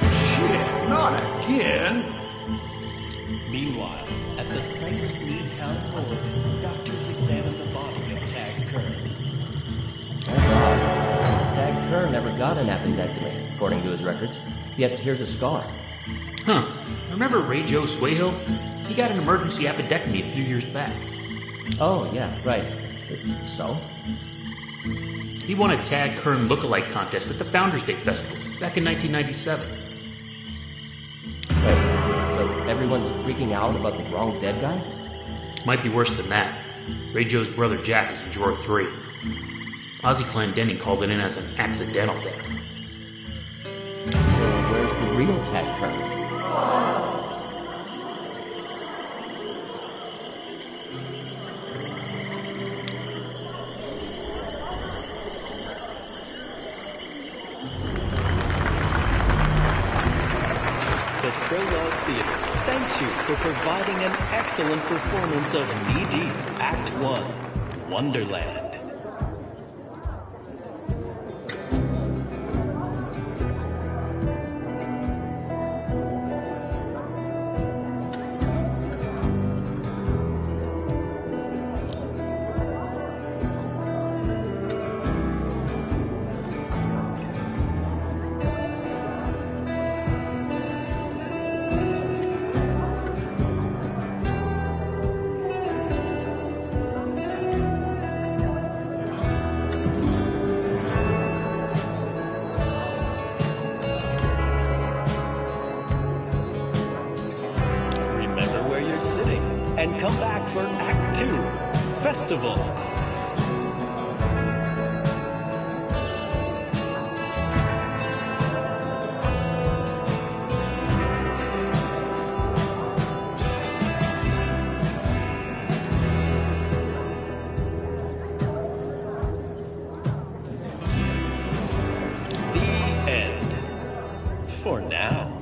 Shit, not again. Meanwhile, at the Cypress Knee Town Morgue, doctors examine the body of Tag Kern. That's odd. Tag Kern never got an appendectomy, according to his records. Yet here's a scar. Huh. Remember Ray Joe Swayhill? He got an emergency appendectomy a few years back. Oh, yeah, right. So? He won a Tag Kern lookalike contest at the Founders Day Festival back in 1997. Wait, so everyone's freaking out about the wrong dead guy? Might be worse than that. Ray Joe's brother Jack is in drawer 3. Ozzy Clendenning called it in as an accidental death. So where's the real Tag Kern? The Prologue Theater thanks you for providing an excellent performance of KneeDeep Act 1, Wonderland. And come back for Act 2, Festival. The end. For now.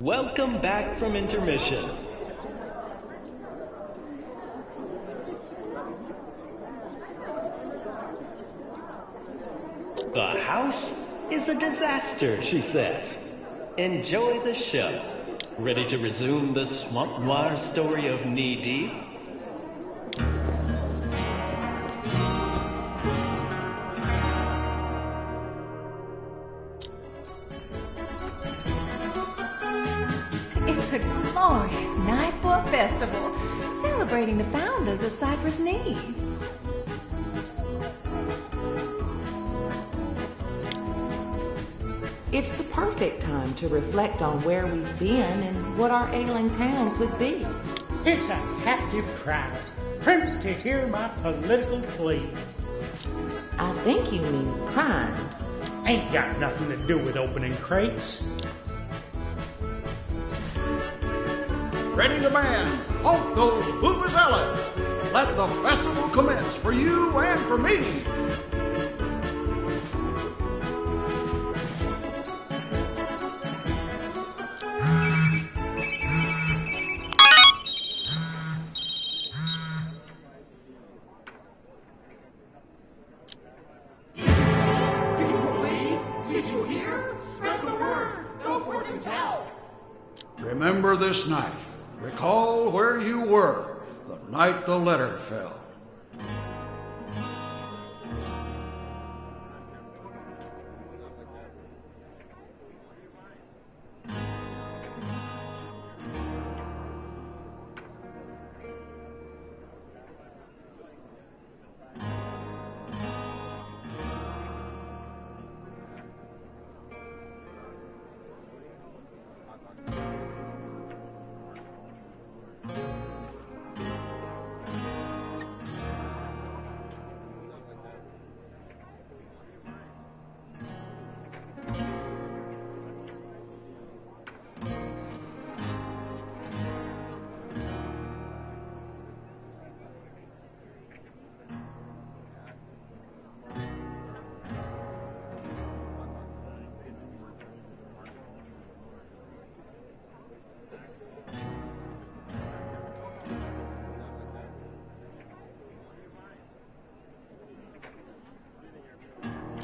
Welcome back from intermission. The house is a disaster, she says. Enjoy the show. Ready to resume the Swamp Noir story of Knee Deep? It's a glorious night for a festival, celebrating the founders of Cypress Knee. It's the perfect time to reflect on where we've been and what our ailing town could be. It's a captive crowd, primped to hear my political plea. I think you mean primed. Ain't got nothing to do with opening crates. Ready the band, honk those vuvuzelas. Let the festival commence for you and for me. Remember this night. Recall where you were the night the letter fell.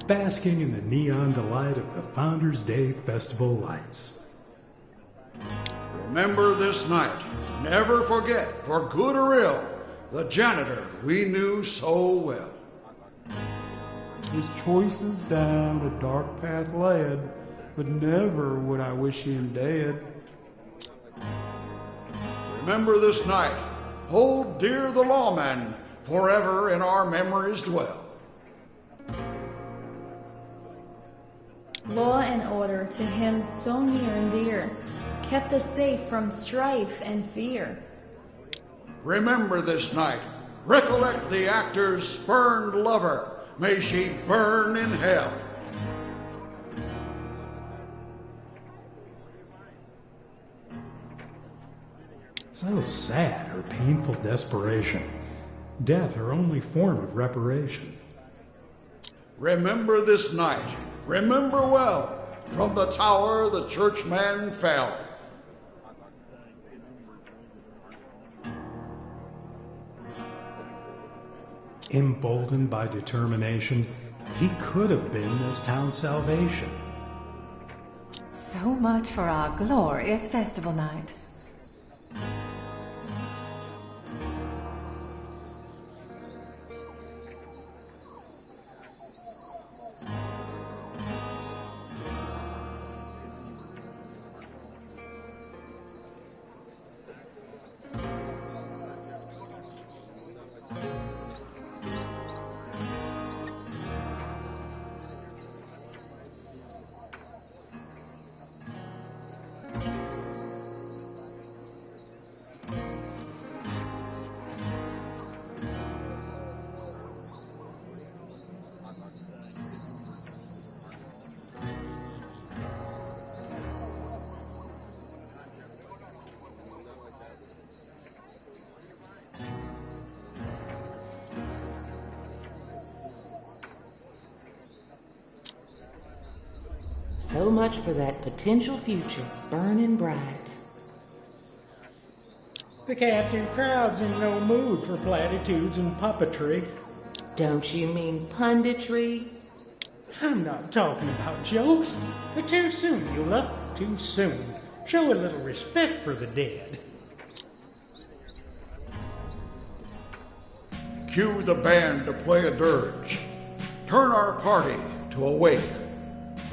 Basking in the neon delight of the Founders Day Festival lights. Remember this night. Never forget, for good or ill, the janitor we knew so well. His choices down a dark path led, but never would I wish him dead. Remember this night. Hold dear the lawman, forever in our memories dwell. Law and order to him so near and dear, kept us safe from strife and fear. Remember this night. Recollect the actor's spurned lover. May she burn in hell. So sad, her painful desperation. Death, her only form of reparation. Remember this night. Remember well. From the tower the churchman fell. Emboldened by determination, he could have been this town's salvation. So much for our glorious festival night. So much for that potential future, burning bright. The captain crowd's in no mood for platitudes and puppetry. Don't you mean punditry? I'm not talking about jokes. Too soon, Eula. Too soon. Show a little respect for the dead. Cue the band to play a dirge. Turn our party to a wake.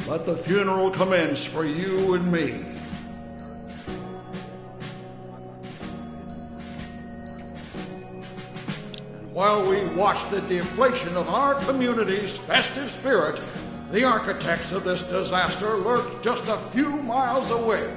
Let the funeral commence for you and me. And while we watch the deflation of our community's festive spirit, the architects of this disaster lurk just a few miles away.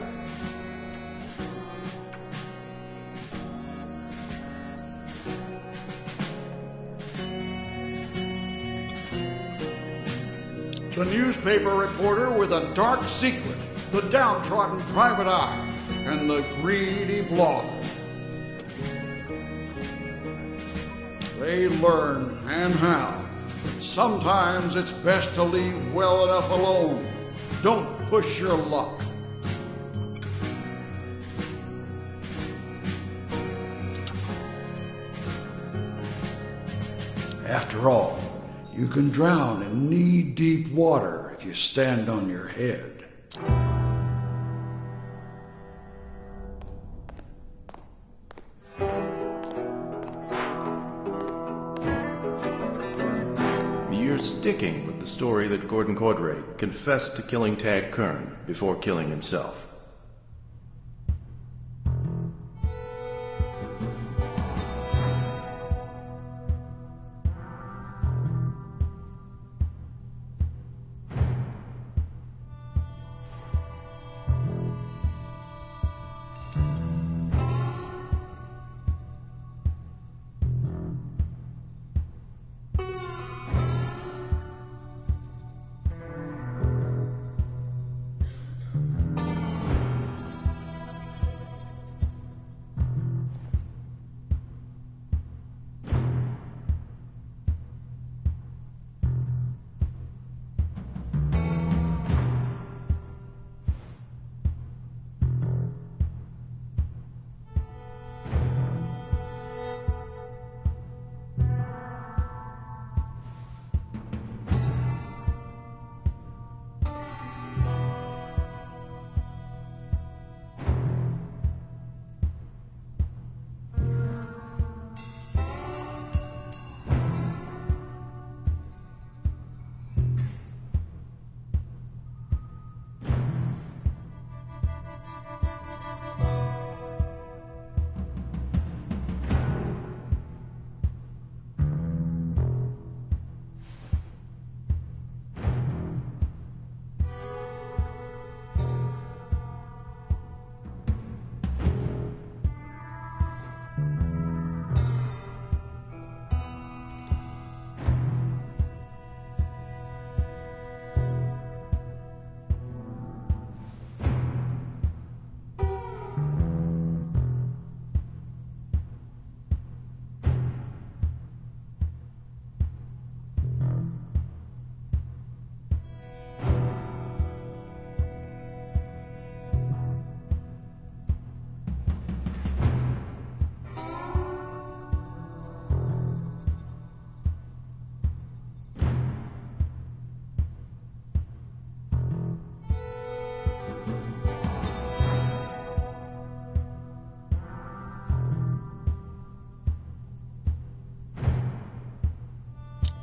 The newspaper reporter with a dark secret, the downtrodden private eye, and the greedy blogger. They learn and how. Sometimes it's best to leave well enough alone. Don't push your luck. After all, you can drown in knee-deep water if you stand on your head. You're sticking with the story that Gordon Cordray confessed to killing Tad Kern before killing himself.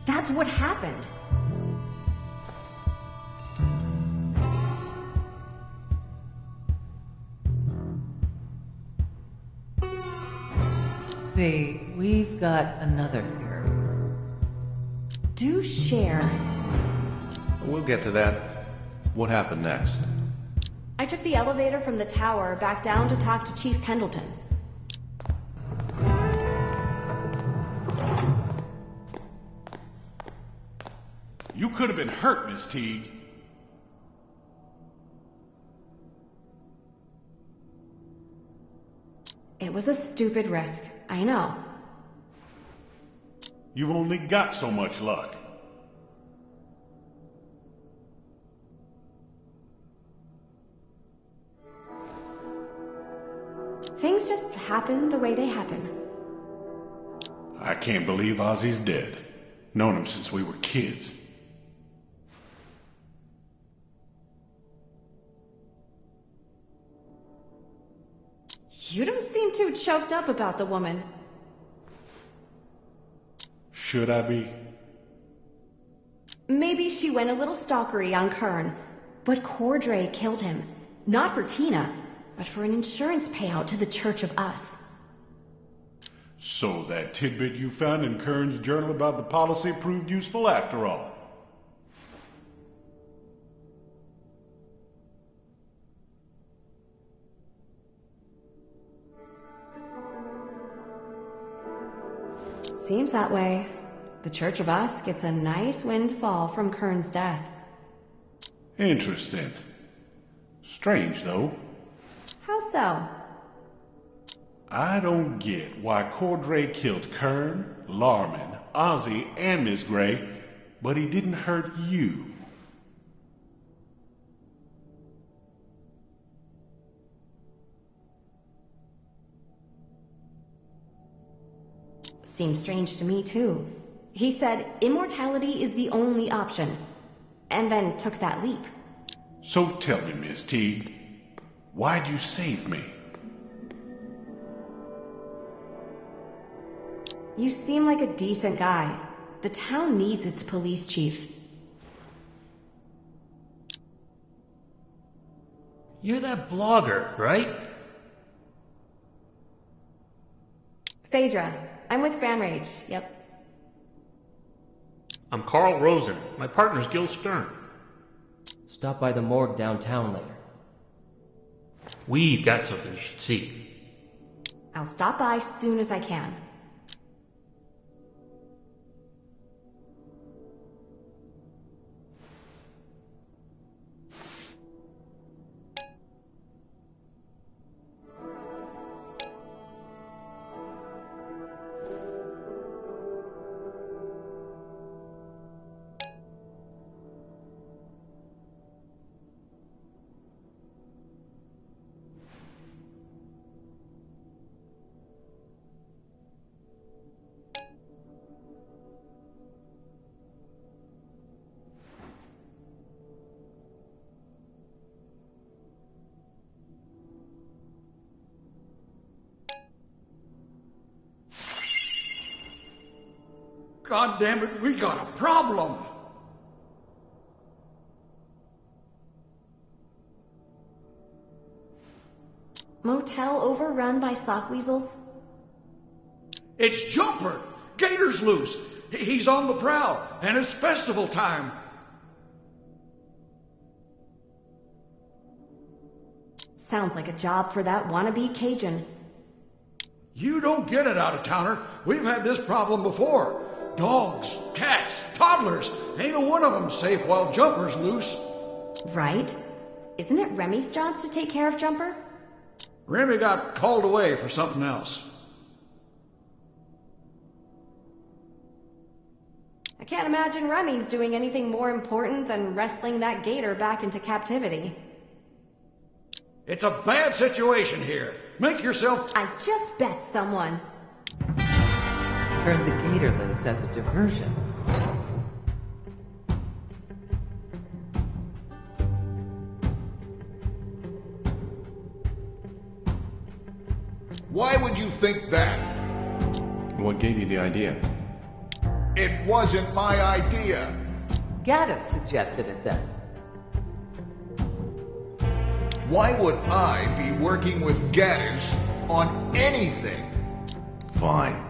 That's what happened. See, we've got another theory. Do share. We'll get to that. What happened next? I took the elevator from the tower back down to talk to Chief Pendleton. You could have been hurt, Miss Teague. It was a stupid risk, I know. You've only got so much luck. Things just happen the way they happen. I can't believe Ozzy's dead. Known him since we were kids. You don't seem too choked up about the woman. Should I be? Maybe she went a little stalkery on Kern, but Cordray killed him. Not for Tina, but for an insurance payout to the Church of Us. So that tidbit you found in Kern's journal about the policy proved useful after all. Seems that way. The Church of Us gets a nice windfall from Kern's death. Interesting. Strange, though. How so? I don't get why Cordray killed Kern, Larman, Ozzy, and Miss Gray, but he didn't hurt you. Seems strange to me, too. He said immortality is the only option, and then took that leap. So tell me, Miss Teague, why'd you save me? You seem like a decent guy. The town needs its police chief. You're that blogger, right? Phaedra. I'm with FanRage, yep. I'm Carl Rosen. My partner's Gil Stern. Stop by the morgue downtown later. We've got something you should see. I'll stop by soon as I can. God damn it, we got a problem. Motel overrun by sock weasels? It's Jumper. Gator's loose. He's on the prowl, and it's festival time. Sounds like a job for that wannabe Cajun. You don't get it, out-of-towner. We've had this problem before. Dogs, cats, toddlers. Ain't a one of them safe while Jumper's loose. Right? Isn't it Remy's job to take care of Jumper? Remy got called away for something else. I can't imagine Remy's doing anything more important than wrestling that gator back into captivity. It's a bad situation here. Make yourself... I just bet someone. Turned the gator loose as a diversion. Why would you think that? What gave you the idea? It wasn't my idea. Gaddis suggested it then. Why would I be working with Gaddis on anything? Fine.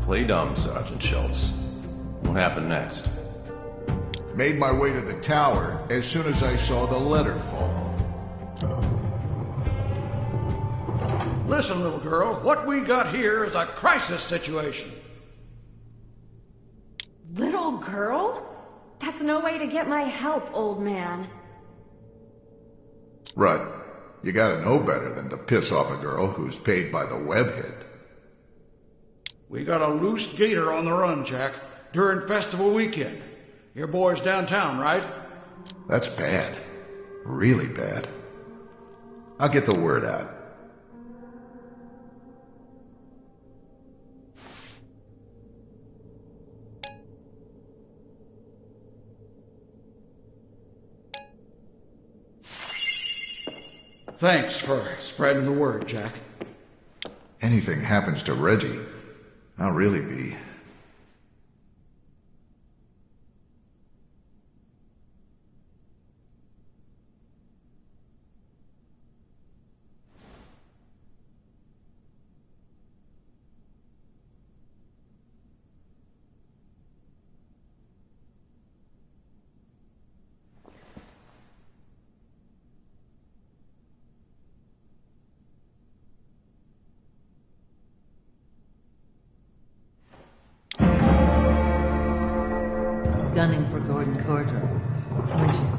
Play dumb, Sergeant Schultz. What happened next? Made my way to the tower as soon as I saw the letter fall. Listen, little girl, what we got here is a crisis situation. Little girl? That's no way to get my help, old man. Rudd, you gotta know better than to piss off a girl who's paid by the webhead. We got a loose gator on the run, Jack, during festival weekend. Your boy's downtown, right? That's bad. Really bad. I'll get the word out. Thanks for spreading the word, Jack. Anything happens to Reggie, I'll really be... Gunning for Gordon Cordro, weren't you?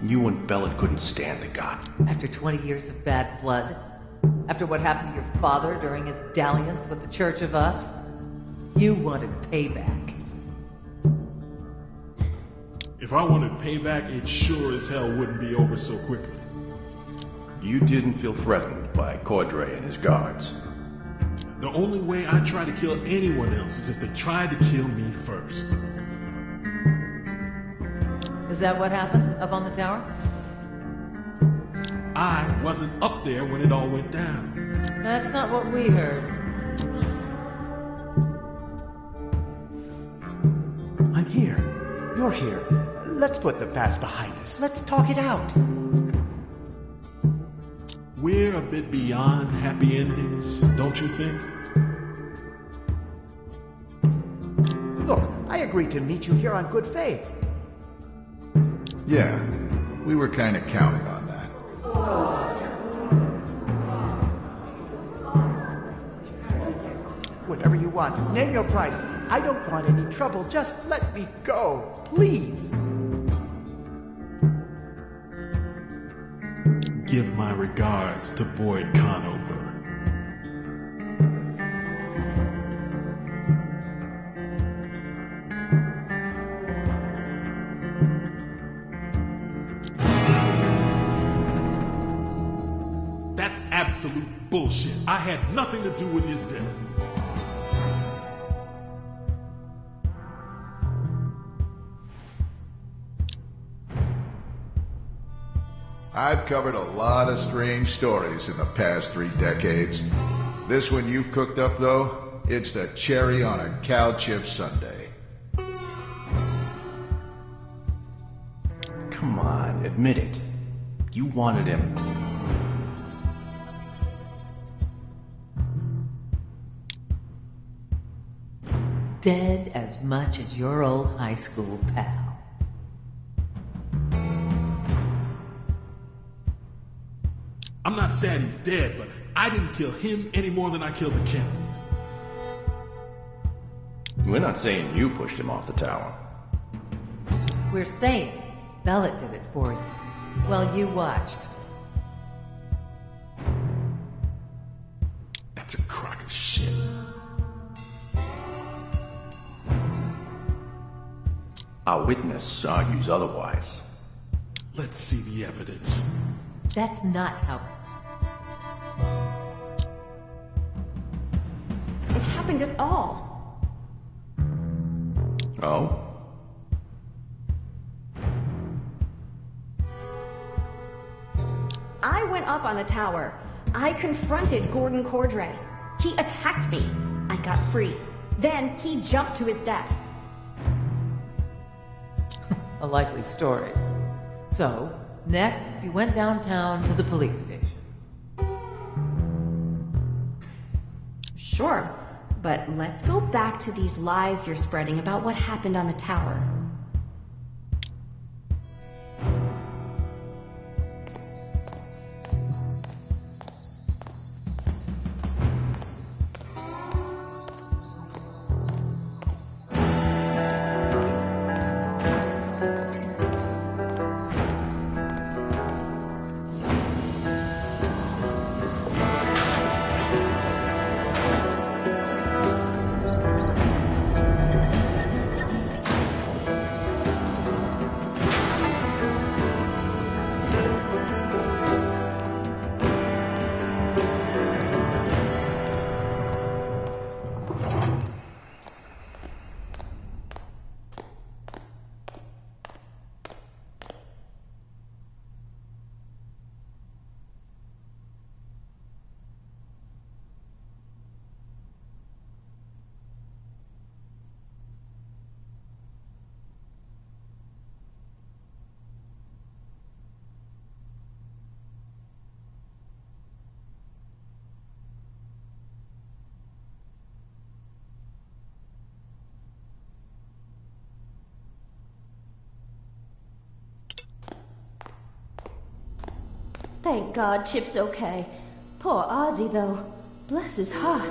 You and Bellet couldn't stand the guy. After 20 years of bad blood? After what happened to your father during his dalliance with the Church of Us? You wanted payback. If I wanted payback, it sure as hell wouldn't be over so quickly. You didn't feel threatened by Cordray and his guards. The only way I try to kill anyone else is if they tried to kill me first. Is that what happened up on the tower? I wasn't up there when it all went down. That's not what we heard. I'm here. You're here. Let's put the past behind us. Let's talk it out. We're a bit beyond happy endings, don't you think? Look, I agreed to meet you here on good faith. Yeah, we were kind of counting on that. Whatever you want. Name your price. I don't want any trouble. Just let me go. Please. Give my regards to Boyd Conover. That's absolute bullshit. I had nothing to do with his death. I've covered a lot of strange stories in the past 3 decades. This one you've cooked up, though, it's the cherry on a cow chip sundae. Come on, admit it. You wanted him. Dead as much as your old high school pal. I'm not sad he's dead, but I didn't kill him any more than I killed the Kennedys. We're not saying you pushed him off the tower. We're saying Bellet did it for you while you watched. That's a crock of shit. Our witness argues otherwise. Let's see the evidence. That's not how... It happened at all. Oh? went up on the tower. I confronted Gordon Cordray. He attacked me. I got free. Then he jumped to his death. A likely story. So, next, you went downtown to the police station. Sure, but let's go back to these lies you're spreading about what happened on the tower. Thank God Chip's okay. Poor Ozzy, though. Bless his heart.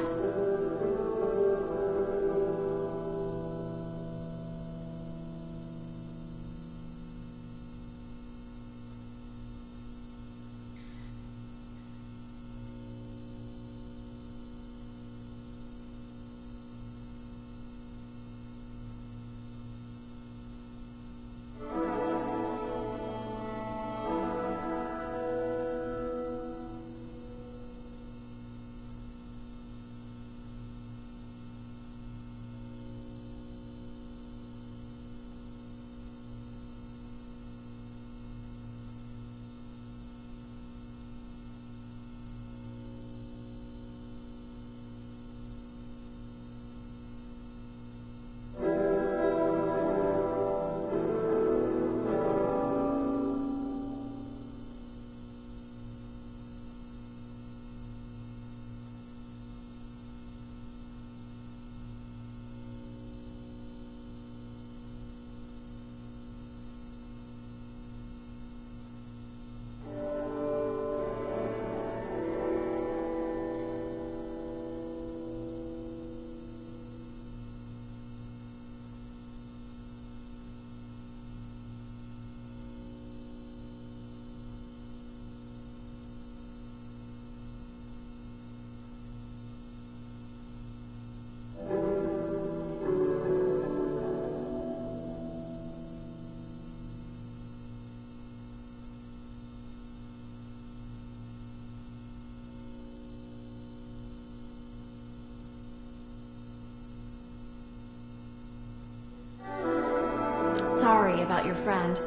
Sorry about your friend.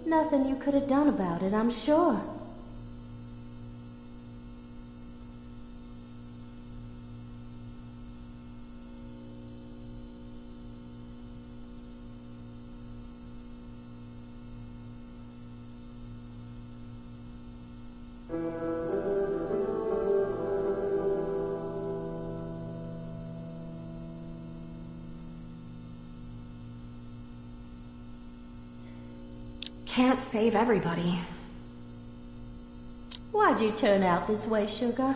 Nothing you could have done about it, I'm sure. Can't save everybody. Why'd you turn out this way, Sugar?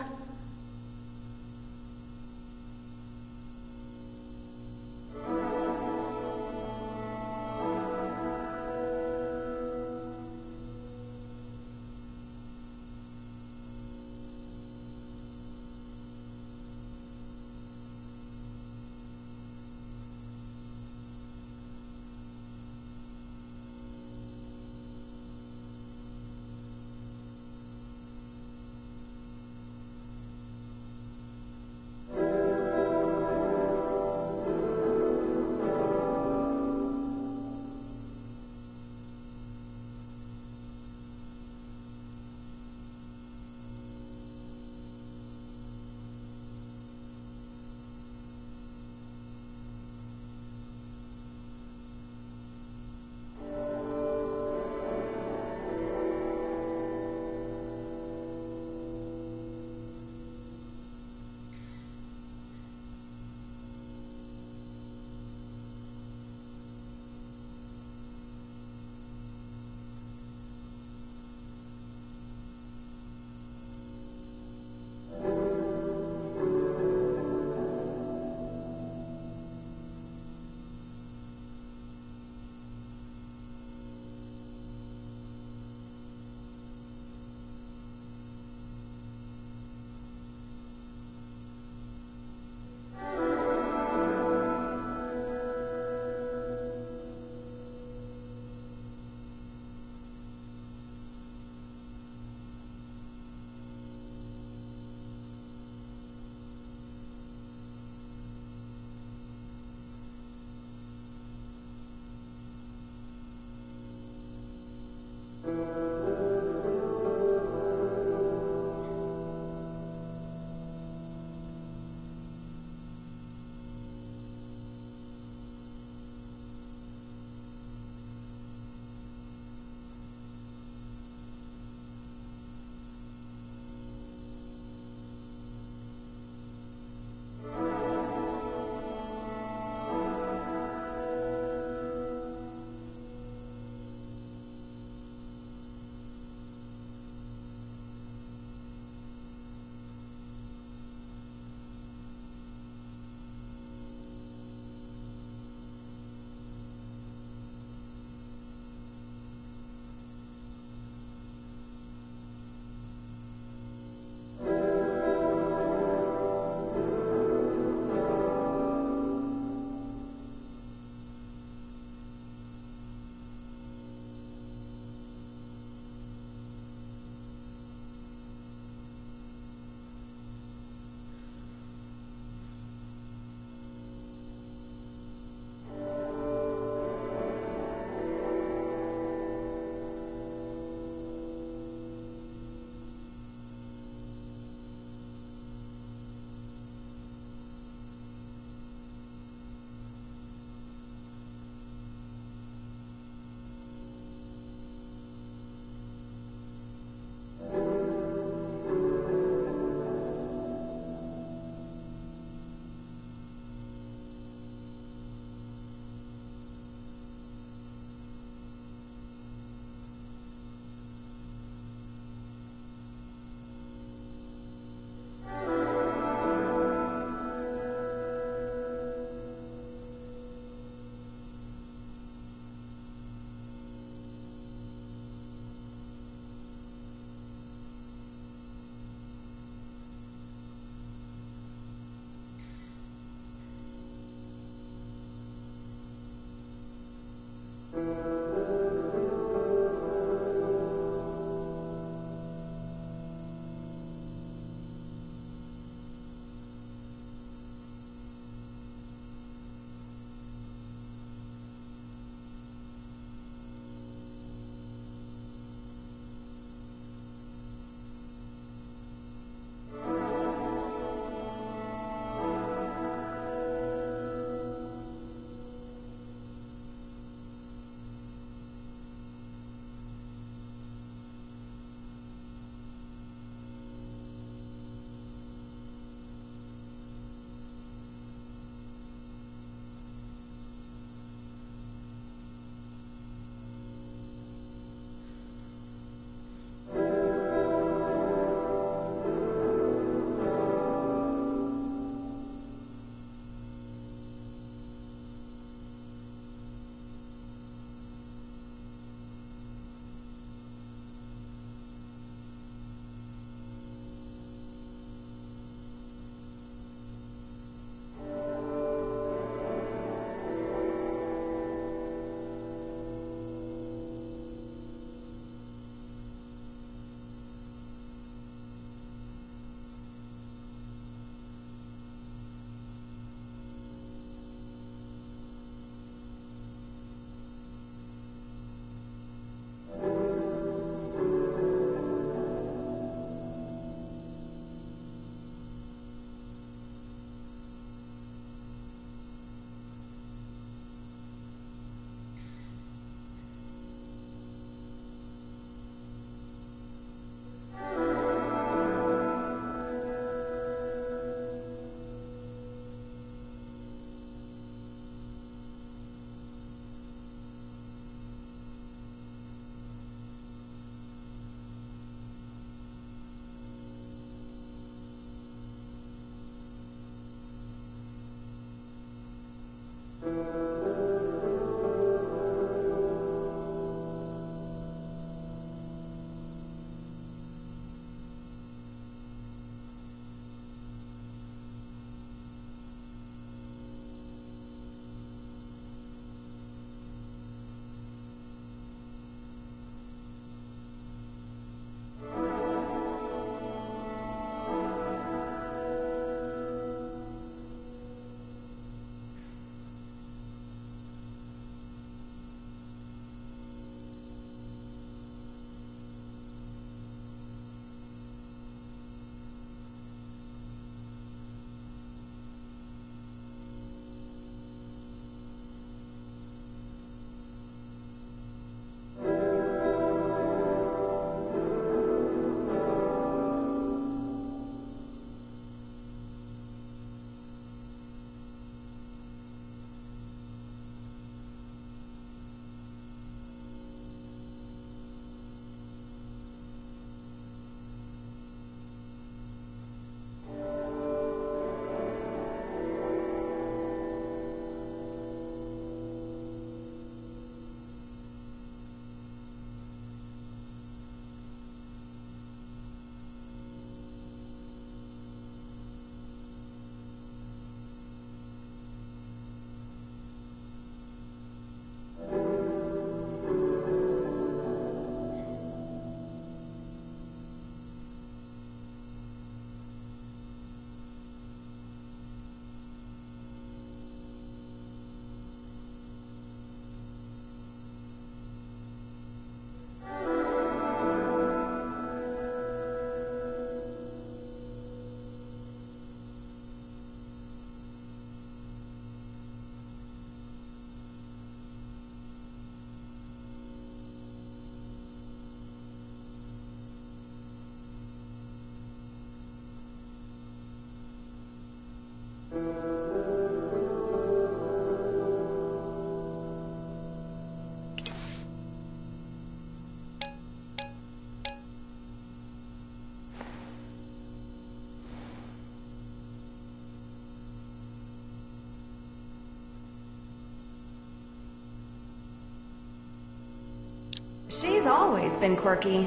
She's always been quirky.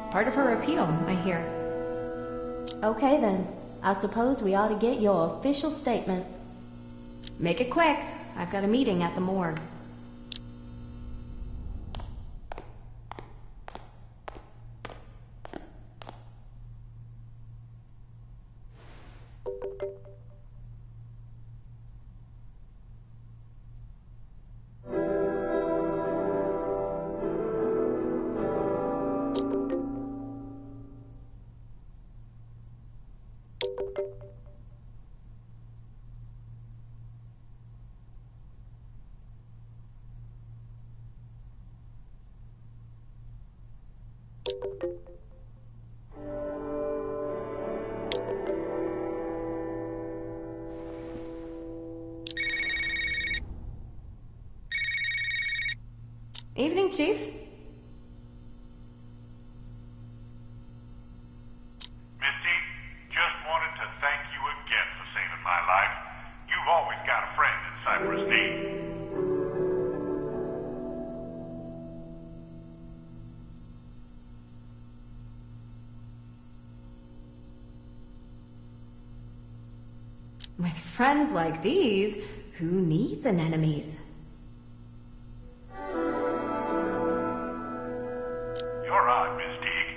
Part of her appeal, I hear. Okay then. I suppose we ought to get your official statement. Make it quick. I've got a meeting at the morgue. Evening, Chief. Miss Deep, just wanted to thank you again for saving my life. You've always got a friend in Cypress D. With friends like these, who needs an enemies? You're odd, Miss Deep,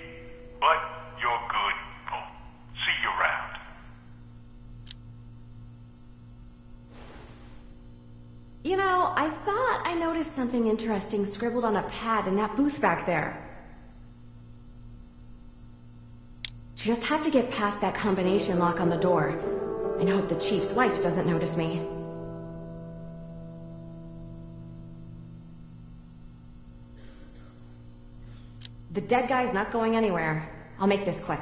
but you're good. Oh, see you around. You know, I thought I noticed something interesting scribbled on a pad in that booth back there. Just have to get past that combination lock on the door, and hope the Chief's wife doesn't notice me. The dead guy's not going anywhere. I'll make this quick.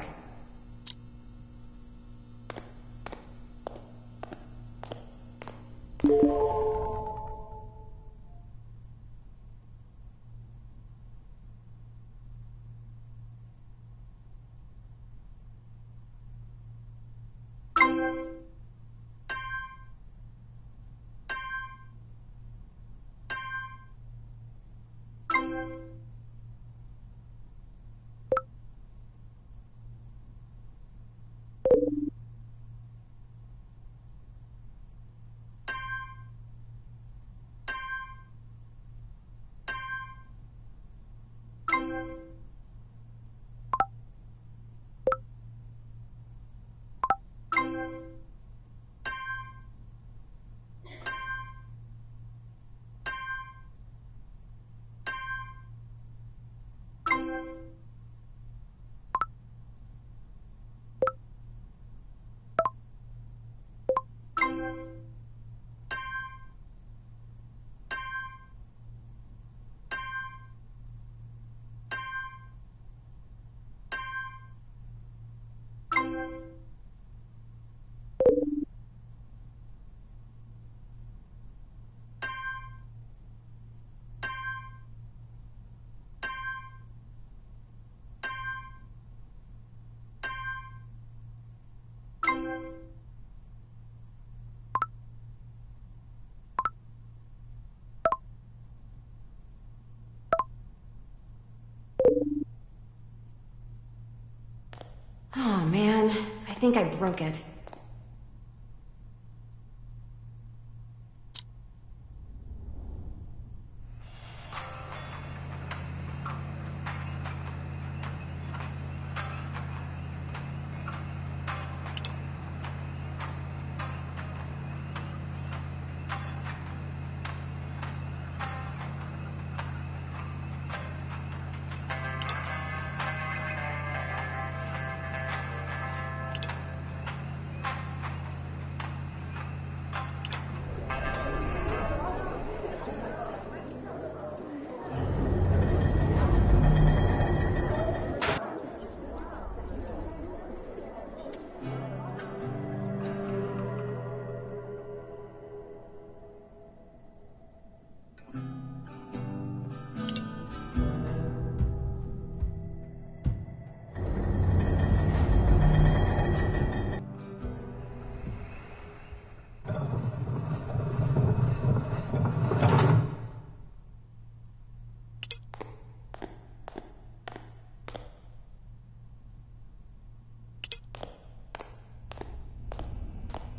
Oh man, I think I broke it.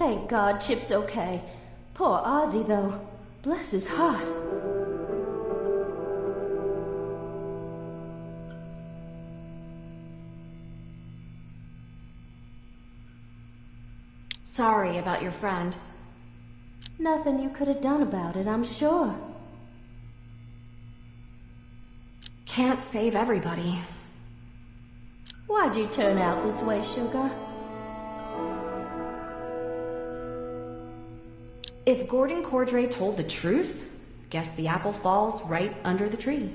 Thank God Chip's okay. Poor Ozzy, though. Bless his heart. Sorry about your friend. Nothing you could have done about it, I'm sure. Can't save everybody. Why'd you turn out this way, Sugar? If Gordon Cordray told the truth, guess the apple falls right under the tree.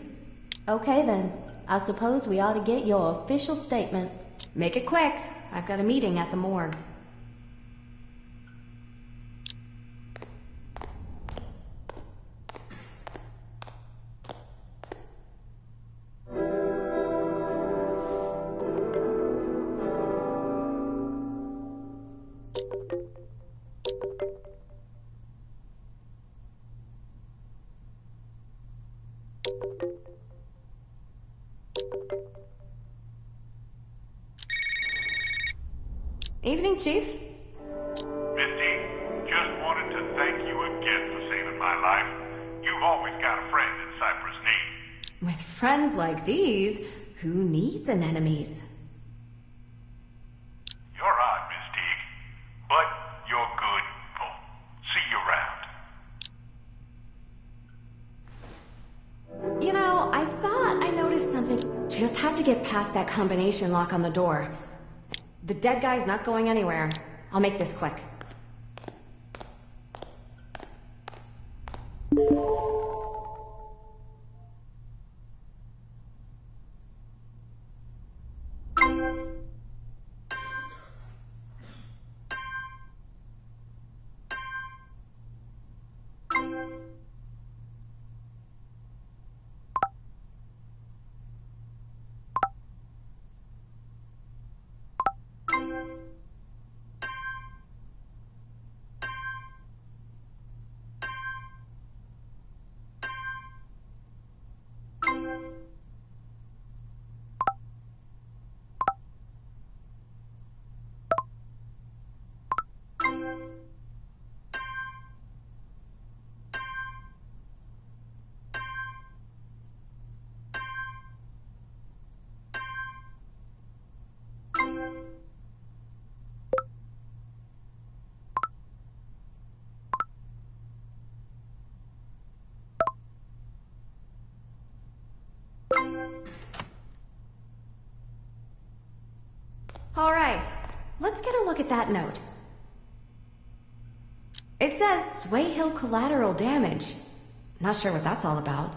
Okay then. I suppose we ought to get your official statement. Make it quick. I've got a meeting at the morgue. Evening, Chief. Misty, just wanted to thank you again for saving my life. You've always got a friend in Cypress Need. With friends like these, who needs anemones? You're odd, Mystique, but you're good. Oh, see you around. You know, I thought I noticed something. Just have to get past that combination lock on the door. The dead guy's not going anywhere. I'll make this quick. All right, let's get a look at that note. It says Sway Hill collateral damage. Not sure what that's all about.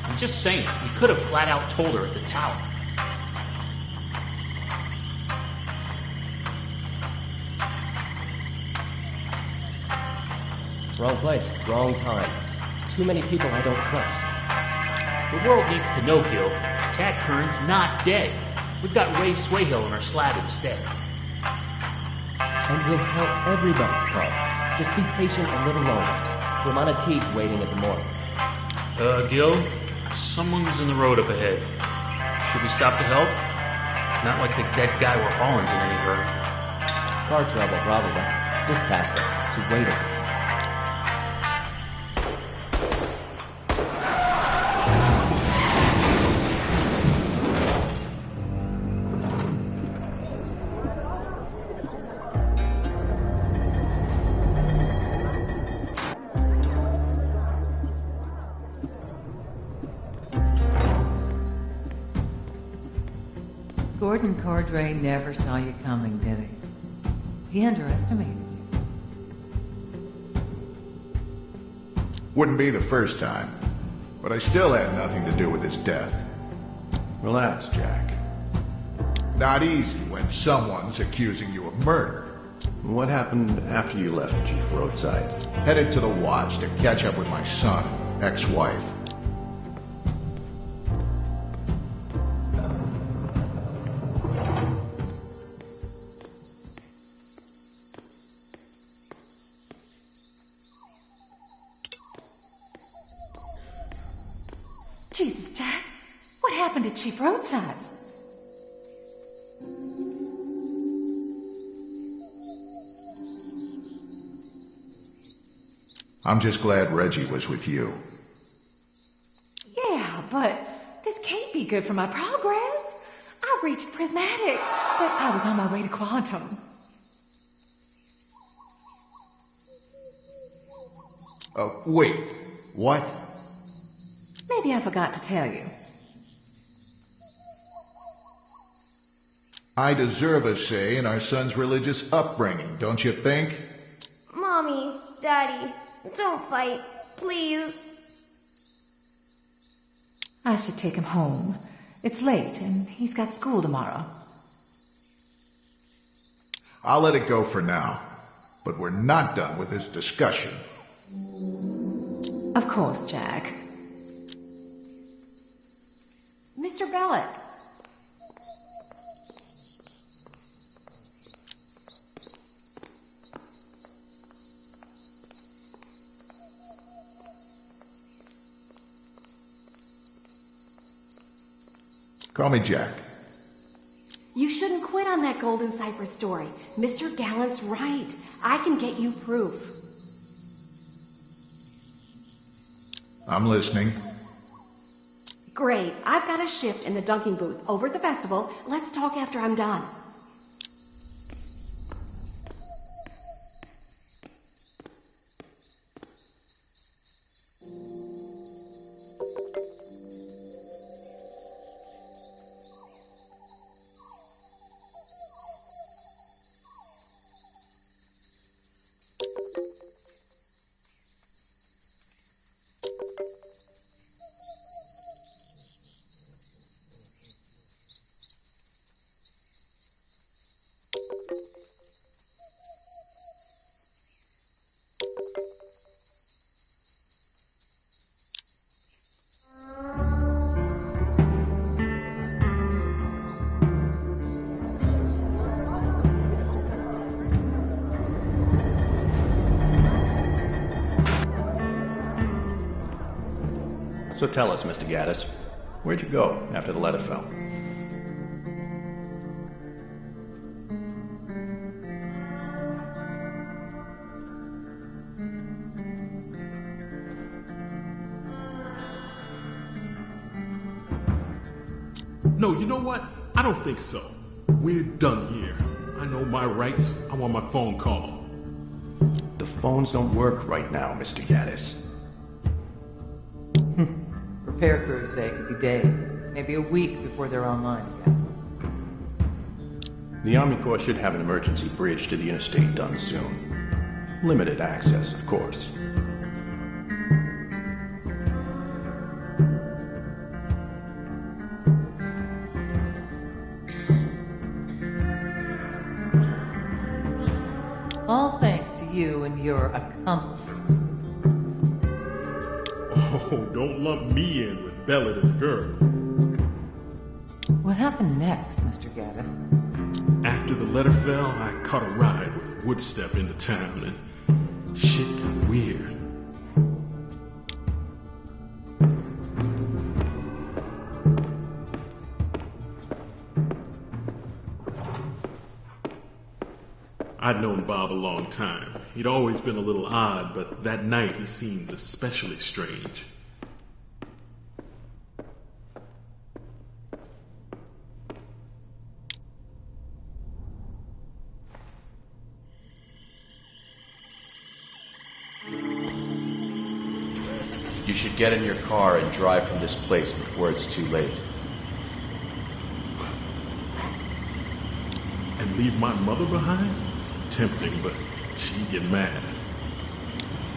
I'm just saying, we could have flat out told her at the tower. Wrong place, wrong time. Too many people I don't trust. The world needs to know, Gil. Tad Curran's not dead. We've got Ray Swayhill in our slab instead. And we'll tell everybody, Carl. Just be patient a little longer. Romana Teague's waiting at the morgue. Gil, someone's in the road up ahead. Should we stop to help? Not like the dead guy we're Holland's in any hurry. Car trouble, probably. Just past her. She's waiting. Gordon Cordray never saw you coming, did he? He underestimated you. Wouldn't be the first time, but I still had nothing to do with his death. Relax, Jack. Not easy when someone's accusing you of murder. What happened after you left Chief Roadside? Headed to the watch to catch up with my son, ex-wife. What happened to Chief Roadsides? I'm just glad Reggie was with you. Yeah, but this can't be good for my progress. I reached Prismatic, but I was on my way to Quantum. Wait, what? Maybe I forgot to tell you. I deserve a say in our son's religious upbringing, don't you think? Mommy, Daddy, don't fight, please. I should take him home. It's late, and he's got school tomorrow. I'll let it go for now, but we're not done with this discussion. Of course, Jack. Mr. Bellick. Call me Jack. You shouldn't quit on that Golden Cypress story. Mr. Gallant's right. I can get you proof. I'm listening. Great. I've got a shift in the dunking booth over at the festival. Let's talk after I'm done. So tell us, Mr. Gaddis, where'd you go after the letter fell? No, you know what? I don't think so. We're done here. I know my rights. I want my phone call. The phones don't work right now, Mr. Gaddis. Repair crews say it could be days, maybe a week before they're online again. The Army Corps should have an emergency bridge to the interstate done soon. Limited access, of course. All thanks to you and your accomplices. Oh, don't lump me in with Bellet and the girl. What happened next, Mr. Gaddis? After the letter fell, I caught a ride with Woodstep into town, and shit got weird. I'd known Bob a long time. He'd always been a little odd, but that night he seemed especially strange. You should get in your car and drive from this place before it's too late. And leave my mother behind? Tempting, but she'd get mad.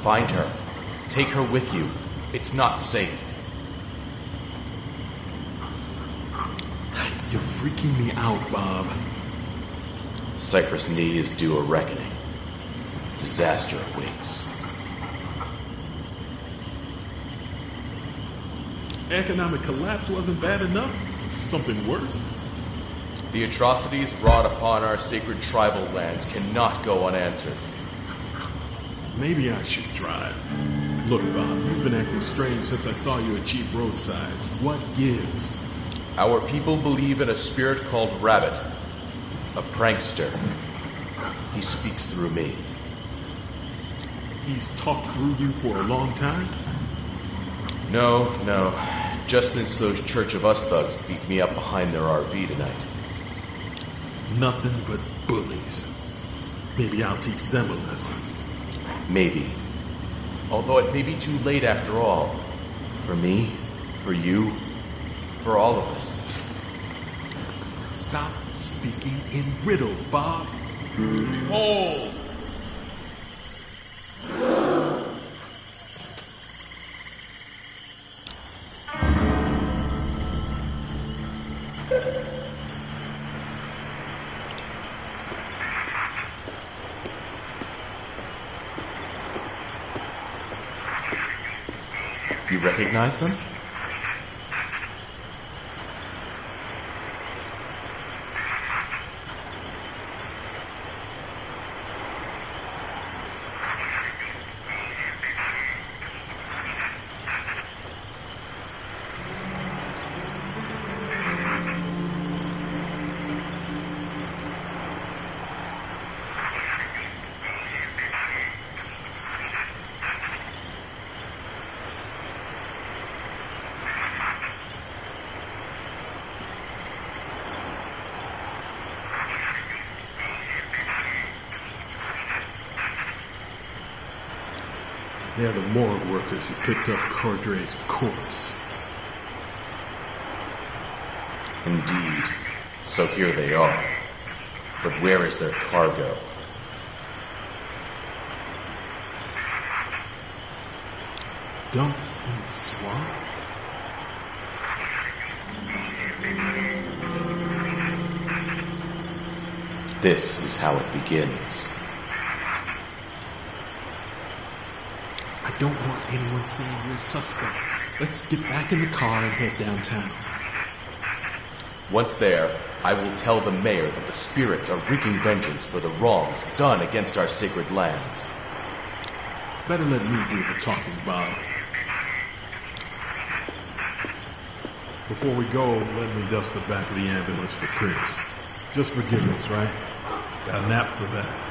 Find her. Take her with you. It's not safe. You're freaking me out, Bob. Cypress Knee is due a reckoning. Disaster awaits. Economic collapse wasn't bad enough? Something worse? The atrocities wrought upon our sacred tribal lands cannot go unanswered. Maybe I should drive. Look, Bob, you've been acting strange since I saw you at Chief Roadsides. What gives? Our people believe in a spirit called Rabbit, a prankster. He speaks through me. He's talked through you for a long time? No. Just since those Church of Us thugs beat me up behind their RV tonight. Nothing but bullies. Maybe I'll teach them a lesson. Maybe. Although it may be too late after all. For me, for you, for all of us. Stop speaking in riddles, Bob. Behold! You recognize them? They're the morgue workers who picked up Cordray's corpse. Indeed. So here they are. But where is their cargo? Dumped in the swamp? This is how it begins. I don't want anyone saying we're suspects. Let's get back in the car and head downtown. Once there, I will tell the mayor that the spirits are wreaking vengeance for the wrongs done against our sacred lands. Better let me do the talking, Bob. Before we go, let me dust the back of the ambulance for Prince. Just for giggles, right? Got a nap for that.